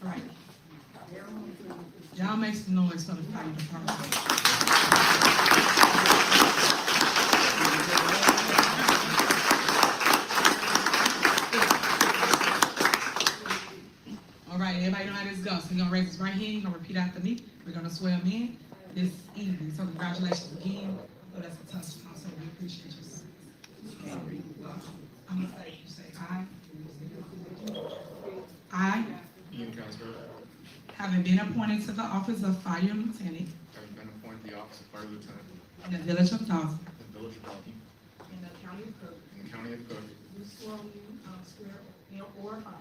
All right. Y'all make some noise for the fire department. All right, everybody know how this goes. So you're gonna raise his right hand, you're gonna repeat after me. We're gonna swear him in this evening. So congratulations again. So that's a tough one, so we appreciate you. I'm gonna say, you say I, Ian Cosgrove, having been appointed to the office of fire lieutenant having been appointed to the office of fire lieutenant in the village of Dolton, in the village of Dolton, in the county of Cook, in the county of Cook, do solemnly swear or affirm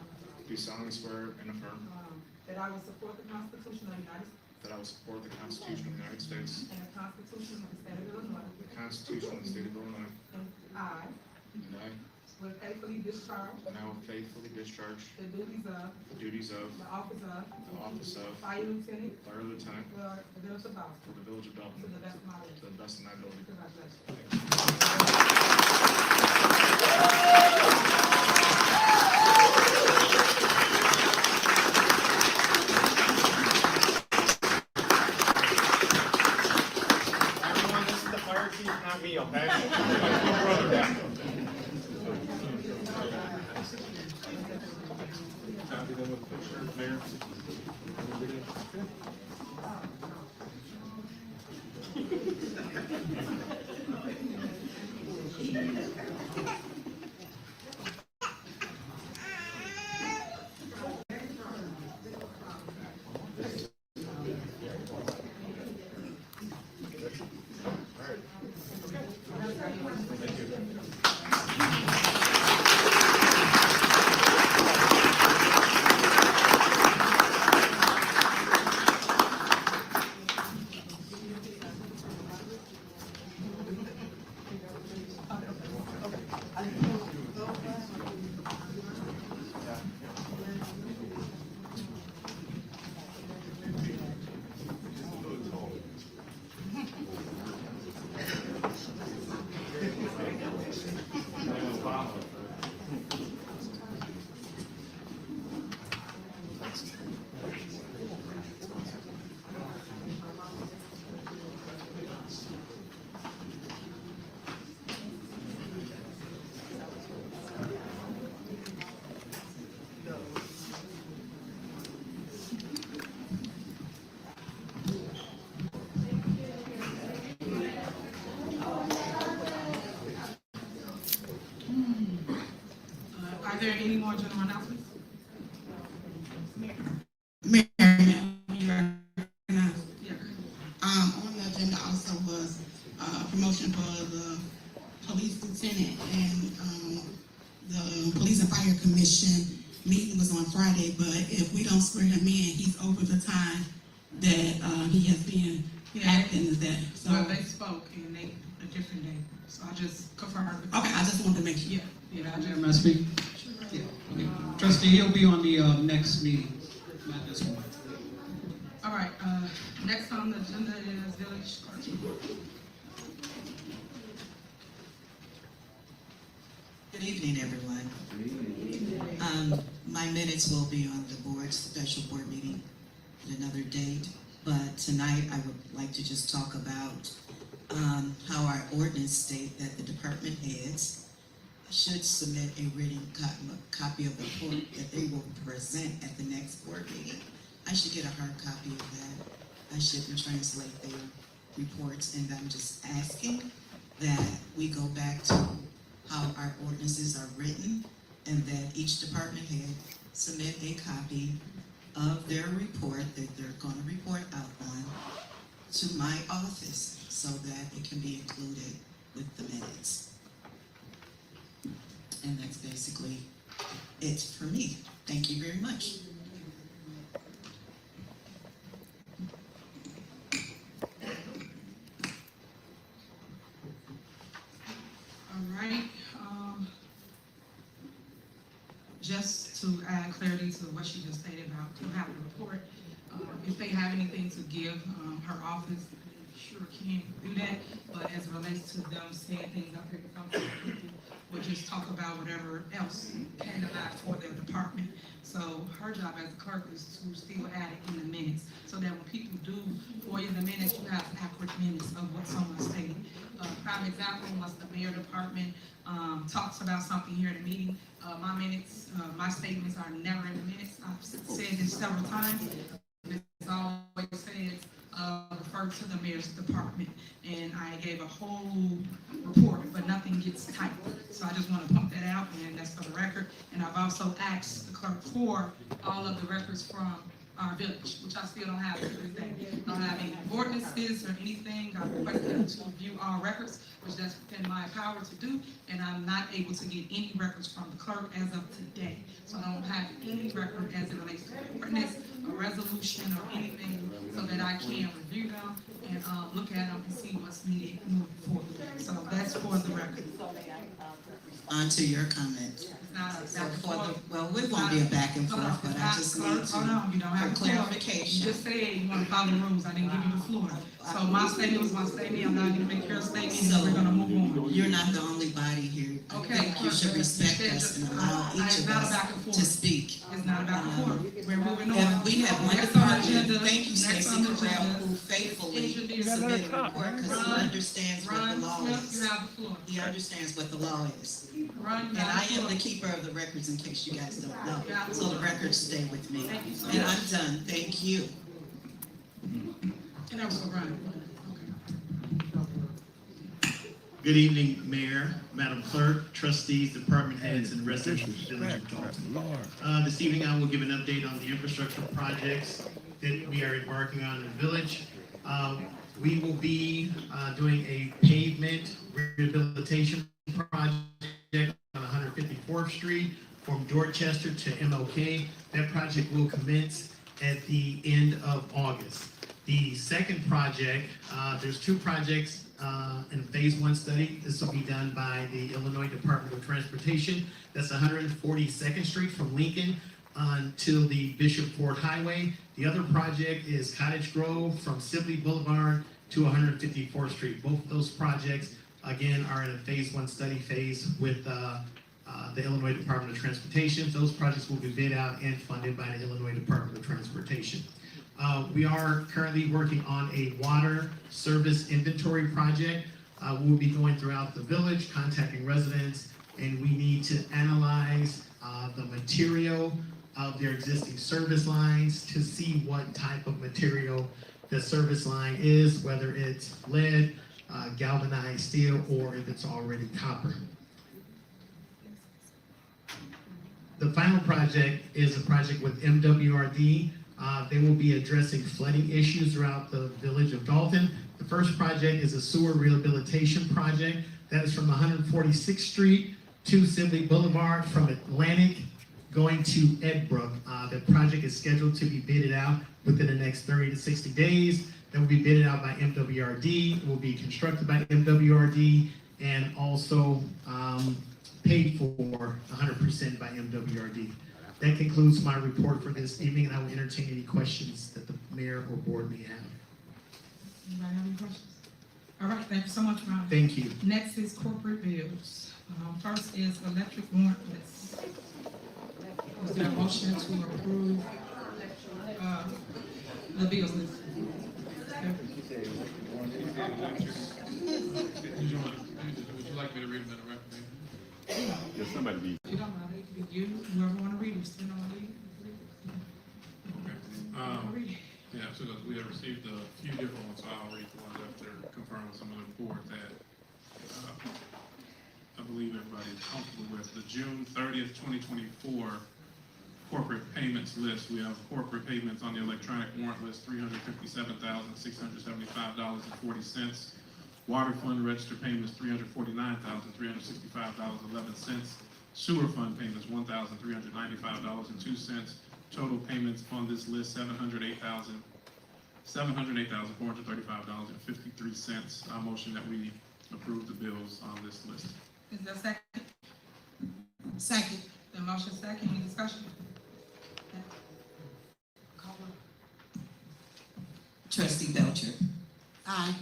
do solemnly swear and affirm that I will support the Constitution of the United States that I will support the Constitution of the United States, and the Constitution of the State of Illinois, the Constitution of the State of Illinois, and I and I will faithfully discharge the duties of the the office of fire lieutenant fire lieutenant for the village of Dolton, for the village of Dolton to the best of my ability. to the best of my ability. Congratulations. Everyone, this is the fire chief, not me, okay? My brother down. Copy them with a picture, Mayor. Are there any more general announcements? Mayor, Yeah. on the agenda also was promotion for the police lieutenant, and the police and fire commission meeting was on Friday, but if we don't swear him in, he's over the time that he has been acting as that. So, Well, they spoke and they, a different day, so I just confirmed. okay, I just wanted to make sure. Yeah, I May just, I speak? Yeah, okay. Trustee, he'll be on the next meeting, not this one. all right, next on the agenda is village clerk. Good evening, everyone. My minutes will be on the board's special board meeting at another date, but tonight I would like to just talk about how our ordinance state that the department heads should submit a written copy of the report that they will present at the next board meeting. I should get a hard copy of that. I shouldn't translate their reports, and I'm just asking that we go back to how our ordinances are written, and that each department head submit a copy of their report that they're going to report out on to my office so that it can be included with the minutes. And that's basically it for me. Thank you very much. just to add clarity to what she just stated about to have a report, if they have anything to give, her office sure can do that, but as it relates to them saying things out there, we'll just talk about whatever else came about for their department. So her job as a clerk is to still add it in the minutes, so that when people do for you the minutes, you have accurate minutes of what someone stated. Prime example, once the mayor department talks about something here at a meeting, my minutes, my statements are never in the minutes. I've said this several times. It's always says, refer to the mayor's department, and I gave a whole report, but nothing gets typed. So I just want to pump that out, and that's for the record. And I've also asked the clerk for all of the records from our village, which I still don't have to this day. I don't have any ordinances or anything. I requested them to review all records, which that's within my power to do, and I'm not able to get any records from the clerk as of today. So I don't have any record as it relates to ordinance, a resolution, or anything, so that I can review them and look at them and see what's needed moving forward. So that's for the record. On to your comment. It's not a So back and for the, forth. well, it won't be a back and Hold forth, on, but I just need to, hold on, you don't have for the floor. You clarification. just said you want to follow the rules, I didn't give you the floor. So my statement was my statement, I'm not gonna make your statement, so we're gonna move on. You're not the only body here. I Okay. think you should respect us and allow each It's of not a back us and forth. to speak. It's not about the floor, we're moving on. If we have one Next on the department, agenda- thank you, next Stacey on the Corral, agenda, who faithfully engineer. submitted a report, because he Ron, understands what the Ron law Smith, you is. have the floor. He understands what the law is. Ron, you And have I the am floor. the keeper of the records, in case you guys don't know, so the records stay with me. Thank you so And much. I'm done, thank you. And that was for Ron. Okay. Good evening, Mayor, Madam Clerk, trustees, department heads, and residents of the Village of Dolton. This evening, I will give an update on the infrastructure projects that we are embarking on in the village. We will be doing a pavement rehabilitation project on 154th Street from Dorchester to MLK. That project will commence at the end of August. The second project, there's two projects in a phase one study. This will be done by the Illinois Department of Transportation. That's 142nd Street from Lincoln until the Bishop Ford Highway. The other project is Cottage Grove from Sibley Boulevard to 154th Street. Both of those projects, again, are in a phase one study phase with the Illinois Department of Transportation. Those projects will be bid out and funded by the Illinois Department of Transportation. We are currently working on a water service inventory project. We'll be going throughout the village, contacting residents, and we need to analyze the material of their existing service lines to see what type of material the service line is, whether it's lead, galvanized steel, or if it's already copper. The final project is a project with MWRD. They will be addressing flooding issues throughout the village of Dolton. The first project is a sewer rehabilitation project that is from 146th Street to Sibley Boulevard from Atlantic going to Edbrook. The project is scheduled to be bidded out within the next 30 to 60 days. That will be bidded out by MWRD, will be constructed by MWRD, and also paid for 100% by MWRD. That concludes my report for this evening, and I will entertain any questions that the mayor or board may have. Anybody have any questions? All right, thank you so much, Ron. Thank you. Next is corporate bills. First is electric warrant list. Is there a motion to approve the bills list? Would you like me to read them in a record? Yes, somebody be. You don't know, it could be you, whoever want to read it, still don't want to read it. Read it. Yeah, so we have received a few different ones, so I'll read the ones after confirming some of the boards that I believe everybody is comfortable with. The June 30th, 2024 corporate payments list. We have corporate payments on the electronic warrant list, $357,675.40. Water fund register payments, $349,365.11. Sewer fund payments, $1,395.02. Total payments on this list, $708,435.53. I motion that we approve the bills on this list. Is there a second? Second. The a motion second, any discussion? Call roll. Trustee Belcher. Aye.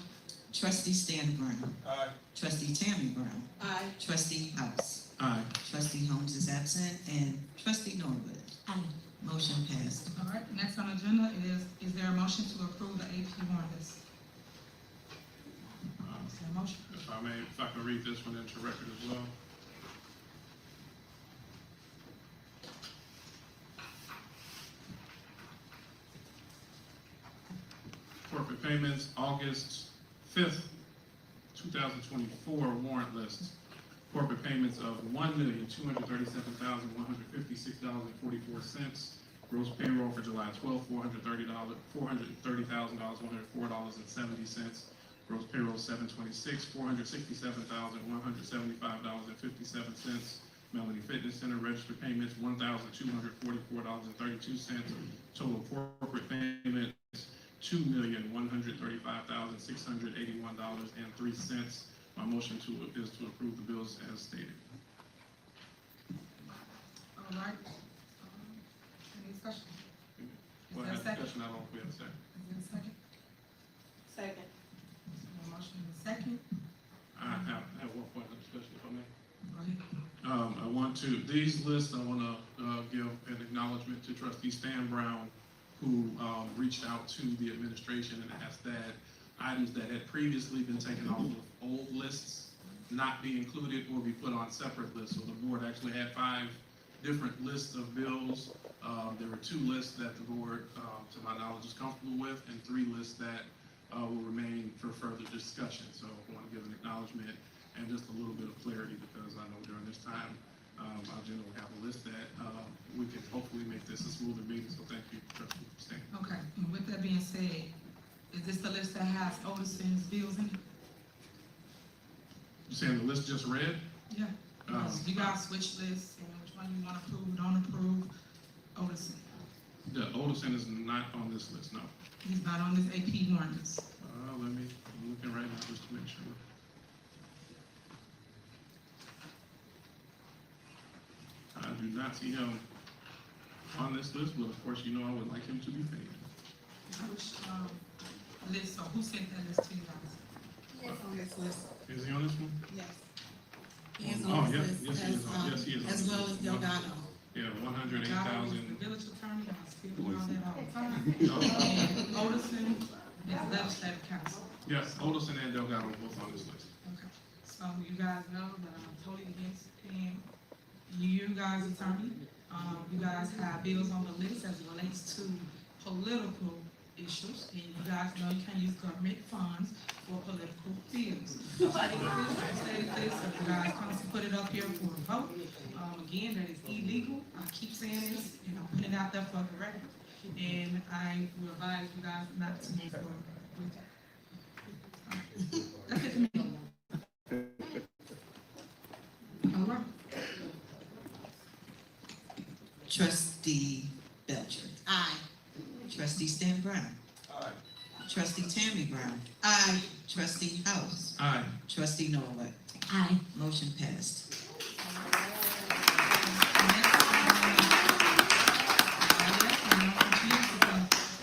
Trustee Stan Brown. Aye. Trustee Tammy Brown. Aye. Trustee House. Aye. Trustee Holmes is absent, and Trustee Norwood. Aye. Motion passed. All right, next on the agenda is there a motion to approve the AP warrant list? Is there a motion? If I may, if I can read this one into record as well. Corporate payments, August 5th, 2024 warrant list. Corporate payments of $1,237,156.44. Gross payroll for July 12th, $430,104.70. Gross payroll 7/26, $467,175.57. Melanie Fitness Center registered payments $1,244.32. Total corporate payments $2,135,681.03. My motion is to approve the bills as stated. All right. Any discussion? Well, Is there a second? discussion, I don't know if we have a second. Is there a second? Second. A motion and a second. I have one point of discussion, if I may. Go ahead. I want to, these lists, I want to give an acknowledgement to Trustee Stan Brown, who reached out to the administration and asked that items that had previously been taken off of old lists not be included or be put on separate lists. So the board actually had 5 different lists of bills. There were 2 lists that the board, to my knowledge, is comfortable with, and 3 lists that will remain for further discussion. So I want to give an acknowledgement and just a little bit of clarity, because I know during this time, I'll generally have a list that we can hopefully make this a smoother meeting. So thank you, Trustee Stan. Okay, and with that being said, is this the list that has Otison's bills in it? You saying the list just read? Yeah. You guys switch lists, and which one you want to approve, don't approve, Otison. The Oldest is not on this list, no. He's not on this AP warrant list. I'm looking right now just to make sure. I do not see him on this list, but of course, you know I would like him to be paid. Which, list, so who sent that list to you guys? Yes, on this list. Is he on this one? Yes. He is Oh, on yeah, this list, yes, he is on- yes, he is on as this well list. as Delgado. Yeah, Delgado is 108,000. the village attorney, I still do all that all the time. And Otison is legislative council. Yes, Oldest and Delgado are both on this list. Okay, so you guys know that I'm totally against paying you guys' attorney. You guys have bills on the list as it relates to political issues, and you guys know you can't use government funds for political bills. So you guys come to put it up here for a vote. Again, that is illegal. I keep saying this, and I'm putting it out there for the record. And I will advise you guys not to move forward with that. That's it for me. All right. Trustee Belcher. Aye. Trustee Stan Brown. Aye. Trustee Tammy Brown. Aye. Trustee House. Aye. Trustee Norwood. Aye. Motion passed.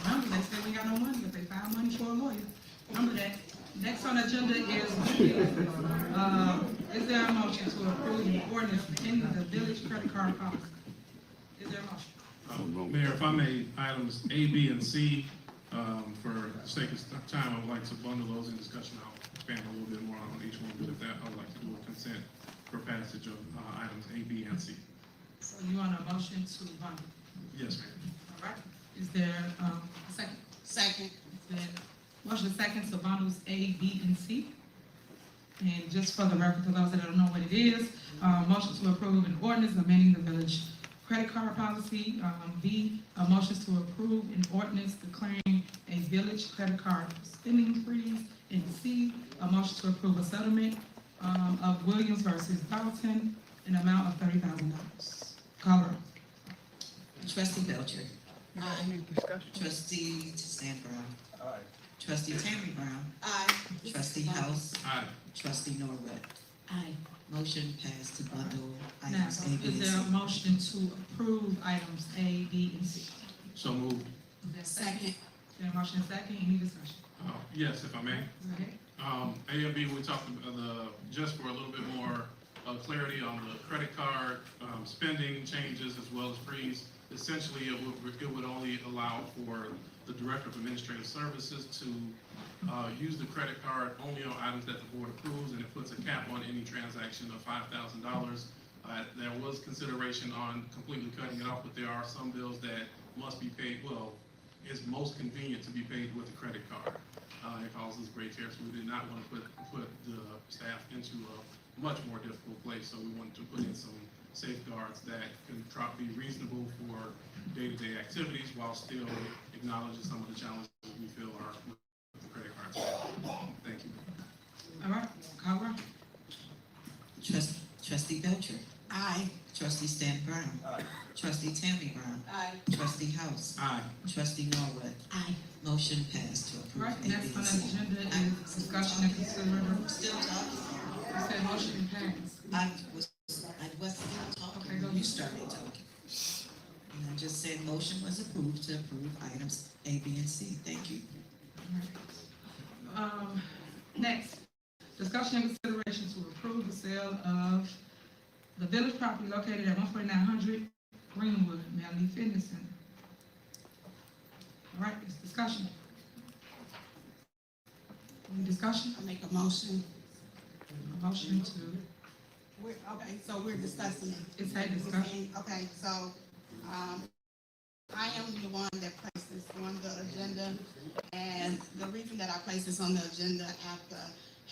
Remember, they say we got no money, but they found money for a lawyer. Remember that. Next on the agenda is there a motion to approve the ordinance in the village credit card policy? Is there a motion? Mayor, if I may, items A, B, and C, for the sake of time, I would like to bundle those in discussion. I'll expand a little bit more on each one, but if that, I would like to do a consent for passage of items A, B, and C. So you want a motion to bundle? Yes, ma'am. All right. Is there a second? Second. Is there motion second to bundles A, B, and C? And just for the record, for those that don't know what it is, motion to approve an ordinance amending the village credit card policy. B, a motion to approve an ordinance declaring a village credit card spending freeze. And C, a motion to approve a settlement of Williams versus Dolton, an amount of $30,000. Call roll. Trustee Belcher. Aye. Trustee Stan Brown. Aye. Trustee Tammy Brown. Aye. Trustee House. Aye. Trustee Norwood. Aye. Motion passed to bundle Now, items A, B, and is there a C. motion to approve items A, B, and C? So moved. Is there a second? There a motion and second, any discussion? Yes, if I may. Go ahead. A and B, we talked about just for a little bit more clarity on the credit card spending changes as well as freeze. Essentially, it would only allow for the Director of Administrative Services to use the credit card only on items that the board approves, and it puts a cap on any transaction of $5,000. There was consideration on completely cutting it off, but there are some bills that must be paid, well, it's most convenient to be paid with a credit card. It causes great tears, so we did not want to put the staff into a much more difficult place, so we wanted to put in some safeguards that can be reasonable for day-to-day activities while still acknowledging some of the challenges we feel are with the credit cards. Thank you. All right, call roll. Trustee Belcher. Aye. Trustee Stan Brown. Aye. Trustee Tammy Brown. Aye. Trustee House. Aye. Trustee Norwood. Aye. Motion passed to All approve right, A, next B, on and the C. agenda is discussion and consideration. Still talking. You said motion passed. I was still talking Okay, go when you ahead. started talking. And I just said motion was approved to approve items A, B, and C. Thank you. Next, discussion and consideration to approve the sale of the village property located at 14900 Greenwood, Melanie Fitness Center. All right, it's discussion. Any discussion? I make a motion. A motion to, Okay, so we're discussing it. it's a discussion. Okay, so, I am the one that placed this on the agenda, and the reason that I placed this on the agenda after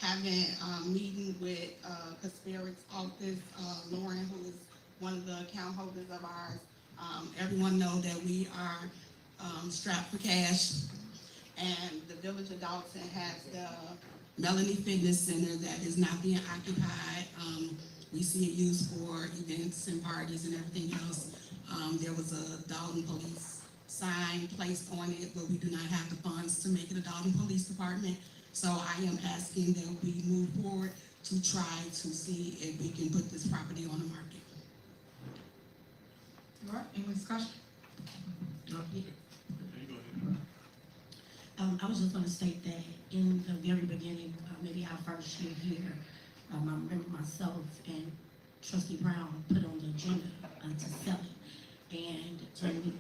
having a meeting with, Conspiracy's office, Lauren, who is one of the account holders of ours. Everyone know that we are, strapped for cash, and the Village of Dolton has the Melanie Fitness Center that is not being occupied. We see it used for events and parties and everything else. There was a Dolton Police sign placed on it, but we do not have the funds to make it a Dolton Police Department. So I am asking that we move forward to try to see if we can put this property on the market. All right, any discussion? No? Okay, you go ahead. I was just gonna state that in the very beginning, maybe our first year here, I remember myself and Trustee Brown put on the agenda to sell it. And when we,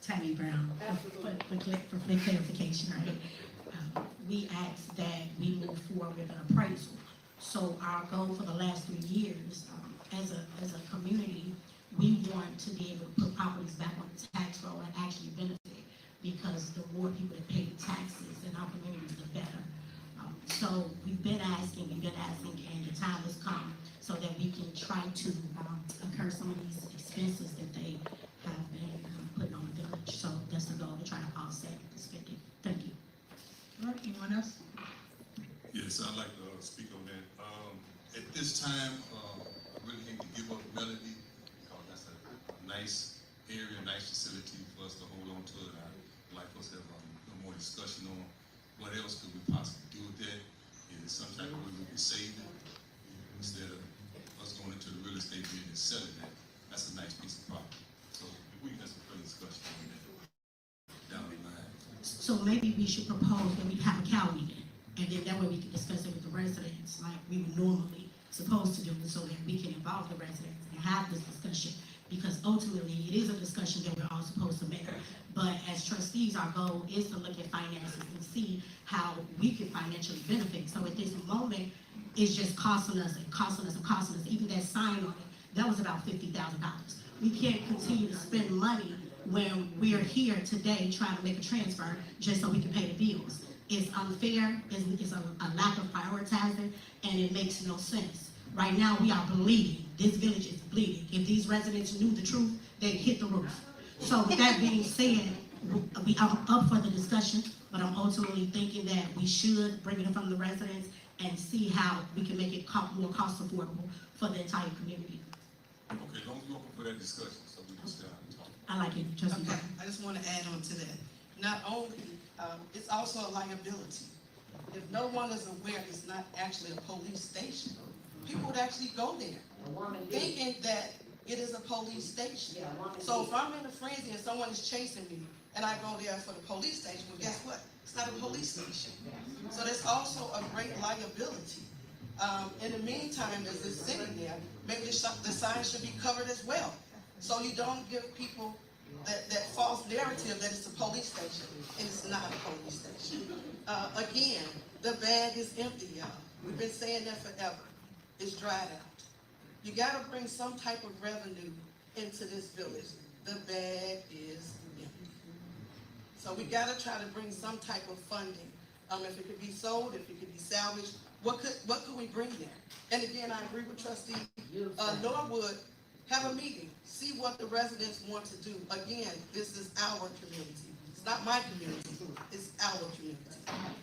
Tammy Brown, for clarification, right? We asked that we move forward with an appraisal. So our goal for the last 3 years, as a community, we want to be able to put properties back on the tax roll and actually benefit, because the more people that pay the taxes in our communities, the better. So we've been asking, and the time has come so that we can try to incur some of these expenses that they have been putting on the village. So that's the goal, to try to offset the spending. Thank you. All right, anyone else? Yes, I'd like to speak on that. At this time, I really hate to give up Melody, because that's a nice area, nice facility for us to hold on to. And I'd like us to have a little more discussion on what else could we possibly do with that. Is it some type of way we can save it instead of us going into the real estate business and selling that? That's a nice piece of property. So if we can have some further discussion on that down the line. So maybe we should propose that we have a cow meeting, and then that way we can discuss it with the residents like we would normally supposed to do, so that we can involve the residents and have this discussion. Because ultimately, it is a discussion that we're all supposed to make. But as trustees, our goal is to look at finances and see how we can financially benefit. So at this moment, it's just costing us and costing us and costing us. Even that sign on it, that was about $50,000. We can't continue to spend money when we're here today trying to make a transfer just so we can pay the bills. It's unfair, it's a lack of prioritizing, and it makes no sense. Right now, we are bleeding. This village is bleeding. If these residents knew the truth, they'd hit the roof. So with that being said, I'm up for the discussion, but I'm ultimately thinking that we should bring it in from the residents and see how we can make it more cost affordable for the entire community. Okay, don't be open for that discussion, so we can start talking. I like it, Trustee Okay, Brown. I just want to add on to that. Not only, it's also a liability. if no one is aware it's not actually a police station, people would actually go there thinking that it is a police station. So if I'm in a frenzy and someone is chasing me and I go there for the police station, well, guess what? It's not a police station. So there's also a great liability. In the meantime, as it's sitting there, maybe the sign should be covered as well. So you don't give people that false narrative that it's a police station, and it's not a police station. Again, the bag is empty, y'all. We've been saying that forever. It's dried out. You gotta bring some type of revenue into this village. The bag is empty. So we gotta try to bring some type of funding. If it could be sold, if it could be salvaged, what could we bring there? And again, I agree with Trustee Norwood. Have a meeting, see what the residents want to do. Again, this is our community. It's not my community, it's our community.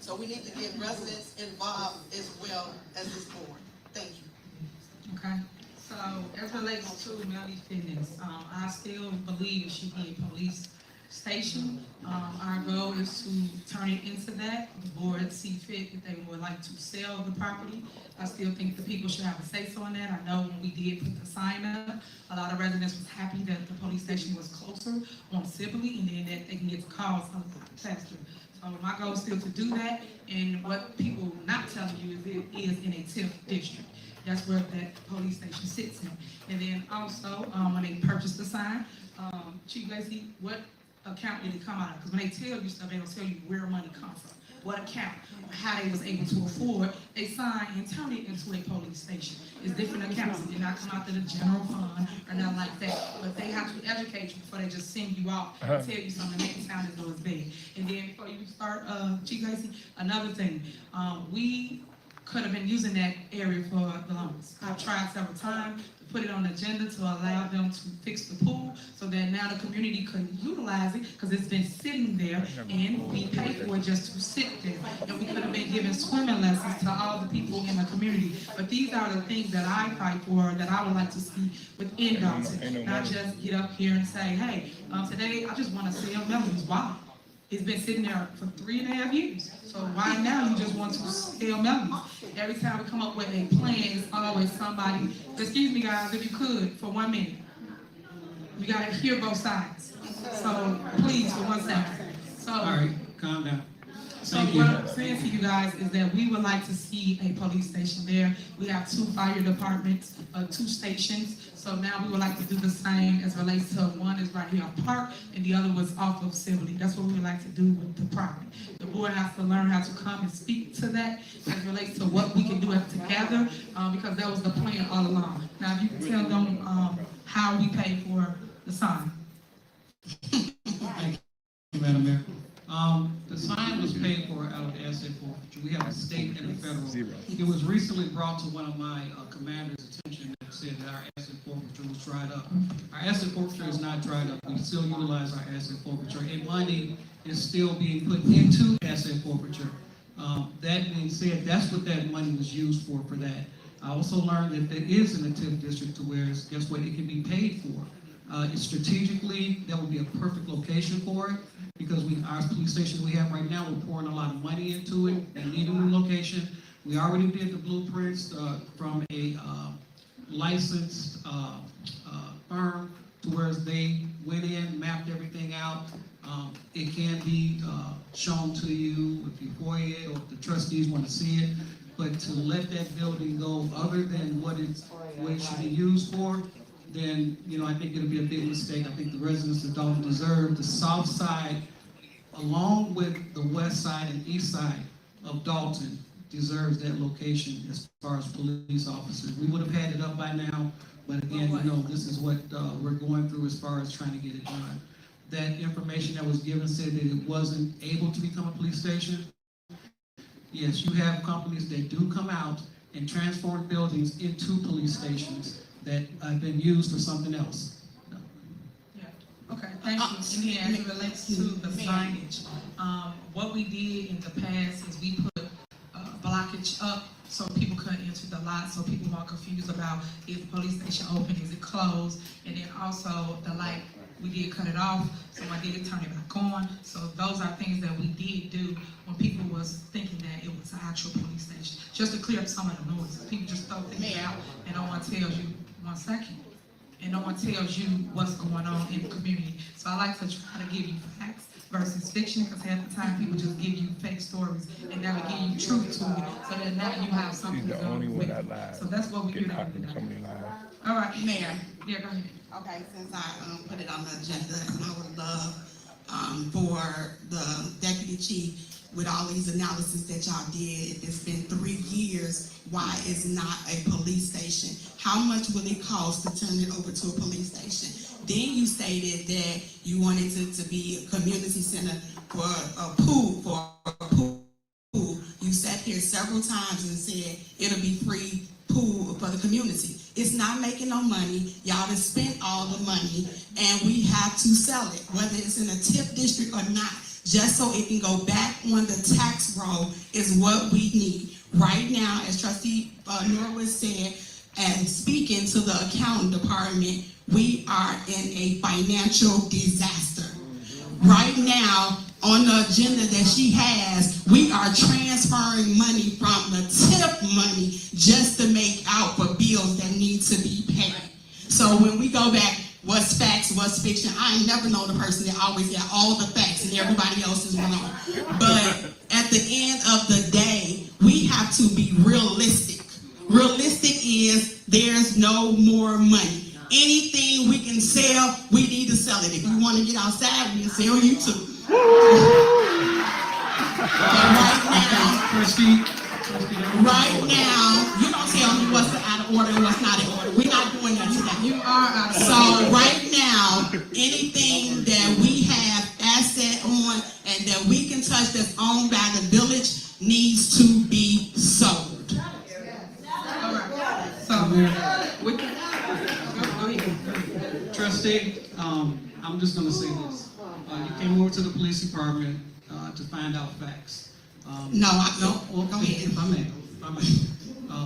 So we need to get residents involved as well as this board. Thank you. Okay, so as relates to Melody Fitness, I still believe it should be a police station. Our goal is to turn it into that. The board see fit if they would like to sell the property. I still think the people should have a say-so on that. I know when we did put the sign up, a lot of residents was happy that the police station was closer on Sibley, and then that they can get the calls a lot faster. So my goal is still to do that, and what people not telling you is it is in a TIF district. That's where that police station sits in. And then also, when they purchased the sign, Chief Lacy, what account did it come out of? Because when they tell you stuff, they don't tell you where money comes from, what account, how they was able to afford a sign and turn it into a police station. It's different accounts. It did not come out to the general fund or nothing like that. But they have to educate you before they just send you off and tell you something, make it sound as though it's big. And then before you start, Chief Lacy, another thing, we could have been using that area for the longest. I've tried several times to put it on the agenda to allow them to fix the pool so that now the community could utilize it because it's been sitting there and we pay for it just to sit there. And we could have been giving swimming lessons to all the people in the community. But these are the things that I fight for, that I would like to see within Dolton. Not just get up here and say, hey, today I just want to sell melons. Why? It's been sitting there for 3.5 years. So why now you just want to sell melons? Every time we come up with a plan, it's always somebody, excuse me guys, if you could, for 1 minute. We gotta hear both sides. So please, for 1 second. So, All right, calm down. so Thank what you. I'm saying to you guys is that we would like to see a police station there. We have 2 fire departments, 2 stations. So now we would like to do the same as relates to one is right here on Park and the other was off of Sibley. That's what we would like to do with the property. The board has to learn how to come and speak to that as relates to what we can do together, because that was the plan all along. Now, if you can tell them how we pay for the sign. Thank you, Madam Mayor. The sign was paid for out of the asset forfeiture. We have a state and a federal. It was recently brought to one of my commanders' attention that said that our asset forfeiture was dried up. Our asset forfeiture is not dried up. We still utilize our asset forfeiture, and money is still being put into asset forfeiture. That being said, that's what that money was used for that. I also learned that there is in the TIF district to where, guess what, it can be paid for. It's strategically, that would be a perfect location for it, because our police station we have right now, we're pouring a lot of money into it. They need a new location. We already did the blueprints from a licensed firm to where they went in, mapped everything out. It can be shown to you if you FOIA it or if the trustees want to see it. But to let that building go other than what it should be used for, then, I think it'll be a big mistake. I think the residents of Dolton deserve the south side, along with the west side and east side of Dolton, deserves that location as far as police officers. We would have had it up by now, but again, this is what we're going through as far as trying to get it done. That information that was given said that it wasn't able to become a police station. Yes, you have companies that do come out and transform buildings into police stations that have been used for something else. Yeah, okay, thank you. And then as it relates to the signage, what we did in the past is we put blockage up so people couldn't enter the lot, so people weren't confused about is the police station open, is it closed, and then also the light We did cut it off, someone did turn it back on. So those are things that we did do when people was thinking that it was an actual police station. Just to clear up some of the noise. People just throw things out and no one tells you, 1 second, and no one tells you what's going on in the community. So I like to try to give you facts versus fiction, because half the time people just give you fake stories and never give you truth to it, so that now you have something to go with. So that's what we do. All right, Mayor. Yeah, go ahead. Okay, since I put it on the agenda, and I would love for the deputy chief, with all these analysis that y'all did, if it's been 3 years, why is not a police station? How much will it cost to turn it over to a police station? Then you stated that you wanted it to be a community center for a pool, You sat here several times and said it'll be free pool for the community. It's not making no money. Y'all have spent all the money, and we have to sell it, whether it's in a TIP district or not, just so it can go back on the tax roll is what we need. Right now, as Trustee Norwood said, and speaking to the accounting department, we are in a financial disaster. Right now, on the agenda that she has, we are transferring money from the TIP money just to make out for bills that need to be paid. So when we go back, what's facts, what's fiction, I ain't never known the person that always got all the facts and everybody else is wrong. But at the end of the day, we have to be realistic. Realistic is there's no more money. Anything we can sell, we need to sell it. If you want to get outside, we can sell you too. Right now, you don't tell me what's out of order and what's not in order. We're not doing that today. You are out of So right now, anything that we have asset on and that we can touch that's owned by the village needs to be sold. All right. So, we can, go ahead. Trustee, I'm just gonna say this. You came over to the police department to find out facts. No, I don't. Well, Go ahead. if I may,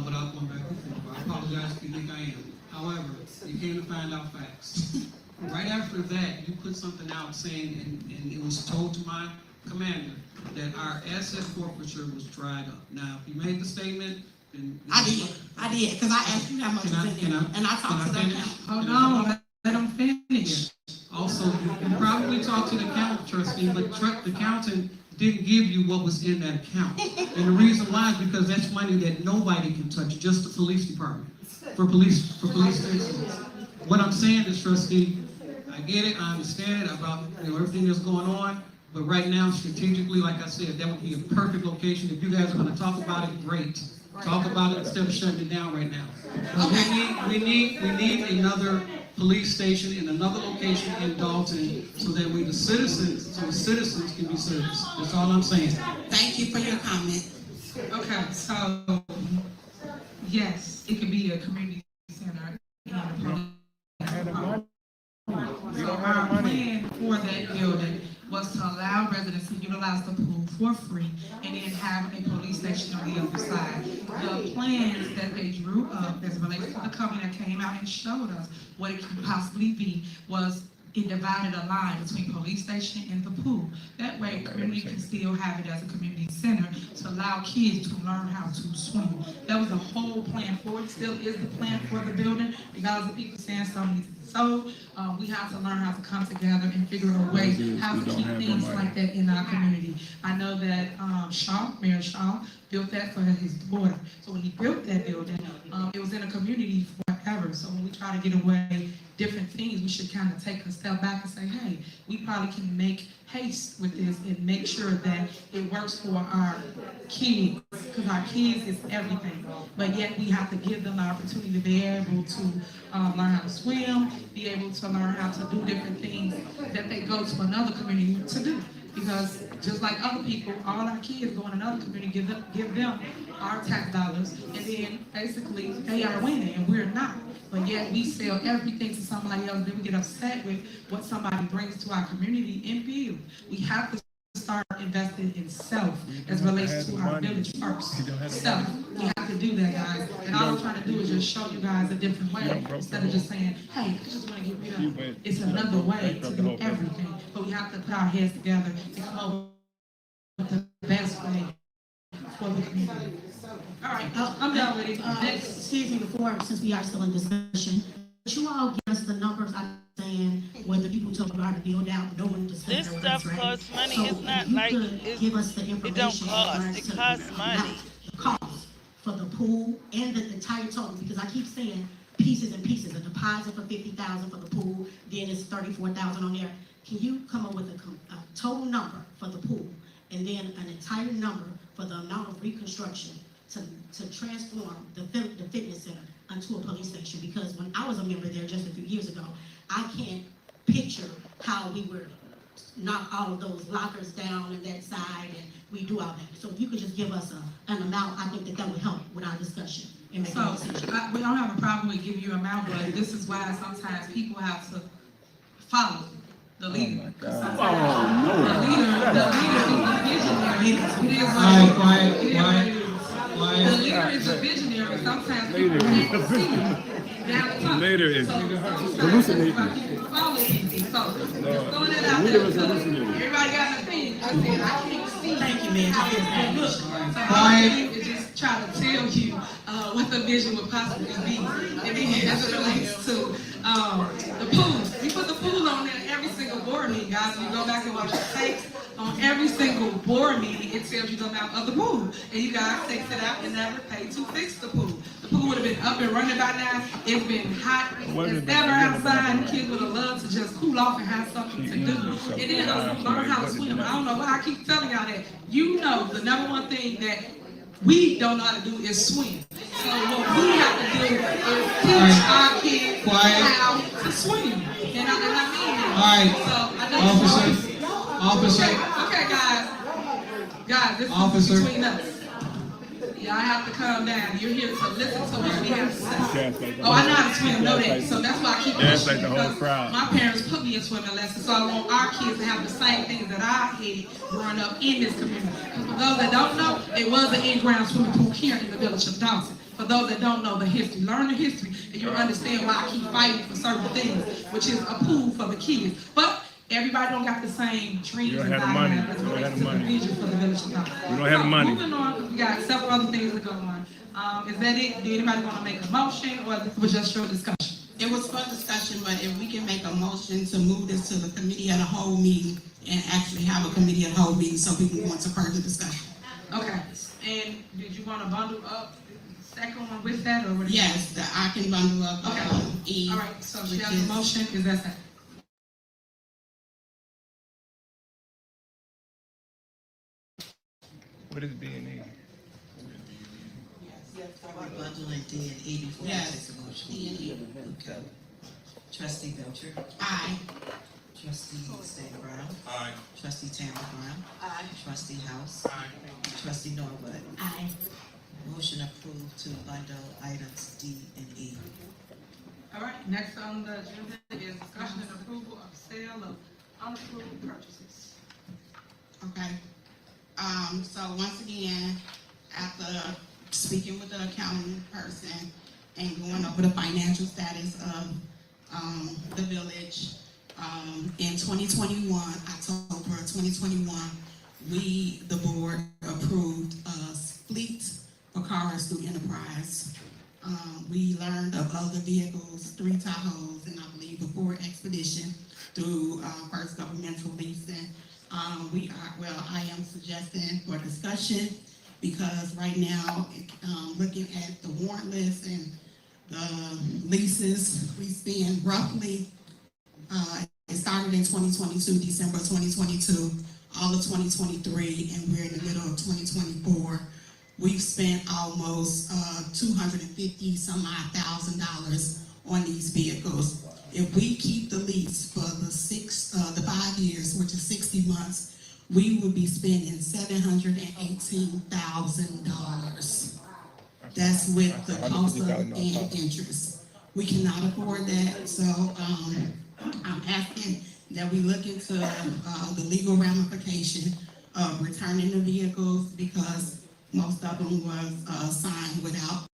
without going back and forth, I apologize if you think I am. However, you came to find out facts. Right after that, you put something out saying, and it was told to my commander, that our asset forfeiture was dried up. Now, if you made the statement, then... I did, because I asked you how much was in there, and I talked to them. Hold on, let them finish. Also, you probably talked to the accountant, trustee, but the accountant didn't give you what was in that account. And the reason why is because that's money that nobody can touch, just the police department, for police stations. What I'm saying is, trustee, I get it, I understand it about everything that's going on, but right now, strategically, like I said, that would be a perfect location. If you guys are going to talk about it, great. Talk about it instead of shutting it down right now. We need another police station in another location in Dolton so that the citizens can be serviced. That's all I'm saying. Thank you for your comment. Okay, so, yes, it could be a community center and a police. So our plan for that building was to allow residents to utilize the pool for free and then have a police station on the other side. The plans that they drew up as related to the company that came out and showed us what it could possibly be was it divided a line between police station and the pool. That way, community can still have it as a community center to allow kids to learn how to swim. That was the whole plan for it. Still is the plan for the building. Regardless of people saying something needs to be sold, we have to learn how to come together and figure out a way how to keep things like that in our community. I know that Mayor Shaw built that for his daughter. So when he built that building, it was in a community forever. So when we try to get away different things, we should kind of take a step back and say, hey, we probably can make haste with this and make sure that it works for our kids, because our kids is everything. But yet we have to give them the opportunity to be able to learn how to swim, be able to learn how to do different things that they go to another community to do. Because just like other people, all our kids go in another community, give them our tax dollars, and then basically they are winning and we're not. But yet we sell everything to somebody else, then we get upset with what somebody brings to our community and build. We have to start investing in self as relates to our village first. Self, we have to do that, guys. And all I'm trying to do is just show you guys a different way instead of just saying, hey, I just want to get rid of it. It's another way to do everything. But we have to put our heads together and come up with the best way for the community. All right, I'm done with it. Next. Excuse me, since we are still in discussion, could you all give us the numbers? I'm saying whether people told you how to build out, no one discussed This their stuff rates, right? costs money. So It's not if you like could give us the it information. don't cost. in regards It to costs the money. amount, the cost for the pool and the entire total, because I keep saying pieces and pieces, a deposit for 50,000 for the pool, then it's 34,000 on there. Can you come up with a total number for the pool and then an entire number for the amount of reconstruction to transform the fitness center into a police station? Because when I was a member there just a few years ago, I can't picture how we would knock all of those lockers down on that side and we do all that. So if you could just give us an amount, I think that would help with our discussion and make So, a decision. we don't have a problem with giving you an amount, but this is why sometimes people have to follow the leader. The leader is the visionary. Quiet. The leader is a visionary. Sometimes people can't see it. Later is hallucinating. So, just throwing it out there. Everybody got an opinion. I said, I can't see. Thank you, man. How it look. So all I do is just try to tell you what the vision would possibly be. And then as it relates to the pool. We put the pool on there every single board meeting, guys. If you go back and watch the tapes, on every single board meeting, it tells you the amount of the pool. And you guys fix it out and never pay to fix the pool. The pool would have been up and running by now. It's been hot. It's ever outside. The kids would have loved to just cool off and have something to do. And then learn how to swim. I don't know why I keep telling y'all that. You know the number one thing that we don't know how to do is swim. So what we have to do is teach our kids how to swim. And I mean it. All right. So I know Officer. Okay, guys, this Officer. is between us. Y'all have to calm down. You're here to listen to what we have to say. Oh, I know how to swim, know that. So that's why I keep pushing, because my parents put me in swimming lessons, so I want our kids to have the same things that I had growing up in this community. Because for those that don't know, it was an in-ground swimming pool here in the village of Dolton. For those that don't know the history, learn the history, and you'll understand why I keep fighting for certain things, which is a pool for the kids. But everybody don't got the same dreams as I have as relates to the vision for the village of Dolton. We don't have the money. Moving on, we got several other things that go on. Is that it? Do anybody want to make a motion, or this was just your discussion? It was for discussion, but if we can make a motion to move this to the committee of the whole meeting and actually have a committee of the whole meeting so we can go into further discussion. Okay, and did you want to bundle up the second one with that, or what? Yes, I can bundle up, E. All right, so she has a motion, is that second? What is B&E? Bundle and D and E before we Yes. take the motion. D and E. Okay. Trustee Belcher. Aye. Trustee Stan Brown. Aye. Trustee Tamara Brown. Aye. Trustee House. Aye. Trustee Norwood. Aye. Motion approved to bundle items D and E. All right, next on the agenda is discussion and approval of sale of unapproved purchases. Okay. So once again, after speaking with the accounting person and going over the financial status of, the village, in 2021, October 2021, we, the board, approved a fleet for cars through Enterprise. We learned of other vehicles, 3 Tahoes, and I believe a Ford Expedition through, First Governmental Leasing. I am suggesting for discussion, because right now, looking at the warrant list and the leases, we spend roughly, it started in 2022, December 2022, all of 2023, and we're in the middle of 2024. We've spent almost $250,000 on these vehicles. If we keep the lease for the 5 years, which is 60 months, we would be spending $718,000. That's with the cost of and interest. We cannot afford that, so I'm asking that we look into the legal ramification of returning the vehicles because most of them was signed without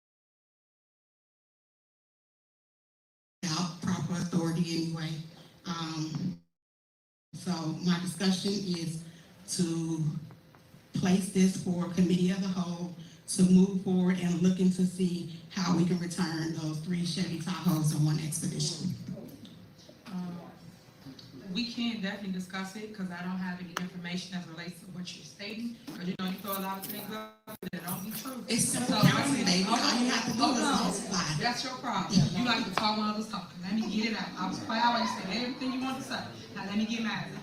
proper authority anyway. So my discussion is to place this for committee of the whole to move forward and looking to see how we can return those 3 Chevy Tahoes and 1 Expedition. We can definitely discuss it, because I don't have any information as relates to what you're stating, because you know, you throw a lot of things up that don't be true. It's simple So, counseling, baby. All you have to do is multiply. That's your problem. Yeah. You like to talk when others talking. Let me get it out. I was quiet while you said everything you want to say. Now let me get mad at you.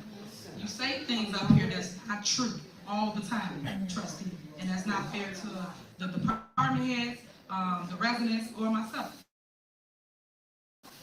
You say things up here that's not true all the time, trustee, and that's not fair to the department heads, the residents, or myself.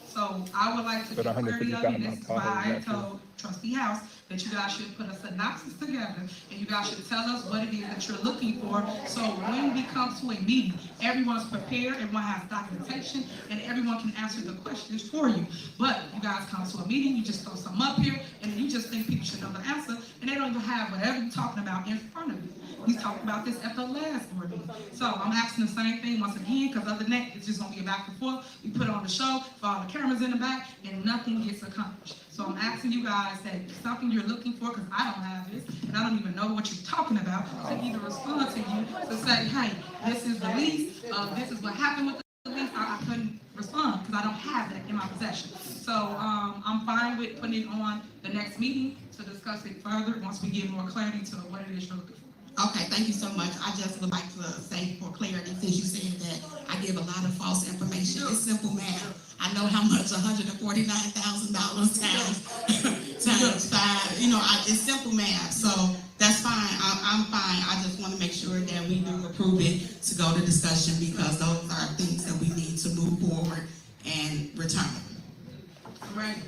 So I would like to get clarity of it, and this is why I told trustee House that you guys should put a synopsis together, and you guys should tell us what it is that you're looking for, so when we come to a meeting, everyone's prepared, everyone has documentation, and everyone can answer the questions for you. But you guys come to a meeting, you just throw something up here, and then you just think people should know the answer, and they don't even have whatever you're talking about in front of you. We talked about this at the last board meeting. So I'm asking the same thing once again, because other than that, it's just gonna be a back and forth. We put on the show, for all the cameras in the back, and nothing gets accomplished. So I'm asking you guys that if something you're looking for, because I don't have this, and I don't even know what you're talking about, to either respond to you, to say, hey, this is the lease, this is what happened with the lease. I couldn't respond, because I don't have that in my possession. So I'm fine with putting it on the next meeting to discuss it further, once we get more clarity to what it is you're looking for. Okay, thank you so much. I just would like to say for clarity, since you said that I give a lot of false information, it's simple math. I know how much $149,000 times 5, you know, it's simple math, so that's fine. I'm fine. I just want to make sure that we do approve it to go to discussion, because those are things that we need to move forward and return. Right,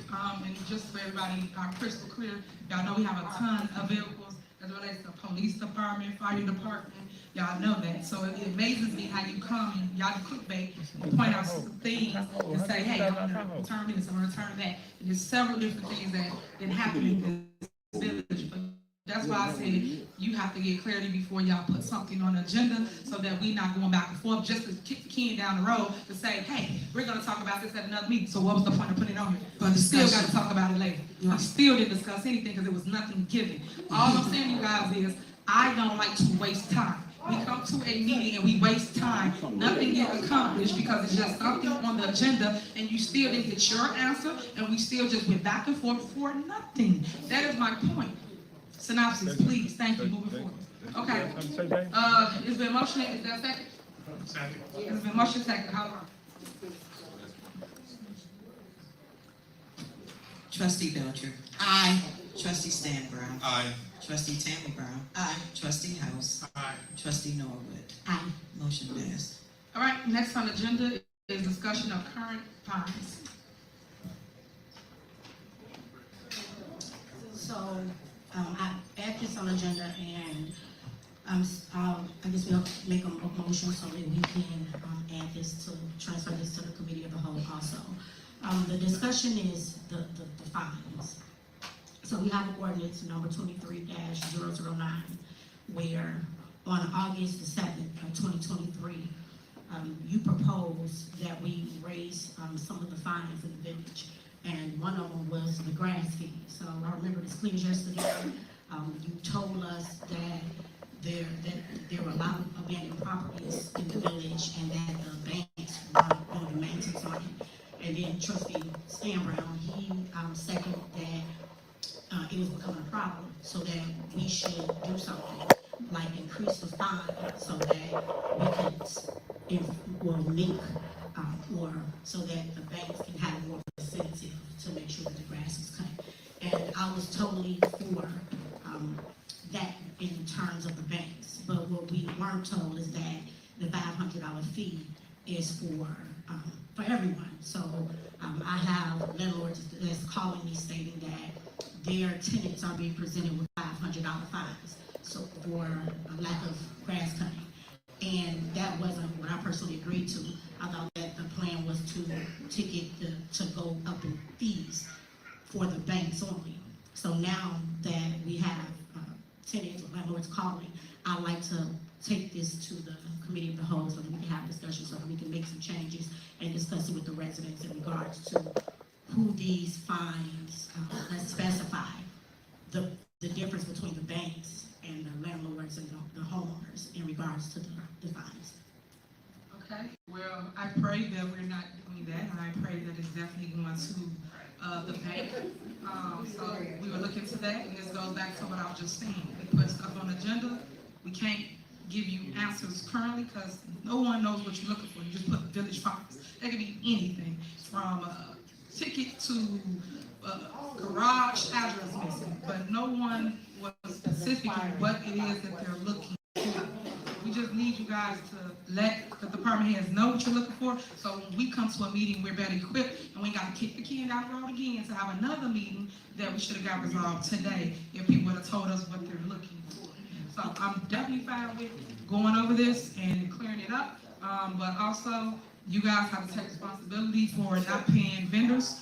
and just for everybody, crystal clear, y'all know we have a ton of vehicles as relates to police department, fire department, y'all know that. So it amazes me how you come and y'all do clickbait and point out some things and say, hey, I'm gonna return this, I'm gonna return that. And there's several different things that happen in this village. But that's why I said you have to get clarity before y'all put something on the agenda, so that we not going back and forth just to kick the can down the road to say, hey, we're gonna talk about this at another meeting. So what was the point of putting it on here? But we still gotta talk about it later. We still didn't discuss anything because there was nothing given. All I'm saying to you guys is, I don't like to waste time. We come to a meeting and we waste time. Nothing gets accomplished because it's just something on the agenda and you still didn't get your answer, and we still just went back and forth for nothing. That is my point. Synopsis, please. Thank you. Moving forward. Okay. It's been motion. Is that second? Second. It's been motion second. How long? Trustee Belcher. Aye. Trustee Stan Brown. Aye. Trustee Tammy Brown. Aye. Trustee House. Aye. Trustee Norwood. Aye. Motion passed. All right. Next on the agenda is discussion of current fines. So, I add this on the agenda, and I guess we'll make a motion so that we can add this to, transfer this to the committee of the whole also. The discussion is the fines. So we have ordinance number 23-009, where on August the 7th of 2023, you proposed that we raise some of the fines in the village. And one of them was the grass fee. So I remember this clear as yesterday. You told us that there were a lot of abandoned properties in the village, and that the banks weren't doing the maintenance on it. And then Trustee Stan Brown, he seconded that it was becoming a problem, so that we should do something like increase the fine, so that we could make or so that the banks can have more incentive to make sure that the grass is cut. And I was totally for that in terms of the banks. But what we weren't told is that the $500 fee is for everyone. So I have landlords that's calling me stating that their tenants are being presented with $500 fines, so for a lack of grass cutting. And that wasn't what I personally agreed to. I thought that the plan was to to go up in fees for the banks only. So now that we have tenants or landlords calling, I'd like to take this to the committee of the whole so that we can have discussion, so that we can make some changes and discuss it with the residents in regards to who these fines, let's specify the difference between the banks and the landlords and the homeowners in regards to the fines. Okay, well, I pray that we're not doing that, and I pray that it's definitely going to the bank. So we will look into that, and this goes back to what I was just saying. We put stuff on the agenda, we can't give you answers currently, because no one knows what you're looking for. You just put village fines. That could be anything, from a ticket to garage address missing, but no one was specific in what it is that they're looking for. We just need you guys to let the department heads know what you're looking for, so when we come to a meeting, we're better equipped, and we ain't got to kick the can out the road again to have another meeting that we should have got resolved today if people would have told us what they're looking for. So I'm definitely fine with going over this and clearing it up, but also you guys have to take responsibility for not paying vendors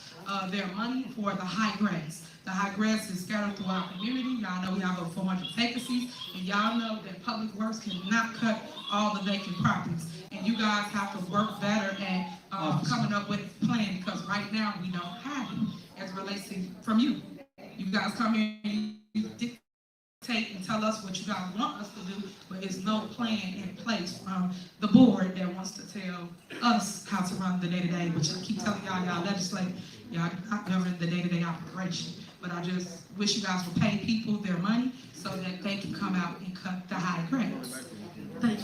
their money for the high grass. The high grass is scattered throughout the community. Y'all know we have over 400 vacancies, and y'all know that Public Works cannot cut all the vacant properties. And you guys have to work better at coming up with a plan, because right now we don't have it as it relates to from you. You guys come here and you dictate and tell us what you guys want us to do, but there's no plan in place from the board that wants to tell us how to run the day-to-day, which I keep telling y'all legislate, y'all not govern the day-to-day operation. But I just wish you guys would pay people their money so that they can come out and cut the high grass.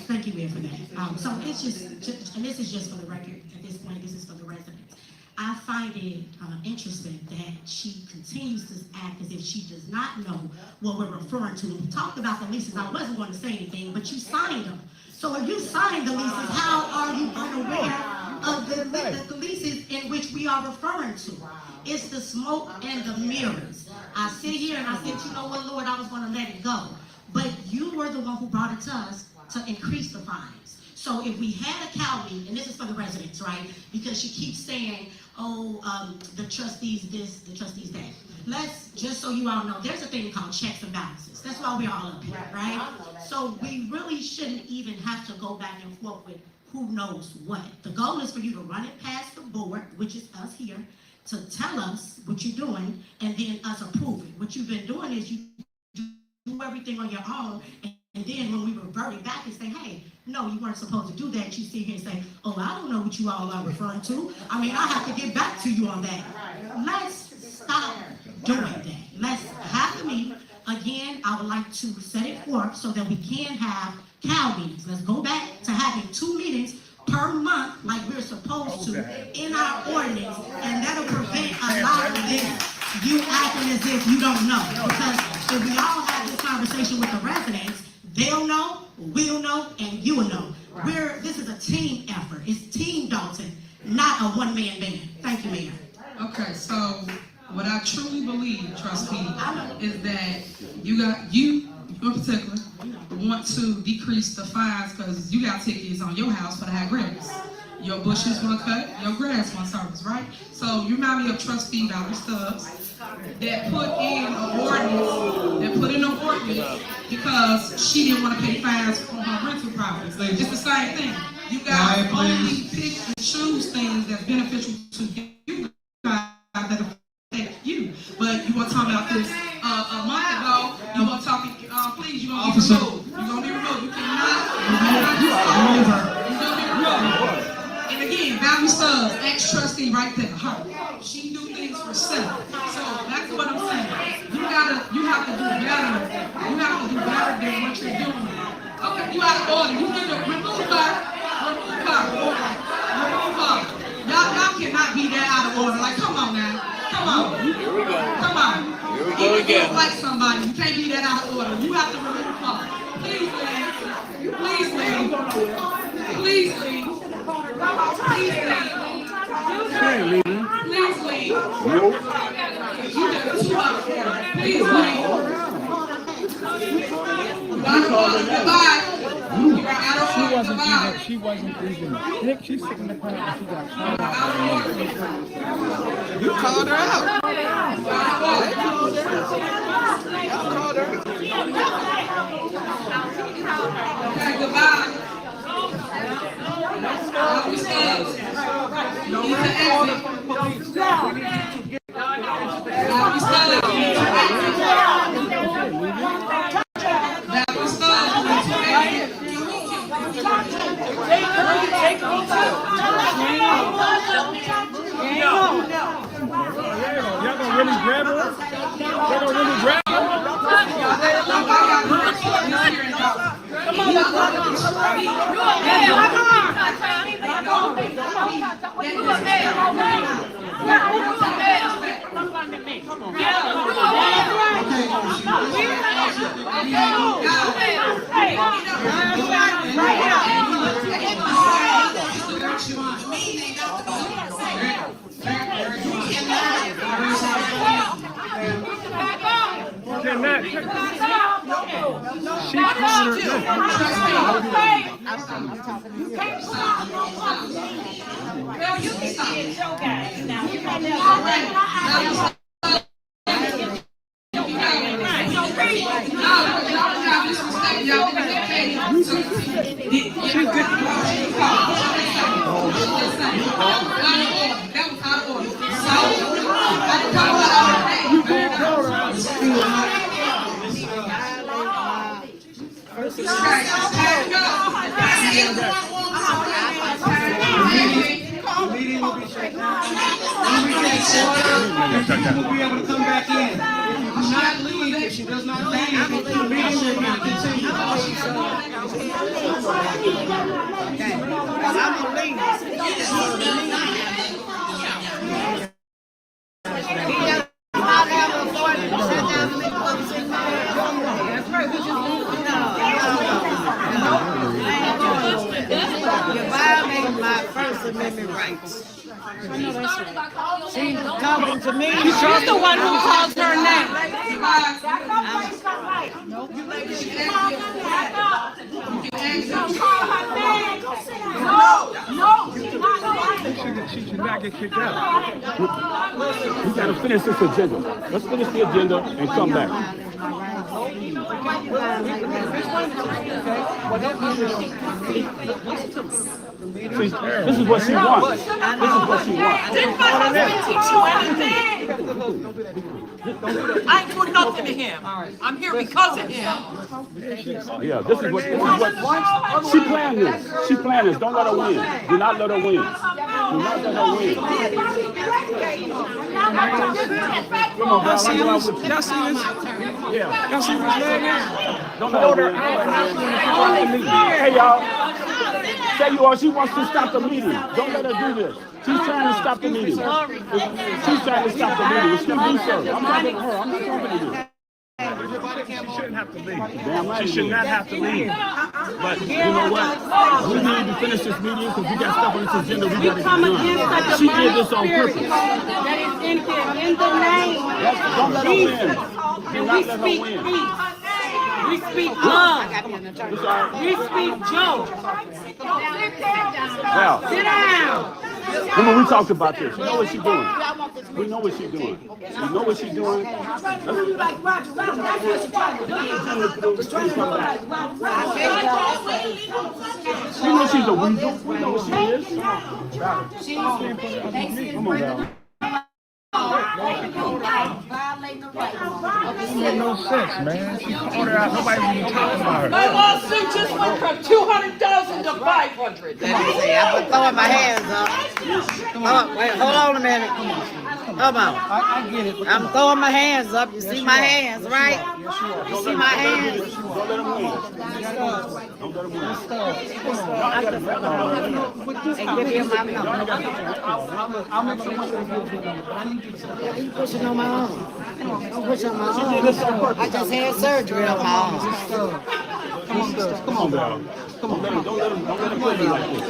Thank you, Mayor, for that. So it's just, and this is just for the record, at this point, this is for the residents. I find it interesting that she continues to act as if she does not know what we're referring to. We talked about the leases. I wasn't going to say anything, but you signed them. So if you signed the leases, how are you unaware of the leases in which we are referring to? It's the smoke and the mirrors. I sit here and I said, you know what, Lord, I was going to let it go. But you were the one who brought it to us to increase the fines. So if we had a cow meeting, and this is for the residents, right? Because she keeps saying, the trustees this, the trustees that. Let's, just so you all know, there's a thing called checks and balances. That's why we're all up here, right? So we really shouldn't even have to go back and forth with who knows what. The goal is for you to run it past the board, which is us here, to tell us what you're doing, and then us approve it. What you've been doing is you do everything on your own, and then when we revert it back and say, hey, no, you weren't supposed to do that, you sit here and say, oh, I don't know what you all are referring to. I mean, I have to get back to you on that. Let's stop doing that. Let's have the meeting. Again, I would like to set it forth so that we can have cow meetings. Let's go back to having 2 meetings per month like we're supposed to in our ordinance, and that'll prevent a lot of this, you acting as if you don't know. Because if we all have this conversation with the residents, they'll know, we'll know, and you'll know. This is a team effort. It's Team Dolton, not a one-man band. Thank you, Mayor. Okay, so what I truly believe, trustee, is that you in particular want to decrease the fines because you got tickets on your house for the high grass. Your bushes want cut, your grass want service, right? So you remind me of trustee Dr. Stubbs that put in an ordinance because she didn't want to pay fines on her rental properties. It's the same thing. You guys only pick and choose things that's beneficial to you guys that affect you. But you were talking about this a month ago. You were talking, please, you're going to be removed. You're going to be removed. You cannot be removed. And again, Valerie Stubbs, ex-trustee right there, her. She do things for self. So that's what I'm saying. You have to do better. You have to do better than what you're doing. Okay, you out of order. You need to remove her. Y'all cannot be that out of order. Like, come on now. Come on. Here we go. Come on. Here we go Even if you again. like somebody, you can't be that out of order. You have to remove her. Please leave. Please leave. Please leave. Please leave. She ain't leaving. Please leave. Nope. You just too out of order. Please leave. Goodbye. You are out of order. Goodbye. She wasn't even, she's sitting in the car and she got called out. You called her out. Out of order. Y'all called her out. Okay, goodbye. We stand. Need to exit. We Y'all gonna really grab her? Y'all gonna really grab her? Will be able to come back in. If you do not leave, if she does not leave, the meeting will not continue. You're violating my First Amendment rights. She's talking to me. She's the one who calls her name. She should not get kicked out. We gotta finish this agenda. Let's finish the agenda and come back. See, this is what she wants. This is what she wants. Didn't my husband teach you anything? I ain't doing nothing to him. I'm here because of him. Yeah, this is what she planned this. She planned this. Don't let her win. Do not let her win. Do not let her win. Come on, bro. Y'all see this? Yeah. Y'all see this man? Don't let her win. Hey, y'all. Say you are. She wants to stop the meeting. Don't let her do this. She's trying to stop the meeting. She's trying to stop the meeting. Excuse me, sir. I'm talking to her. I'm not talking to you. She shouldn't have to leave. Damn right. She should not have to leave. But you know what? We need to finish this meeting because we got stuff on this agenda we got to get done. She did this on purpose. That is in here, in the name. Don't let her win. Do not let her win. We speak love. We speak joy. Now, Sit down. remember we talked about this. You know what she's doing. We know what she's doing. We know what she's doing. She knows she's a weasel. We know what she is. Come on, Val. No sense, man. She called her out. Nobody even talking about her. My lawsuit just went from 200,000 to 500. Let me see. I'm throwing my hands up. Wait, hold on a minute. Come on. I get it. I'm throwing my hands up. You see my hands, right? You see my hands? Don't let him win. Don't let him win. And give him my number. I'll make sure You pushing on my arm. I'm pushing on my arm. I just had surgery on my arm. Come on, Val. Come on, don't let him play me like this.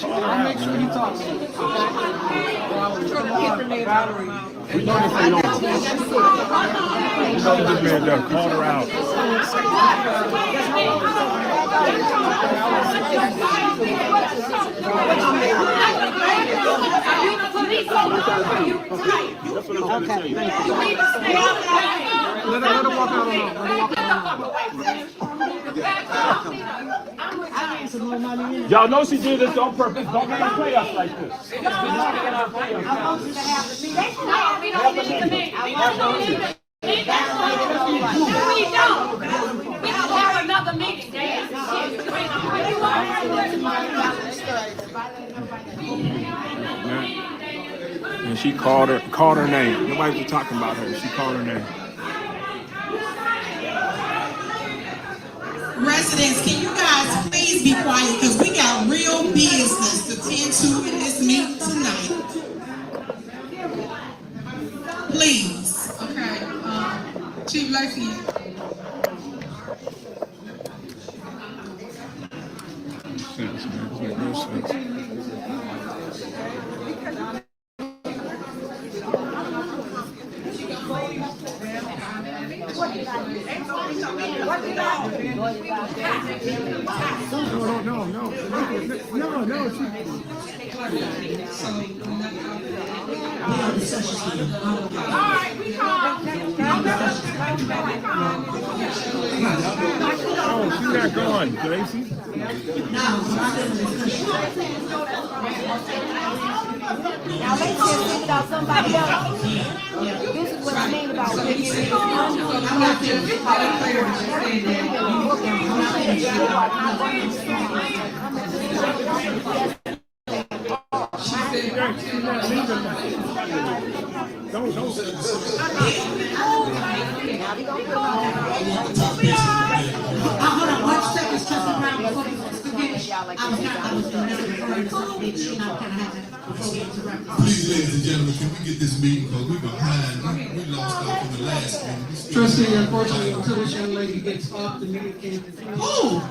I'll make sure he talks to you. We know this ain't on. We know this man done called her out. Okay. her walk out on her. Y'all know she did this on purpose. Don't make her play us like this. And she called her name. Nobody was talking about her. She called her name. Residents, can you guys please be quiet, because we got real business to tend to in this meeting tonight. Please. Okay, Chief Lacey. Sense, man. It's like no sense. Oh, she's not going, Gracie. Now let's just think about somebody else. This is what I mean about Hold on, 1 second, Trustee Brown, before we finish. I was Please, ladies and gentlemen, can we get this meeting, because we're behind, we lost out from the last meeting. Trustee, unfortunately, until this young lady gets up, the meeting can't continue. All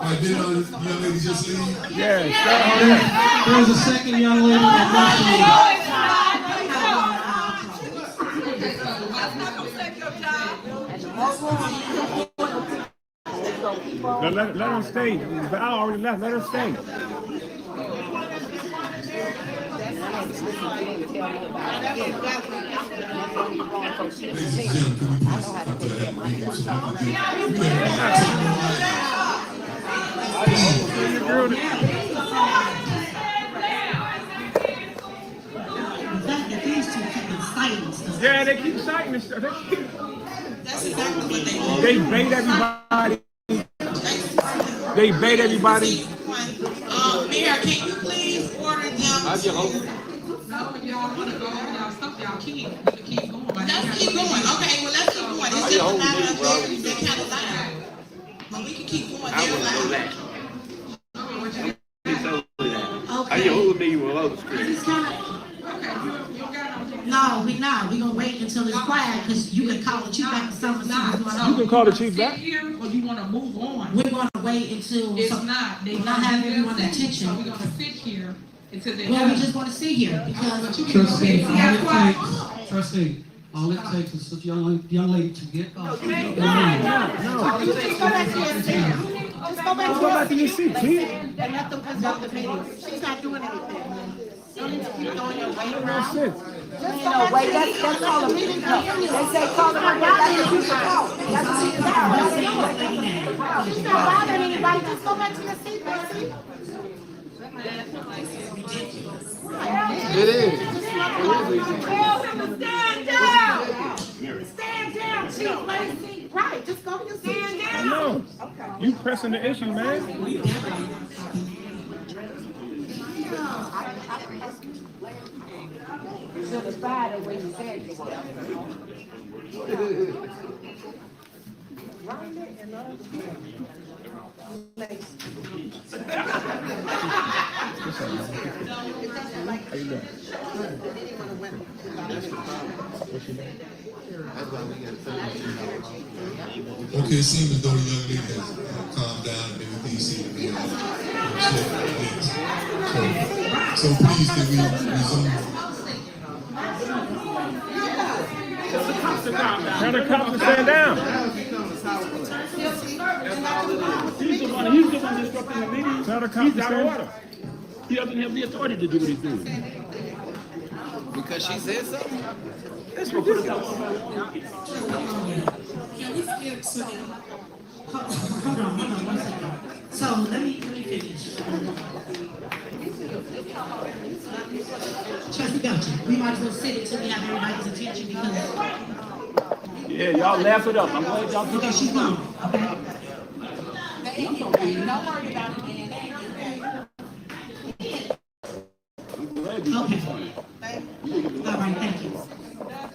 right, did young lady just leave? Yeah, There's a second young lady that wants to leave. Let her stay. Val already left. Let her stay. Ladies and gentlemen, can we please come to that meeting so we can Yeah, they keep citing this stuff. That's exactly what they do. They bait everybody. They bait everybody. Mayor, can you please order them? No, if y'all wanna go over y'all stuff, y'all can. We can keep going. Let's keep going. Okay, well, let's keep going. It's just a matter of they're kind of loud. But we can keep going. They're loud. How you hold me with other screens? No, we not. We gonna wait until it's quiet, because you can call the chief back to something. You can call the chief back. Here, or you wanna move on? We're gonna wait until. It's not. They We're not having everyone's attention. So we're gonna sit here until they. Well, we just wanna sit here, because. Trustee, all it takes is this young lady to get up. Just go back to your seat, Chief. and let them conduct the meeting. She's not doing anything. Don't need to keep throwing your weight around. Just go back to that's called a meeting. They say call them, that's what you should call. That's what you should call. She's not bothering anybody. Just go back to your seat, Bessie. It is. Tell him to stand down. Stand down, Chief Lacey. Right, just go to your seat. Stand down. No. You pressing the issue, man. Should have fired her when you said you were. How you doing? Okay, it seems as though the young lady has calmed down and everything seems to be so please can we resume? Tell the cops to stand down. He's the one disrupting the meeting. Tell the cops to stand down. He doesn't have the authority to do what he's doing. Because she said so. That's ridiculous. Can we skip to the Hold on 1 second. So let me finish. Trustee Belcher, we might as well sit it till we have everybody's attention because, Yeah, y'all laugh it up. I'm glad y'all okay, she's gone, okay? Don't worry about it. Okay. All right, thank you.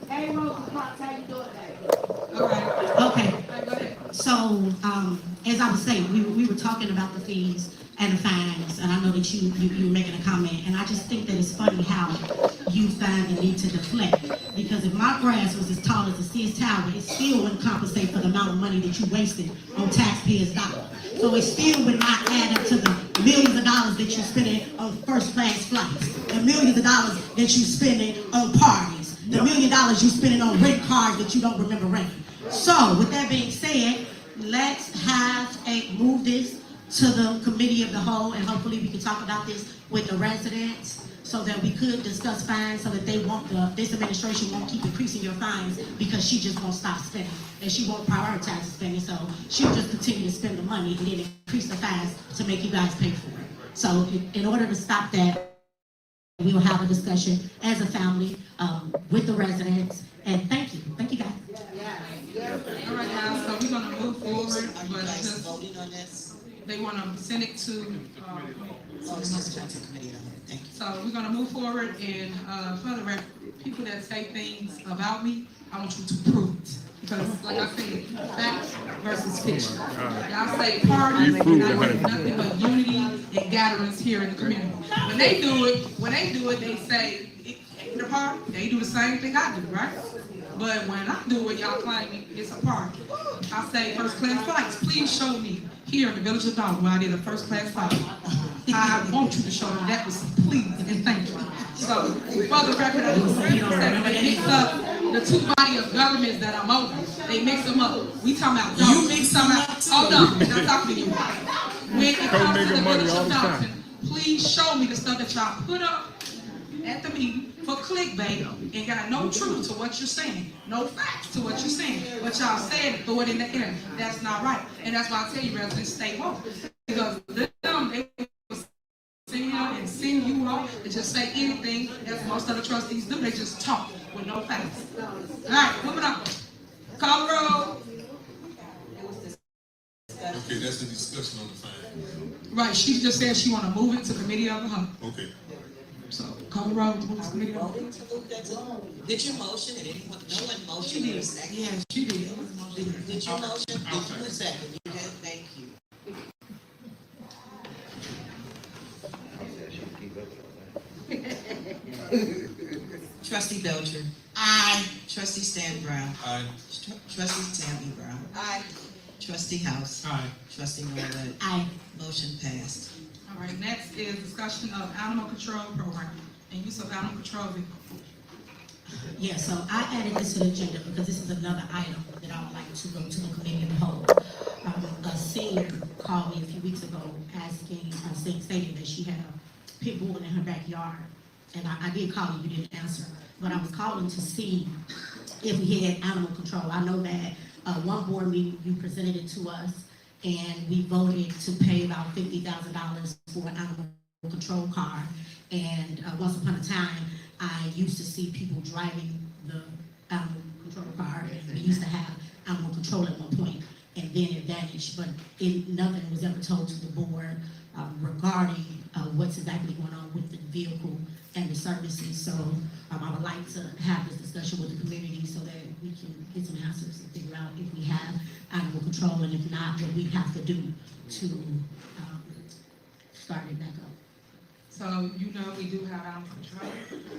Hey, Rose, how you doing today? All right, Okay, go ahead. so, as I was saying, we were talking about the fees and the fines, and I know that you were making a comment, and I just think that it's funny how you find the need to deflect, because if my grass was as tall as the Sears Tower, it still wouldn't compensate for the amount of money that you wasted on taxpayers' dollars. So it still would not add up to the millions of dollars that you're spending on first-class flights, the millions of dollars that you're spending on parties, the $1 million you're spending on rent cars that you don't remember renting. So, with that being said, let's move this to the committee of the whole, and hopefully we can talk about this with the residents, so that we could discuss fines, so that this administration won't keep increasing your fines, because she just won't stop spending, and she won't prioritize spending, so she'll just continue to spend the money and then increase the fines to make you guys pay for it. So, in order to stop that, we will have a discussion as a family, with the residents, and thank you guys. All right, guys, so we're gonna move forward, Are you but guys just, voting on this? they wanna send it to, Oh, it's just going to committee. Thank you. so we're gonna move forward, and, for the record, people that say things about me, I want you to prove it. Because, like I said, facts versus fiction. Y'all say parties, and I want nothing but unity and gatherings here in the community. When they do it, they say, in the party, they do the same thing I do, right? But when I do it, y'all claim it's a party. I say first class flights, please show me here in the village of Dolton where I did a first class flight. I want you to show me that was please and thank you. So, for the record, I just say when they mix up the two body of governments that I'm over, they mix them up. We talking about Dolton. You mix them up too. Hold on, I'm talking to you. When it comes to the village of Dolton, please show me the stuff that y'all put up at the meeting for clickbait and got no truth to what you're saying, no facts to what you're saying, but y'all said it, throw it in the air. That's not right, and that's why I tell you, residents, stay woke, because they will send you and send you off to just say anything, as most of the trustees do. They just talk with no facts. All right, moving on. Call the roll. Okay, that's the discussion on the fine. Right, she just said she want to move it to committee of the whole. Okay. So call the roll to move it to committee of the whole. Voting to move that to, did you motion it? Anyone, no one motioned it. Second. Yeah, she did. Did you motion? Did you second? You did, thank you. Trustee Belcher. Aye. Trustee Stan Brown. Aye. Trustee Tammy Brown. Aye. Trustee House. Aye. Trustee Norwood. Aye. Motion passed. All right, next is discussion of animal control program and use of animal control vehicle. Yeah, so I added this to the agenda because this is another item that I would like to go to the committee of the whole. A senior called me a few weeks ago asking, stating that she had a pit bull in her backyard. And I did call you, you didn't answer, but I was calling to see if we had animal control. I know that one board meeting, you presented it to us, and we voted to pay about $50,000 for an animal control car. And once upon a time, I used to see people driving the animal control car, and we used to have animal control at one point, and then it vanished. But nothing was ever told to the board regarding what's exactly going on with the vehicle and the services. So I would like to have this discussion with the community so that we can get some answers and figure out if we have animal control, and if not, what we have to do to start it back up. So you know we do have animal control.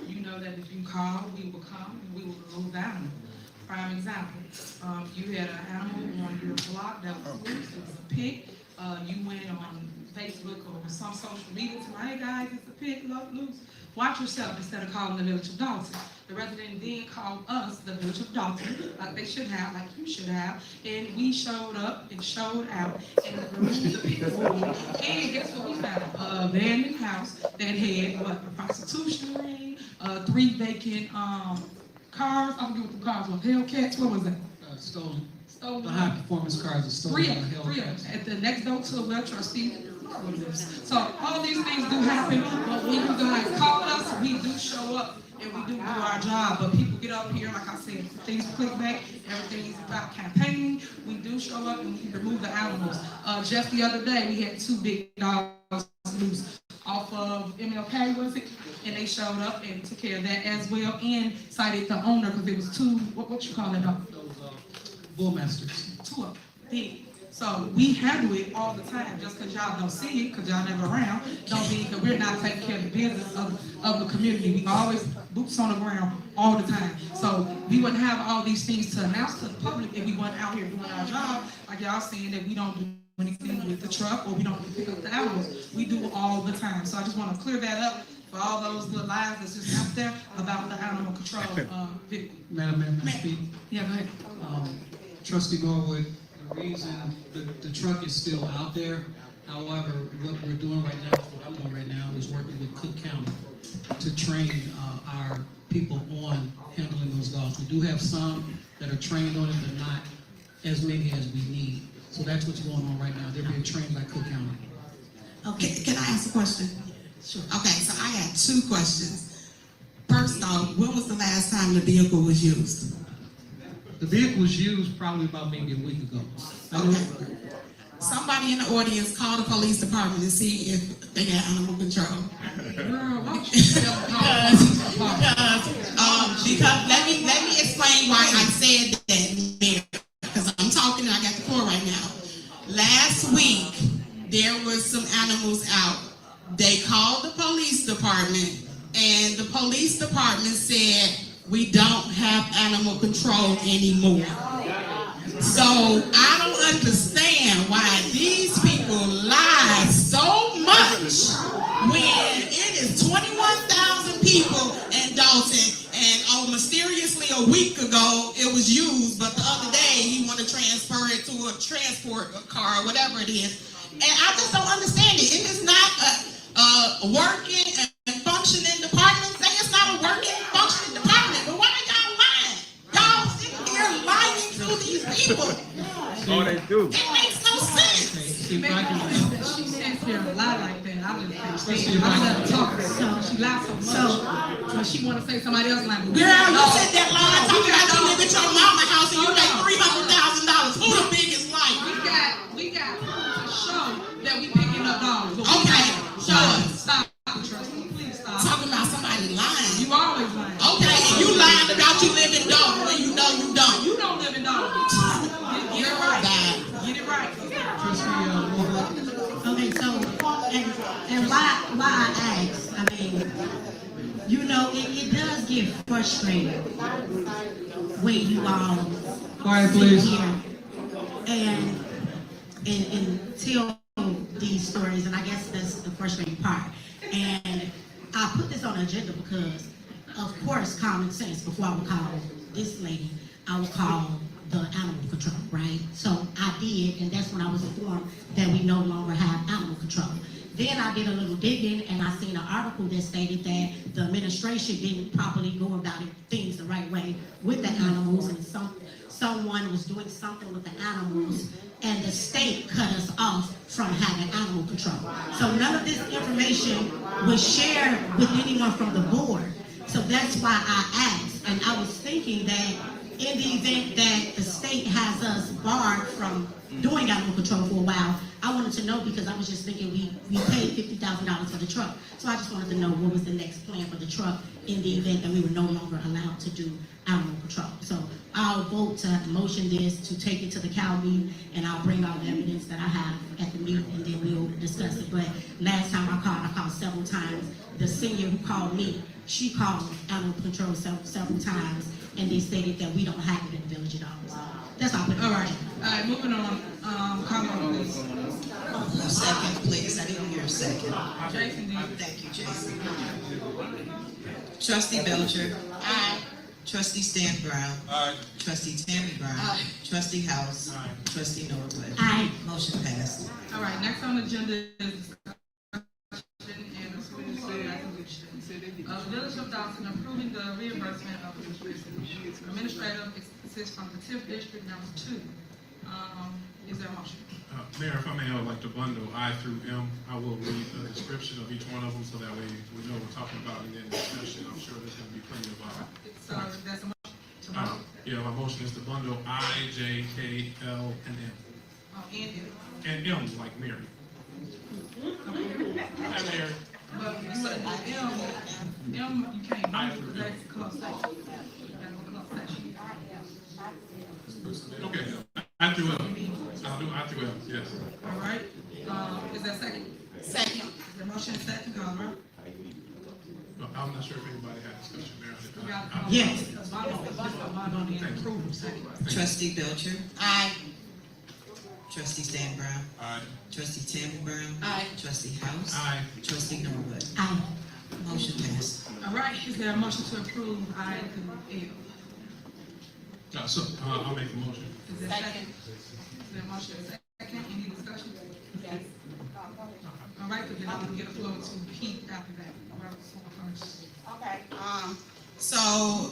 You know that if you call, we will come and we will remove the animal. Prime example, you had an animal on your block that was loose, it was a pig. You went on Facebook or some social media to hey guys, it's a pig loose. Watch yourself instead of calling the village of Dolton. The resident then called us, the village of Dolton, like they should have, like you should have, and we showed up and showed out and removed the pig bull. And guess what we found? Abandoned house that had a prostitution ring, 3 3 vacant, cars, I forget what the cars were, Hellcats, what was that? Stolen. Stolen. The high performance cars are stolen. Three by of them, Hellcats. at the next door to a well trustee. So all these things do happen, but when you guys call us, we do show up and we do our job. But people get up here, like I said, things click back, everything's about campaigning. We do show up and we remove the animals. Just the other day, we had 2 big dogs loose off of MLK, was it? And they showed up and took care of that as well and cited the owner because it was 2, what you call it, dog? Bullmasters. 2 of them, big. So we handle it all the time. Just because y'all don't see it, because y'all never around, don't mean that we're not taking care of the business of the community. We always boots on the ground all the time. So we wouldn't have all these things to announce to the public if we weren't out here doing our job. Like y'all saying that we don't do anything with the truck or we don't pick up the animals. We do all the time. So I just want to clear that up for all those little lies that's just out there about the animal control vehicle. Madam Mayor, may I speak? Yeah, go ahead. Trustee Norwood, the reason the truck is still out there, however, what we're doing right now, what I'm doing right now, is working with Cook County to train our people on handling those dogs. We do have some that are trained on it, but not as many as we need. So that's what's going on right now. They're being trained by Cook County. Okay, can I ask a question? Sure. Okay, so I had 2 questions. First off, when was the last time the vehicle was used? The vehicle was used probably about maybe a week ago. Okay. Somebody in the audience call the police department to see if they got animal control. Girl, why don't you tell them call the police department? Because let me explain why I said that, Mayor. Because I'm talking and I got the floor right now. Last week, there was some animals out. They called the police department, and the police department said, we don't have animal control anymore. So I don't understand why these people lie so much when it is 21,000 people in Dolton, and mysteriously a week ago it was used, but the other day he want to transfer it to a transport car or whatever it is. And I just don't understand it. It is not a working and functioning department. Say it's not a working, functioning department. But why are y'all lying? Y'all sitting here lying to these people. Oh, they do. It makes no sense. If I can, She sits here and lie like that. I just can't stand it. I let her talk. She lies so much. When she want to say somebody else like, Girl, you said that lie talking about you live at your mama house and you make $300,000. Who the biggest liar? we got proof to show that we picking up dogs. Okay, show us. Stop, trustee. Please stop. Talking about somebody lying. You always lying. Okay, and you lying about you live in Dolton when you know you don't. You don't live in dogs. Get it right. Get it right. Okay, so, and why I ask, I mean, you know, it does get frustrating when you all Quiet, sit please. here and tell these stories, and I guess that's the frustrating part. And I put this on the agenda because, of course, common sense, before I would call this lady, I would call the animal control, right? So I did, and that's when I was informed that we no longer have animal control. Then I did a little digging, and I seen an article that stated that the administration didn't properly go about things the right way with the animals, and someone was doing something with the animals, and the state cut us off from having animal control. So none of this information was shared with anyone from the board. So that's why I asked, and I was thinking that in the event that the state has us barred from doing animal control for a while, I wanted to know because I was just thinking we paid $50,000 for the truck. So I just wanted to know what was the next plan for the truck in the event that we were no longer allowed to do animal control. So I'll vote to motion this, to take it to the Cal meeting, and I'll bring all the evidence that I have at the meeting, and then we'll discuss it. But last time I called several times. The senior who called me, she called animal control several times, and they stated that we don't have it in the village at all. So that's all. All right, moving on. Comment, please. Second, please. I didn't hear a second. Jason, Thank you, Jason. Trustee Belcher. Aye. Trustee Stan Brown. Aye. Trustee Tammy Brown. Aye. Trustee House. Aye. Trustee Norwood. Aye. Motion passed. All right, next on the agenda is discussion and a resolution. The Village of Dolton approving the reimbursement of administrative expenses from the TIF District number 2. Is there a motion? Mayor, if I may, I would like to bundle I through M. I will read the description of each one of them, so that way we know what we're talking about, and then discussion, I'm sure there's gonna be plenty of, So that's a motion to bundle. yeah, my motion is to bundle I, J, K, L, and M. And M, like Mary. Hi, Mary. But you said M, you can't bundle, because that's closed session. That's a closed session. Okay, I through L. I'll do I through L, yes. All right, is there a second? Second. Is there a motion second, call the roll? No, I'm not sure if anybody had discussion, Mayor. Yes. Yes. Trustee Belcher. Aye. Trustee Stan Brown. Aye. Trustee Tammy Brown. Aye. Trustee House. Aye. Trustee Norwood. Aye. Motion passed. All right, is there a motion to approve I through L? I'll make the motion. Is there a second? Is there a motion second? Any discussion? Yes. All right, then I'm gonna get a floor to Pete after that. All right, so first. Okay, so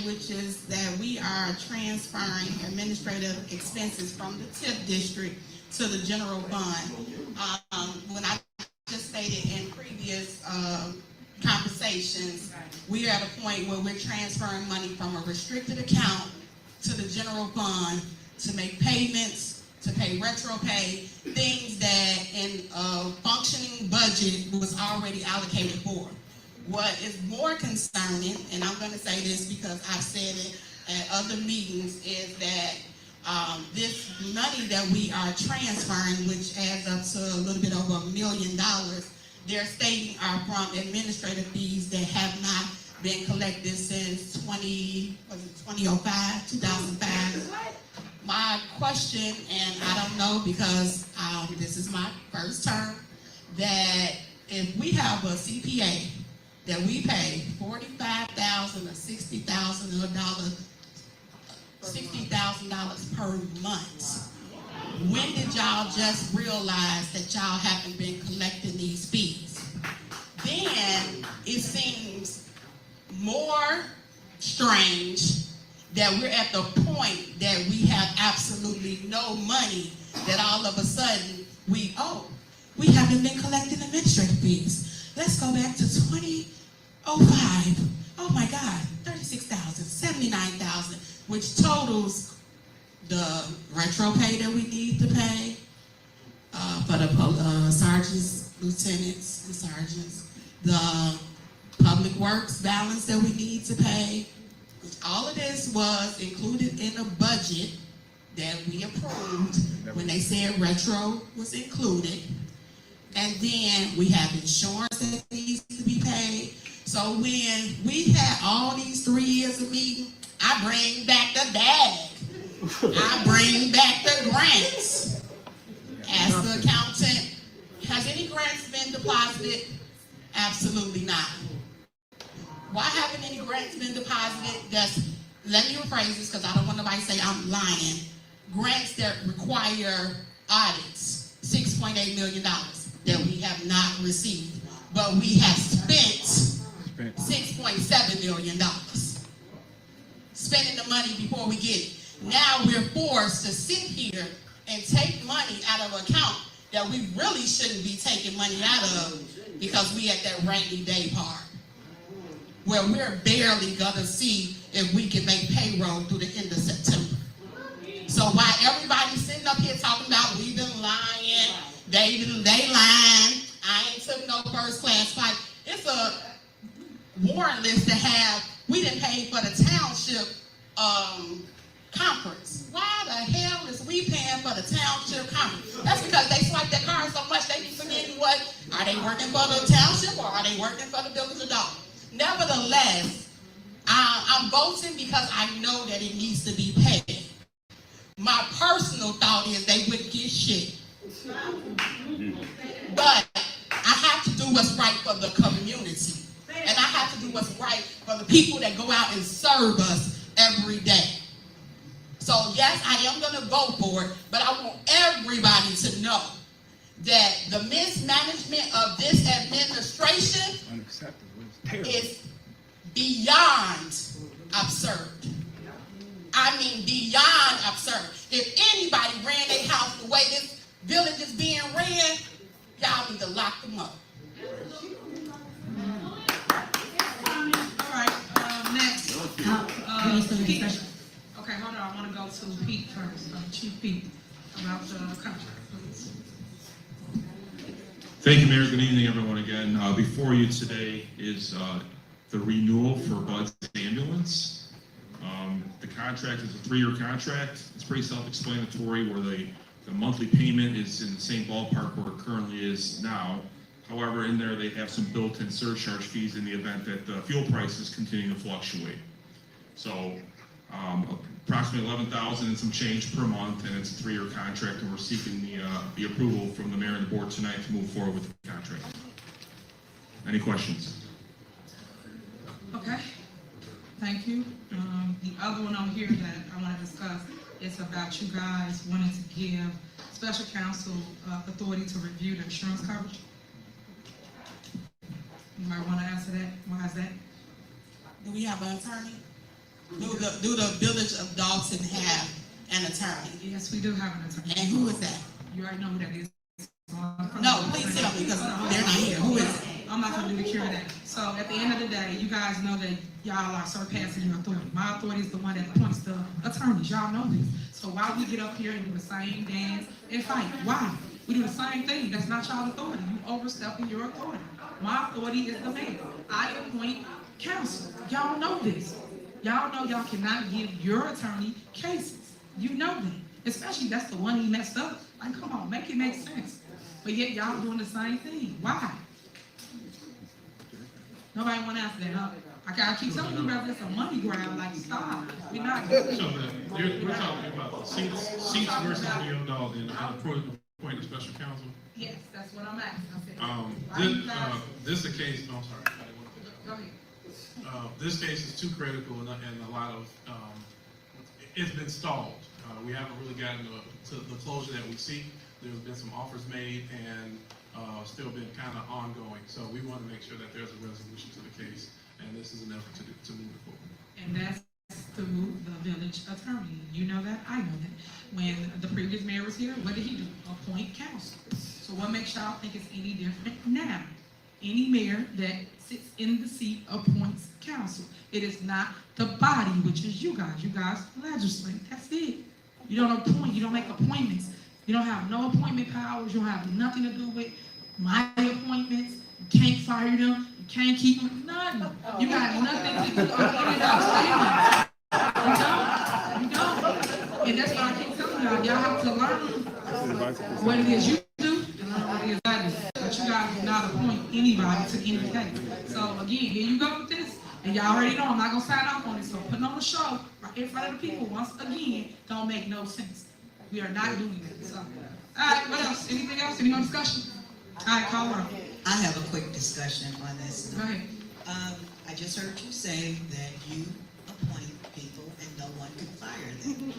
which is that we are transferring administrative expenses from the TIF district to the general fund. When I just stated in previous, conversations, we are at a point where we're transferring money from a restricted account to the general fund to make payments, to pay retro pay, things that in a functioning budget was already allocated for. What is more concerning, and I'm going to say this because I've said it at other meetings, is that this money that we are transferring, which adds up to a little bit over $1 million, they're stating are from administrative fees that have not been collected since 2005? My question, and I don't know because this is my first term, that if we have a CPA that we pay $45,000 or $60,000 per month, when did y'all just realize that y'all haven't been collecting these fees? Then it seems more strange that we're at the point that we have absolutely no money, that all of a sudden we haven't been collecting administrative fees. Let's go back to 2005. Oh my God, 36,000, 79,000, which totals the retro pay that we need to pay for the sergeants, lieutenants, and sergeants, the public works balance that we need to pay. All of this was included in a budget that we approved when they said retro was included. And then we have insurance that needs to be paid. So when we had all these 3 years of meeting, I bring back the bag. I bring back the grants. Ask the accountant, has any grants been deposited? Absolutely not. Why haven't any grants been deposited? Let me rephrase this because I don't want nobody to say I'm lying. Grants that require audits, $6.8 million that we have not received, but we have spent $6.7 million. Spending the money before we get it. Now we're forced to sit here and take money out of an account that we really shouldn't be taking money out of because we at that rainy day part where we're barely gonna see if we can make payroll through the end of September. So while everybody's sitting up here talking about we've been lying, they lying, I ain't took no first class flight. It's a warrant list to have, we didn't pay for the Township conference. Why the hell is we paying for the Township conference? That's because they swipe their cards so much they be forgetting what, are they working for the Township or are they working for the Village of Dolton? Nevertheless, I'm voting because I know that it needs to be paid. My personal thought is they wouldn't get shit. But I have to do what's right for the community. And I have to do what's right for the people that go out and serve us every day. So yes, I am going to vote for it, but I want everybody to know that the mismanagement of this administration is beyond absurd. I mean, beyond absurd. If anybody ran their house the way this village is being ran, y'all need to lock them up. All right, next. Pete. Okay, hold on, I wanna go to Pete first, Chief Pete, about the contract, please. Thank you, Mayor. Good evening, everyone, again. Before you today is the renewal for Bud's ambulance. The contract is a 3-year contract. It's pretty self-explanatory where the monthly payment is in the same ballpark where it currently is now. However, in there, they have some built-in surcharge fees in the event that the fuel prices continue to fluctuate. So approximately $11,000 and some change per month, and it's a 3-year contract, and we're seeking the approval from the mayor and the board tonight to move forward with the contract. Any questions? Okay, thank you. The other one on here that I want to discuss is about you guys wanting to give special counsel authority to review the insurance coverage. You might want to answer that. Why is that? Do we have an attorney? Do the village of Dolton have an attorney? Yes, we do have an attorney. And who is that? You already know who that is. No, please tell me, because they're not here. Who is it? I'm not gonna do the cure that. So at the end of the day, you guys know that y'all are surpassing your authority. My authority is the one that appoints the attorneys. Y'all know this. So why we get up here and do the same dance and fight? Why? We do the same thing. That's not y'all authority. You overstepping your authority. My authority is the mayor. I appoint counsel. Y'all know this. Y'all know y'all cannot give your attorney cases. You know that. Especially that's the one he messed up. Like, come on, make it make sense. But yet y'all doing the same thing. Why? Nobody want to answer that, huh? I keep telling you about this, a money grab, like, stop. We're not doing So it. we're talking about seats versus Leo Dolton, appointing special counsel. Yes, that's what I'm asking. I said, This is a case, I'm sorry. go ahead. This case is too critical and a lot of, it's been stalled. We haven't really gotten to the closure that we seek. There's been some offers made and still been kind of ongoing. So we want to make sure that there's a resolution to the case, and this is an effort to move it forward. And that's through the village attorney. You know that, I know that. When the previous mayor was here, what did he do? Appoint counsel. So what makes y'all think it's any different now? Any mayor that sits in the seat appoints counsel. It is not the body, which is you guys. You guys legislate. That's it. You don't appoint. You don't make appointments. You don't have no appointment powers. You don't have nothing to do with my appointments. You can't fire them. You can't keep them. Nothing. You got nothing to do on any of those statements. You don't. And that's why I keep telling y'all. Y'all have to learn what it is you do and learn what it is I do. But you guys do not appoint anybody to any case. So again, here you go with this. And y'all already know I'm not going to sign off on it. So putting on a show right in front of the people, once again, don't make no sense. We are not doing that. So, all right, what else? Anything else? Any more discussion? All right, call roll. I have a quick discussion on this. Go ahead. I just heard you say that you appoint people and no one can fire them.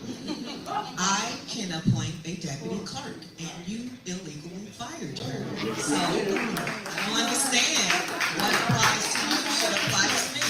I can appoint a deputy clerk, and you illegally fired her. So I don't understand what applies to you should apply to me.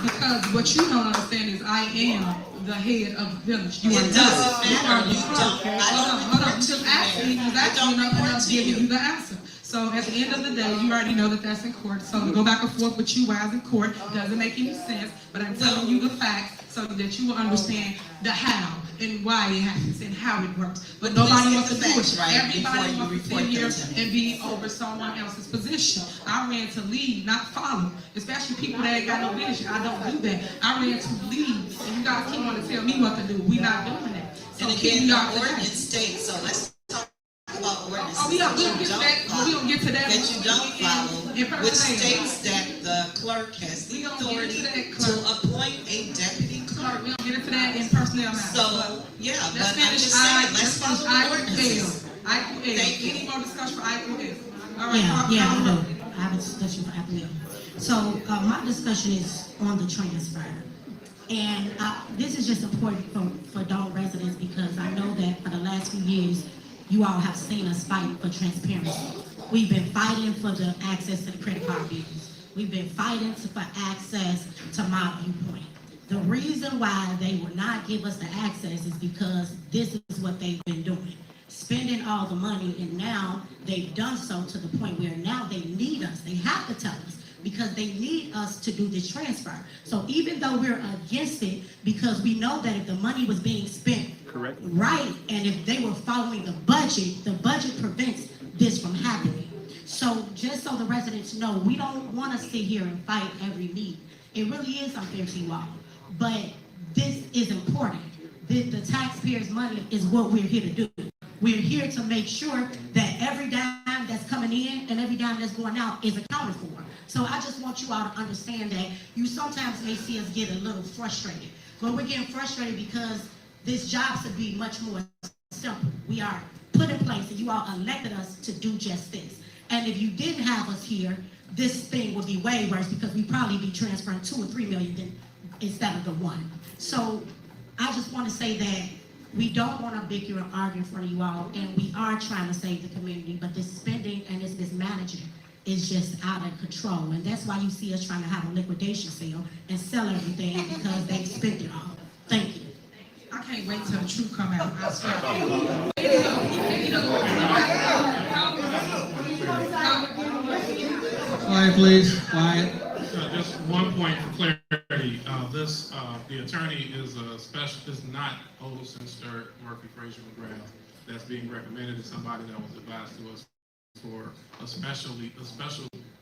Because what you don't understand is I am the head of the village. You It are doesn't not. matter. You don't. I don't Hold on. report to Just you, asking me, Mayor. because I actually don't not report enough to giving you. you the answer. So at the end of the day, you already know that that's in court. So to go back and forth with you while it's in court doesn't make any sense. But I'm telling you the facts so that you will understand the how and why it happens and how it works. But nobody wants to do it. Everybody wants to sit here and be over someone else's position. I ran to lead, not follow. Especially people that ain't got no vision. I don't do that. I ran to lead. And you guys keep wanting to tell me what to do. We're not doing that. So And keep again, you the out ordinance states, so let's talk about ordinances we don't that get you to don't that. follow. We don't get to that. That you don't follow, In which personnel. states that the clerk has We the don't get authority into that, to clerk. appoint a deputy We clerk. don't get into that in personnel matters. So, yeah, but Let's I'm finish just saying, let's let's follow finish the item ordinances. L. Item L. Thank you. Any more discussion for item L? All right. Yeah, I call know. roll. I have a discussion for Apple. So, my discussion is on the transfer. And this is just important for Dalton residents because I know that for the last few years, you all have seen us fight for transparency. We've been fighting for the access to the credit card bills. We've been fighting for access to my viewpoint. The reason why they will not give us the access is because this is what they've been doing. Spending all the money, and now they've done so to the point where now they need us. They have to tell us because they need us to do this transfer. So even though we're against it, because we know that if the money was being spent right, and if they were following the budget prevents this from happening. So just so the residents know, we don't want to sit here and fight every need. It really is unfair to you all, but this is important. The taxpayers' money is what we're here to do. We're here to make sure that every dime that's coming in and every dime that's going out is accounted for. So I just want you all to understand that you sometimes may see us get a little frustrated, but we're getting frustrated because this job should be much more simple. We are put in place and you all elected us to do just this. And if you didn't have us here, this thing would be way worse because we'd probably be transferring 2 or 3 million instead of the 1. So I just want to say that we don't want to bicker and argue in front of you all, and we are trying to save the community, but this spending and this mismanagement is just out of control. And that's why you see us trying to have a liquidation sale and sell everything because they spent it all. Thank you. I can't wait till the truth come out. I swear. Quiet, please, quiet. Just one point for clarity, the attorney is not Olson, Sturt, Murphy, Frazier, McGrath. That's being recommended as somebody that was advised to us for a special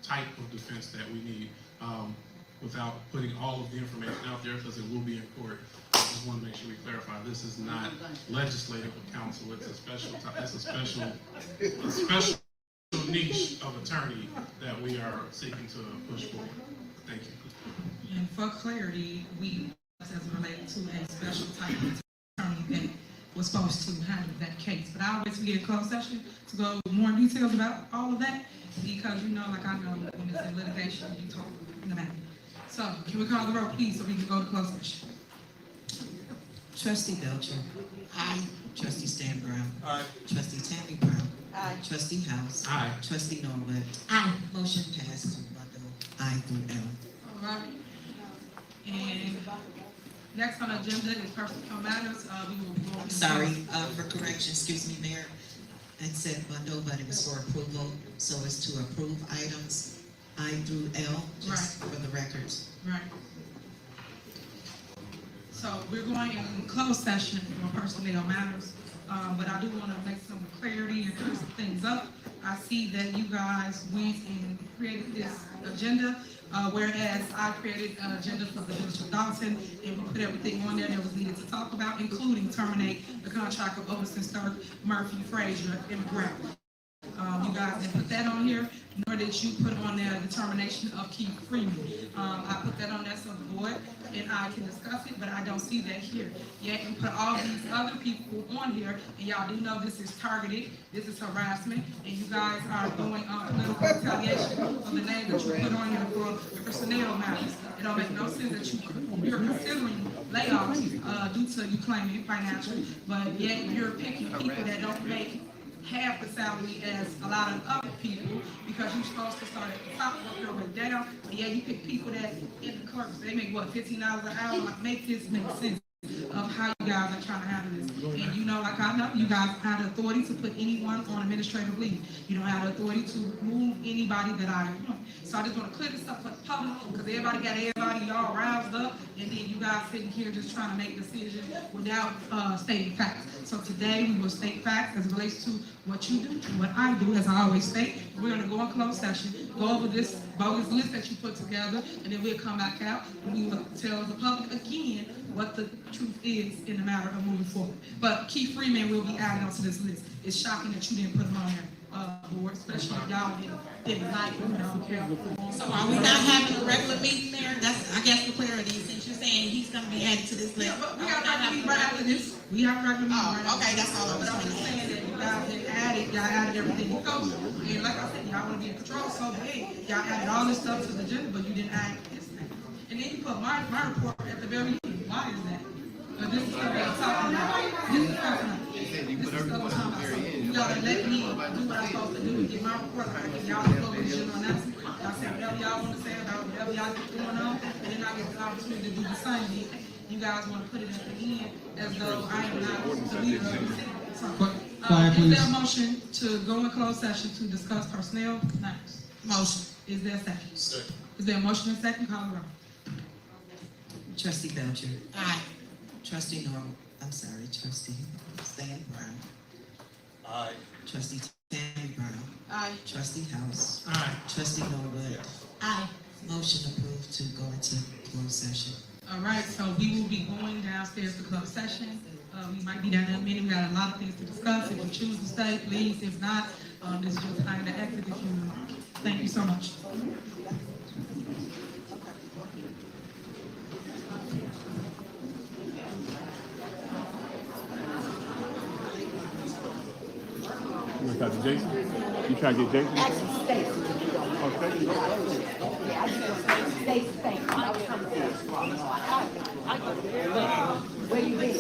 type of defense that we need, without putting all of the information out there because it will be in court. I just want to make sure we clarify, this is not legislative counsel, it's a special niche of attorney that we are seeking to push forward. Thank you. And for clarity, we, as related to a special type of attorney that was supposed to handle that case. But I always forget closed session to go more details about all of that because like I know when it's in litigation, you talk in the matter. So can we call the roll, please, so we can go to closed session? Trustee Belcher. Aye. Trustee Stan Brown. Aye. Trustee Tammy Brown. Aye. Trustee House. Aye. Trustee Norwood. Aye. Motion passed to I through L. All right. And next on the agenda is personnel matters. We will be going. Sorry, for correction, excuse me, Mayor. I said bundle, but it was for approval, so it's to approve items I through L, just for the records. Right. So we're going in closed session for personnel matters, but I do want to make some clarity and clear some things up. I see that you guys went and created this agenda, whereas I created an agenda for the village of Dolton, and we put everything on there that was needed to talk about, including terminate the contract of Olson, Sturt, Murphy, Frazier, and McGrath. You guys didn't put that on here, nor did you put on there the termination of Keith Freeman. I put that on there so the board and I can discuss it, but I don't see that here. Yet you put all these other people on here, and y'all do know this is targeted, this is harassment, and you guys are going on political retaliation of the name that you put on here for personnel matters. It don't make no sense that you're considering layoffs due to you claiming financial, but yet you're picking people that don't make half the salary as a lot of other people because you're supposed to start at the top, work your way down. But yeah, you pick people that in the clerks, they make what, $15 an hour? Like, make this make sense of how you guys are trying to handle this. And like I know, you guys have the authority to put anyone on administrative leave. You don't have the authority to remove anybody that I want. So I just want to clear this up for the public because everybody all roused up, and then you guys sitting here just trying to make decisions without stating facts. So today we will state facts as it relates to what you do and what I do, as I always state. We're going to go in closed session, go over this bogus list that you put together, and then we'll come back out and we will tell the public again what the truth is in the matter of moving forward. But Keith Freeman will be added onto this list. It's shocking that you didn't put him on there, board, especially if y'all didn't like him. So are we not having a regular meeting there? That's, I guess, the clarity, since you're saying he's gonna be added to this list. Yeah, but we got a regular meeting right after this. We have a regular meeting right after this. Okay, that's all I was But I'm just saying that you guys didn't y'all added everything you go. And like I said, y'all want to be in control, so hey, y'all added all this stuff to the agenda, but you didn't add this thing. And then you put my report at the very end. Why is that? But this is what we're talking about. This is what we're talking about. You gotta let me do what I'm supposed to do and get my report back, and y'all go with the general announcement. Y'all I said whatever y'all want to say about whatever y'all got going on, and then I get the opportunity to do the Sunday. You guys want to put it at the end as though I am not the leader of the city. So, Quiet, is there a please. motion to go in closed session to discuss personnel matters? Motion. Is there a second? Second. Is there a motion and second? Call the roll. Trustee Belcher. Aye. Trustee Trustee Stan Brown. Aye. Trustee Tammy Brown. Aye. Trustee House. Aye. Trustee Norwood. Aye. Motion approved to go into closed session. All right, so we will be going downstairs to closed session. We might be down in a minute. We got a lot of things to discuss. If you choose to stay, please. If not, this is your time to exit if you want. Thank you so much. You want to talk to Jason? You trying to get Jason? Actually, Stacy. Oh, Stacy? Yeah, I just want to say Stacy, thank you. I was coming to where you been?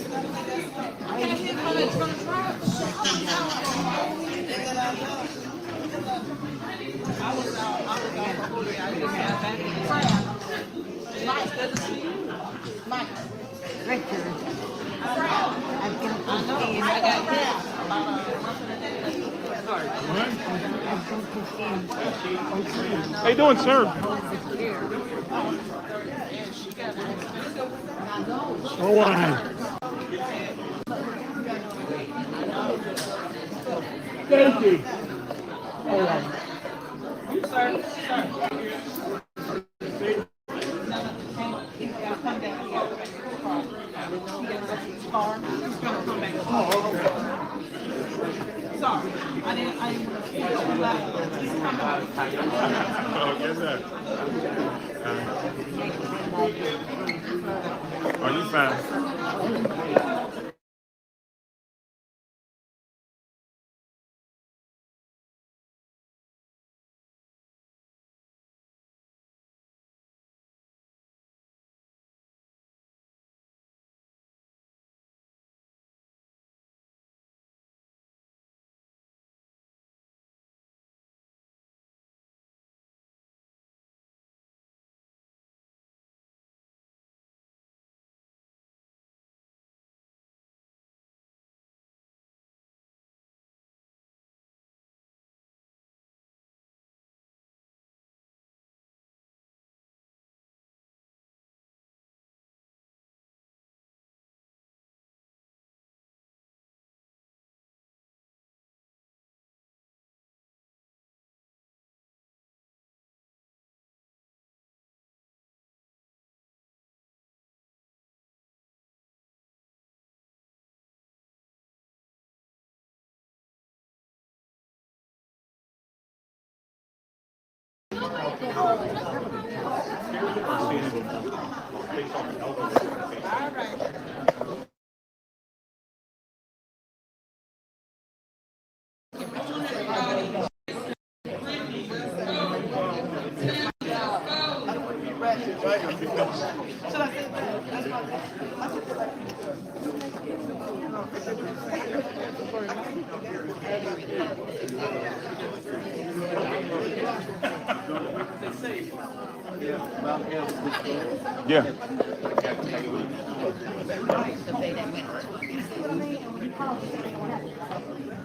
Mike. Richard. How you doing, sir? All right. Thank you. All right. Sorry, I didn't want to. Oh, yes, sir. Are you fine? Yeah.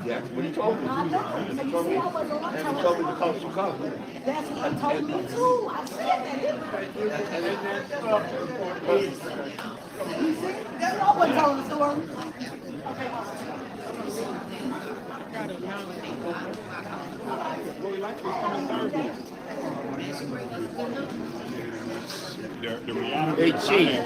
Yeah, what you told me. You told me to call some coffee. That's what he told me too. I said that. That's not what told the story. The reality. Hey, Chief.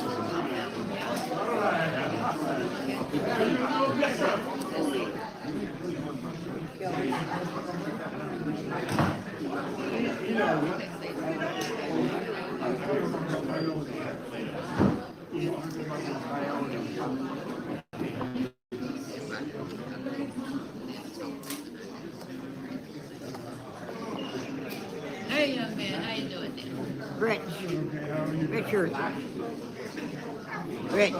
Hey, young man, how you doing there? Rich. Richard. Rich.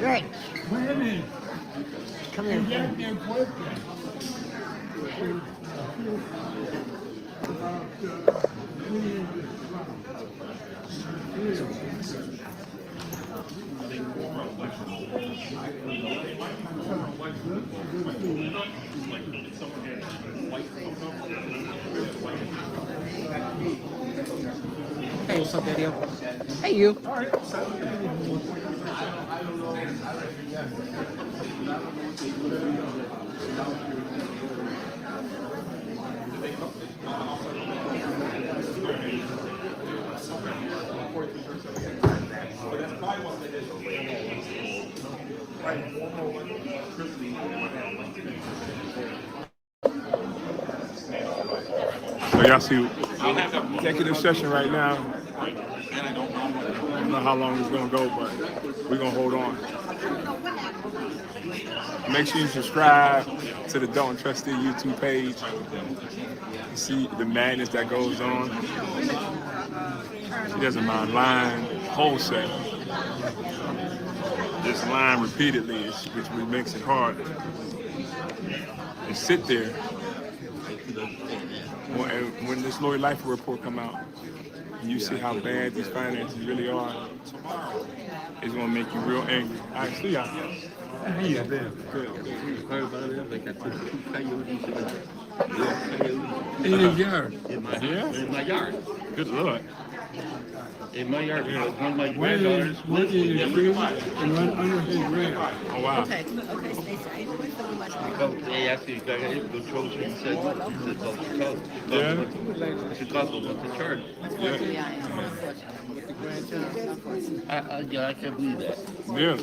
Rich. Wait a minute. Come here. You got me a question. Hey, what's up, video? Hey, you. So y'all see executive session right now. I don't know how long it's gonna go, but we're gonna hold on. Make sure you subscribe to the Dolton Trustee YouTube page. You see the madness that goes on. She doesn't mind lying wholesale. Just lying repeatedly, which makes it hard. And sit there. When this Lori Lightfoot report come out, and you see how bad these finances really are, it's gonna make you real angry. I see y'all. Yeah, good. In his yard. In my yard. Good Lord. In my yard, because one of my granddaughters went in the tree and run under his rail. Oh, wow. Okay, Stacey, I ain't doing so much. They asked me if I could go trouble, he said, no. He said, well, Chicago wants to charge. Yeah, I can't believe that. Yeah.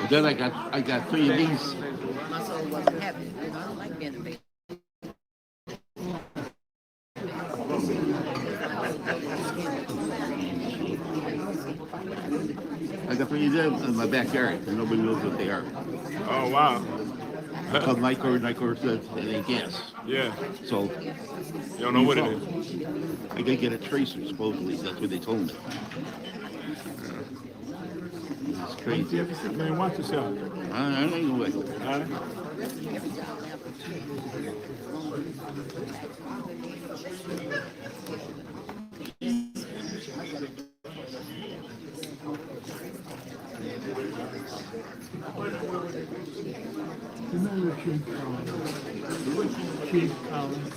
And then I got 3 of these. My soul wasn't happy, I don't like being a baby. I got 3 of them in my backyard, and nobody knows what they are. Oh, wow. I called Nicor said it ain't gas. Yeah. So you don't know what it is. I gotta get a tracer, supposedly. That's what they told me. It's crazy. Man, watch yourself. I don't know what. Chief Collins.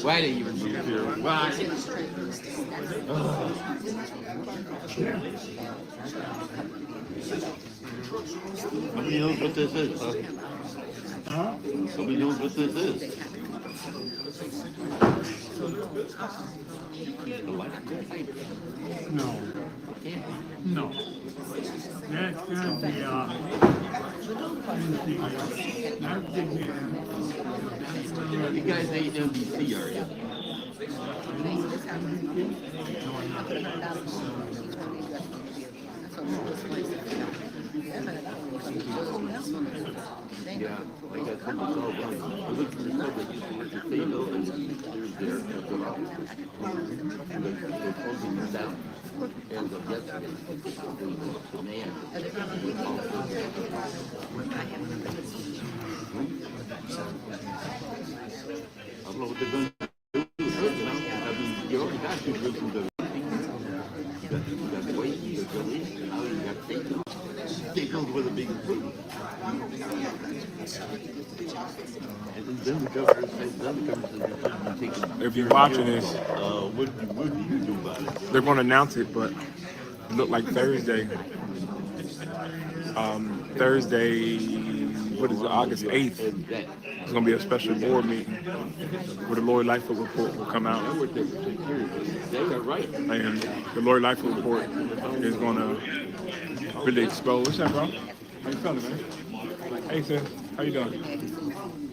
Why do you even be here? Why? Nobody knows what this is, huh? Nobody knows what this is. No. No. That's not the, You guys ain't NBC, are you? Yeah, I got some of those. I looked for the stuff that used to work at St. Louis. They're there. They're closing them down. And yesterday, the man. I don't know what they're going to do with it now. I mean, you already got 2 groups of the you got the weight, you got the lease, and now you got takeoff. Takeoff with a big food. And then the governor says, taking. If you're watching this, what do you do about it? they're going to announce it, but it looked like Thursday. Thursday what is it, August 8th, it's gonna be a special board meeting where the Lori Lightfoot report will come out. And the Lori Lightfoot report is gonna really expose. What's up, bro? How you feeling, man? Hey, sis. How you doing?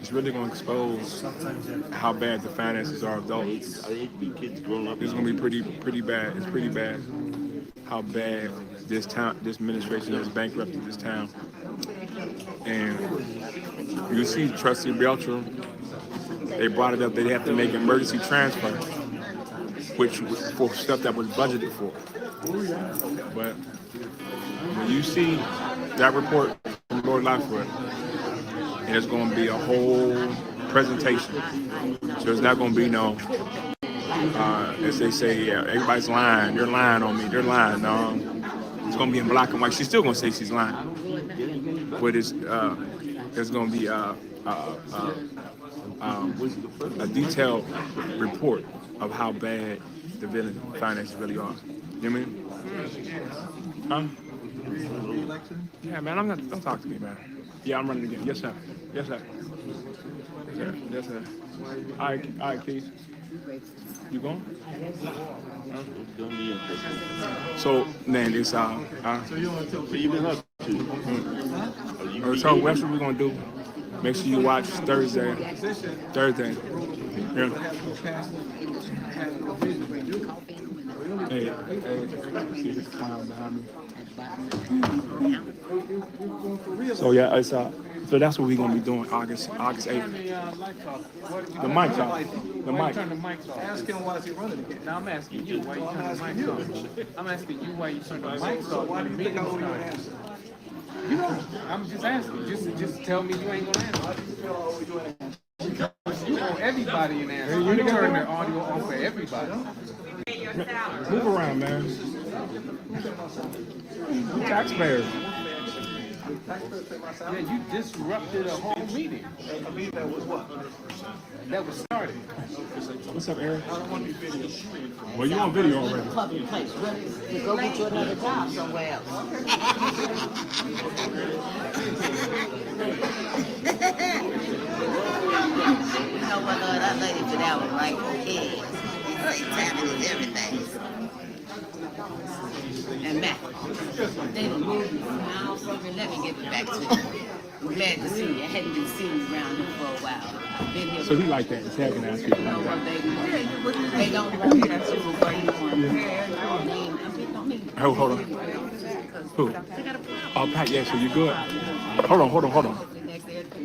It's really gonna expose how bad the finances are of Dolton. It's gonna be pretty bad. It's pretty bad how bad this administration has bankrupted this town. And you see Trustee Beltram, they brought it up, they have to make emergency transfer, which was for stuff that was budgeted for. But when you see that report from Lord Lightfoot, there's going to be a whole presentation. So there's not going to be no, as they say, yeah, everybody's lying. They're lying on me. They're lying. No, it's going to be in black and white. She's still going to say she's lying. But there's going to be a detailed report of how bad the finances really are. You know what I mean? Huh? Yeah, man, don't talk to me, man. Yeah, I'm running again. Yes, sir. Yes, sir. Yes, sir. Yes, sir. All right, Keith. You going? So then it's So what we're gonna do? Make sure you watch Thursday. Yeah. Hey, see this clown behind me. So yeah, it's so that's what we're gonna be doing August 8th. The mic's off. The mic. Ask him why is he running again. Now I'm asking you why you turn the mic off. I'm asking you why you turn the mic off when the meeting starts. You know, I'm just asking. Just tell me you ain't gonna answer. You want everybody in there. You turn the audio on for everybody. Move around, man. Taxpayers. Yeah, you disrupted a whole meeting. A meeting that was what? That was started. What's up, Eric? Well, you on video already. Public place, really. You go get you another job somewhere else. You know what, Lord, I love you for that one, right? Yeah. Timing is everything. And Matt, they done moved me from my house over. Let me get back to you. I'm glad to see you. I hadn't been seeing you around here for a while. Been here. So he like that. He's having that. They don't want me to Hold on. Who? Oh, Pat, yeah, so you good? Hold on.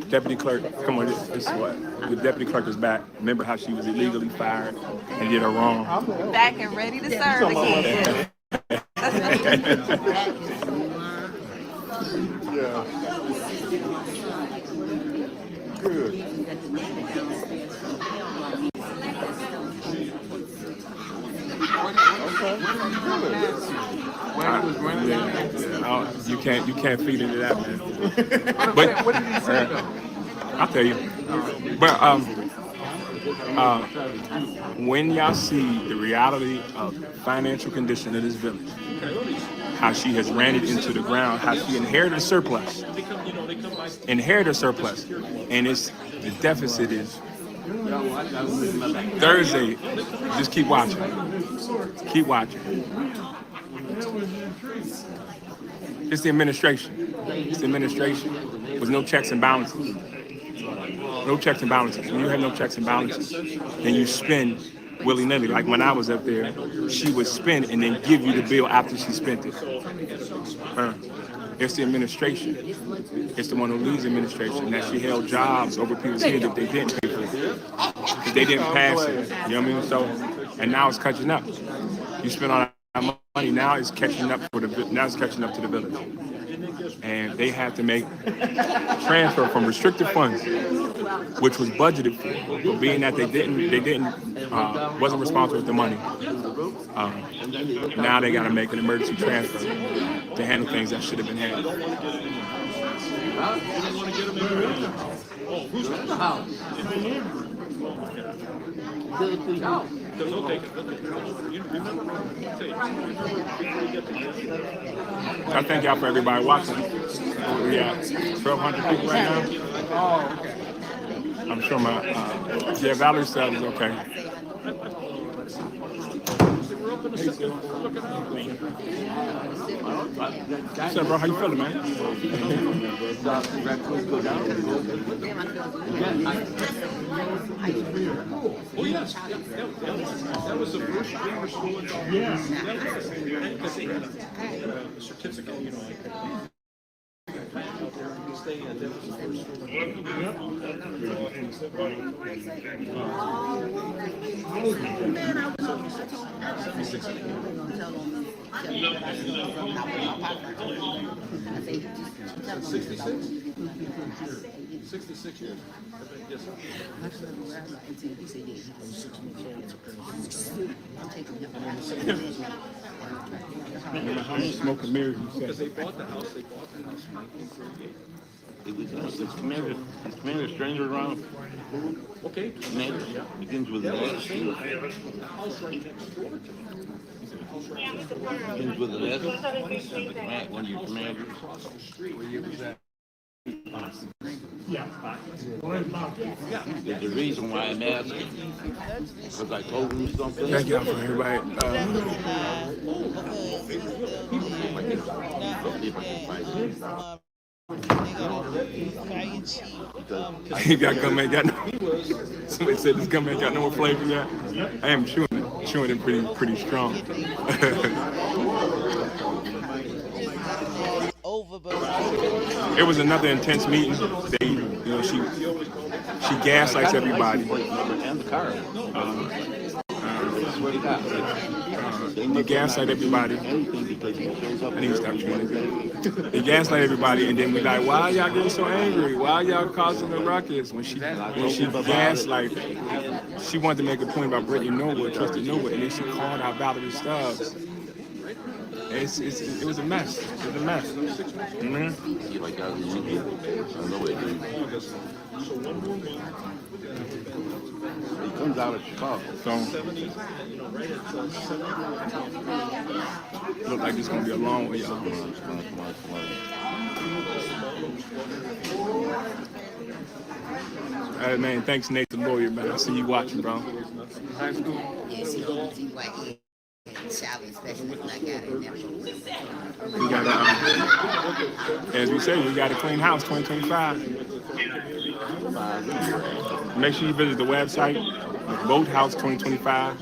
Deputy clerk, come on, this is what? The deputy clerk is back. Remember how she was illegally fired and did her wrong? Back and ready to serve again. Yeah. Good. You can't feed into that, man. But what did he say though? I'll tell you. But when y'all see the reality of financial condition of this village, how she has ran it into the ground, how she inherited a surplus, and it's the deficit is Thursday. Just keep watching. It's the administration. With no checks and balances. When you have no checks and balances, then you spend willy-nilly. Like when I was up there, she would spend and then give you the bill after she spent it. It's the administration. It's the one who leads the administration that she held jobs over people's heads that they didn't pay for. Because they didn't pass it. You know what I mean? So, and now it's catching up. You spend all that money, now it's catching up to the village. And they have to make transfer from restricted funds, which was budgeted for, but being that they wasn't responsible with the money. Now they got to make an emergency transfer to handle things that should have been handled. I thank y'all for everybody watching. We got 1,200 people right now. Oh, okay. I'm sure Valerie said it's okay. What's up, bro? How you feeling, man? Oh, yes. That was the first year of school. Yes. Because they had a certificate, you know. Sixty-six years. Yes, sir. Smoke and mirrors, you Because said. they bought the house in 1938. Is Commander Stranger around? Okay. Commander begins with an That was the S. same house right next door to me. Begins with an S. One of your commanders. Across the street. Where you was at? Yeah. There's a reason why I'm asking. Because I told him something. Thank y'all for everybody. He got gum ain't got no. Somebody said this gum ain't got no more flavor yet. I am chewing it pretty strong. It was another intense meeting. She gaslights everybody. They gaslight everybody. I need to stop chewing it. They gaslight everybody, and then we like, why y'all getting so angry? Why y'all causing the ruckus? When she gaslight, she wanted to make a point about Brittany Norwood, trusted Norwood, and then she called out Valerie Stubbs. It was a mess. It was a mess. Mm-hmm. He comes out of Chicago. So, look like it's gonna be a long way, y'all. Hey man, thanks Nate the lawyer, man. I see you watching, bro. High school. Yes, he owns EYE. Shopping specialist, I got it. We got as we say, we got a clean house 2025. Make sure you visit the website, Boathouse 2025.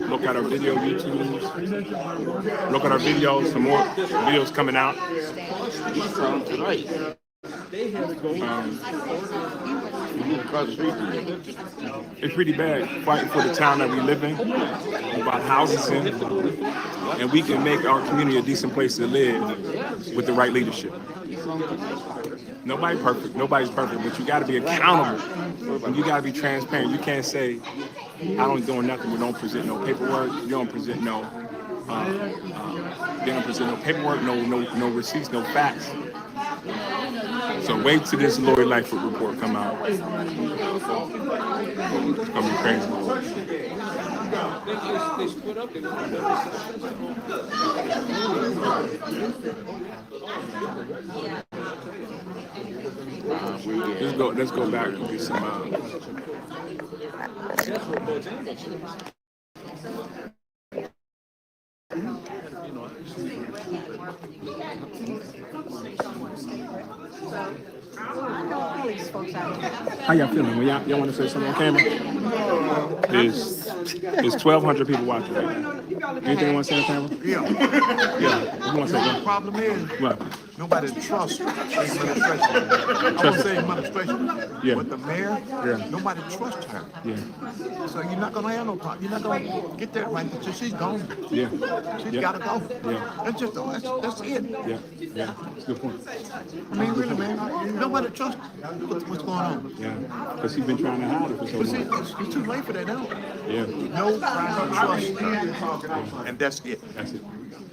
Look at our video YouTubes. Look at our videos. Some more videos coming out. It's pretty bad fighting for the town that we live in, about houses in, and we can make our community a decent place to live with the right leadership. Nobody's perfect, but you got to be accountable and you got to be transparent. You can't say, I don't doing nothing, but don't present no paperwork. You don't present no, paperwork, no receipts, no facts. So wait till this Lori Lightfoot report come out. It's gonna be crazy. They split up. Let's go back and get some. How y'all feeling? Well, y'all want to say something on camera? There's 1,200 people watching right now. Anything you want to say on camera? Yeah. What you want to say? The problem is, what? Nobody trusts administration. I won't say administration, but the mayor, nobody trusts her. Yeah. So you're not going to have no problem. You're not going to get that right until she's gone. Yeah. She's got to go. Yeah. That's just, that's it. Yeah. That's a good point. I mean, really, man, nobody trusts what's going on. Yeah. Because she's been trying to hide it for so long. It's too late for that now. Yeah. Nobody trusts her. And that's it. That's it.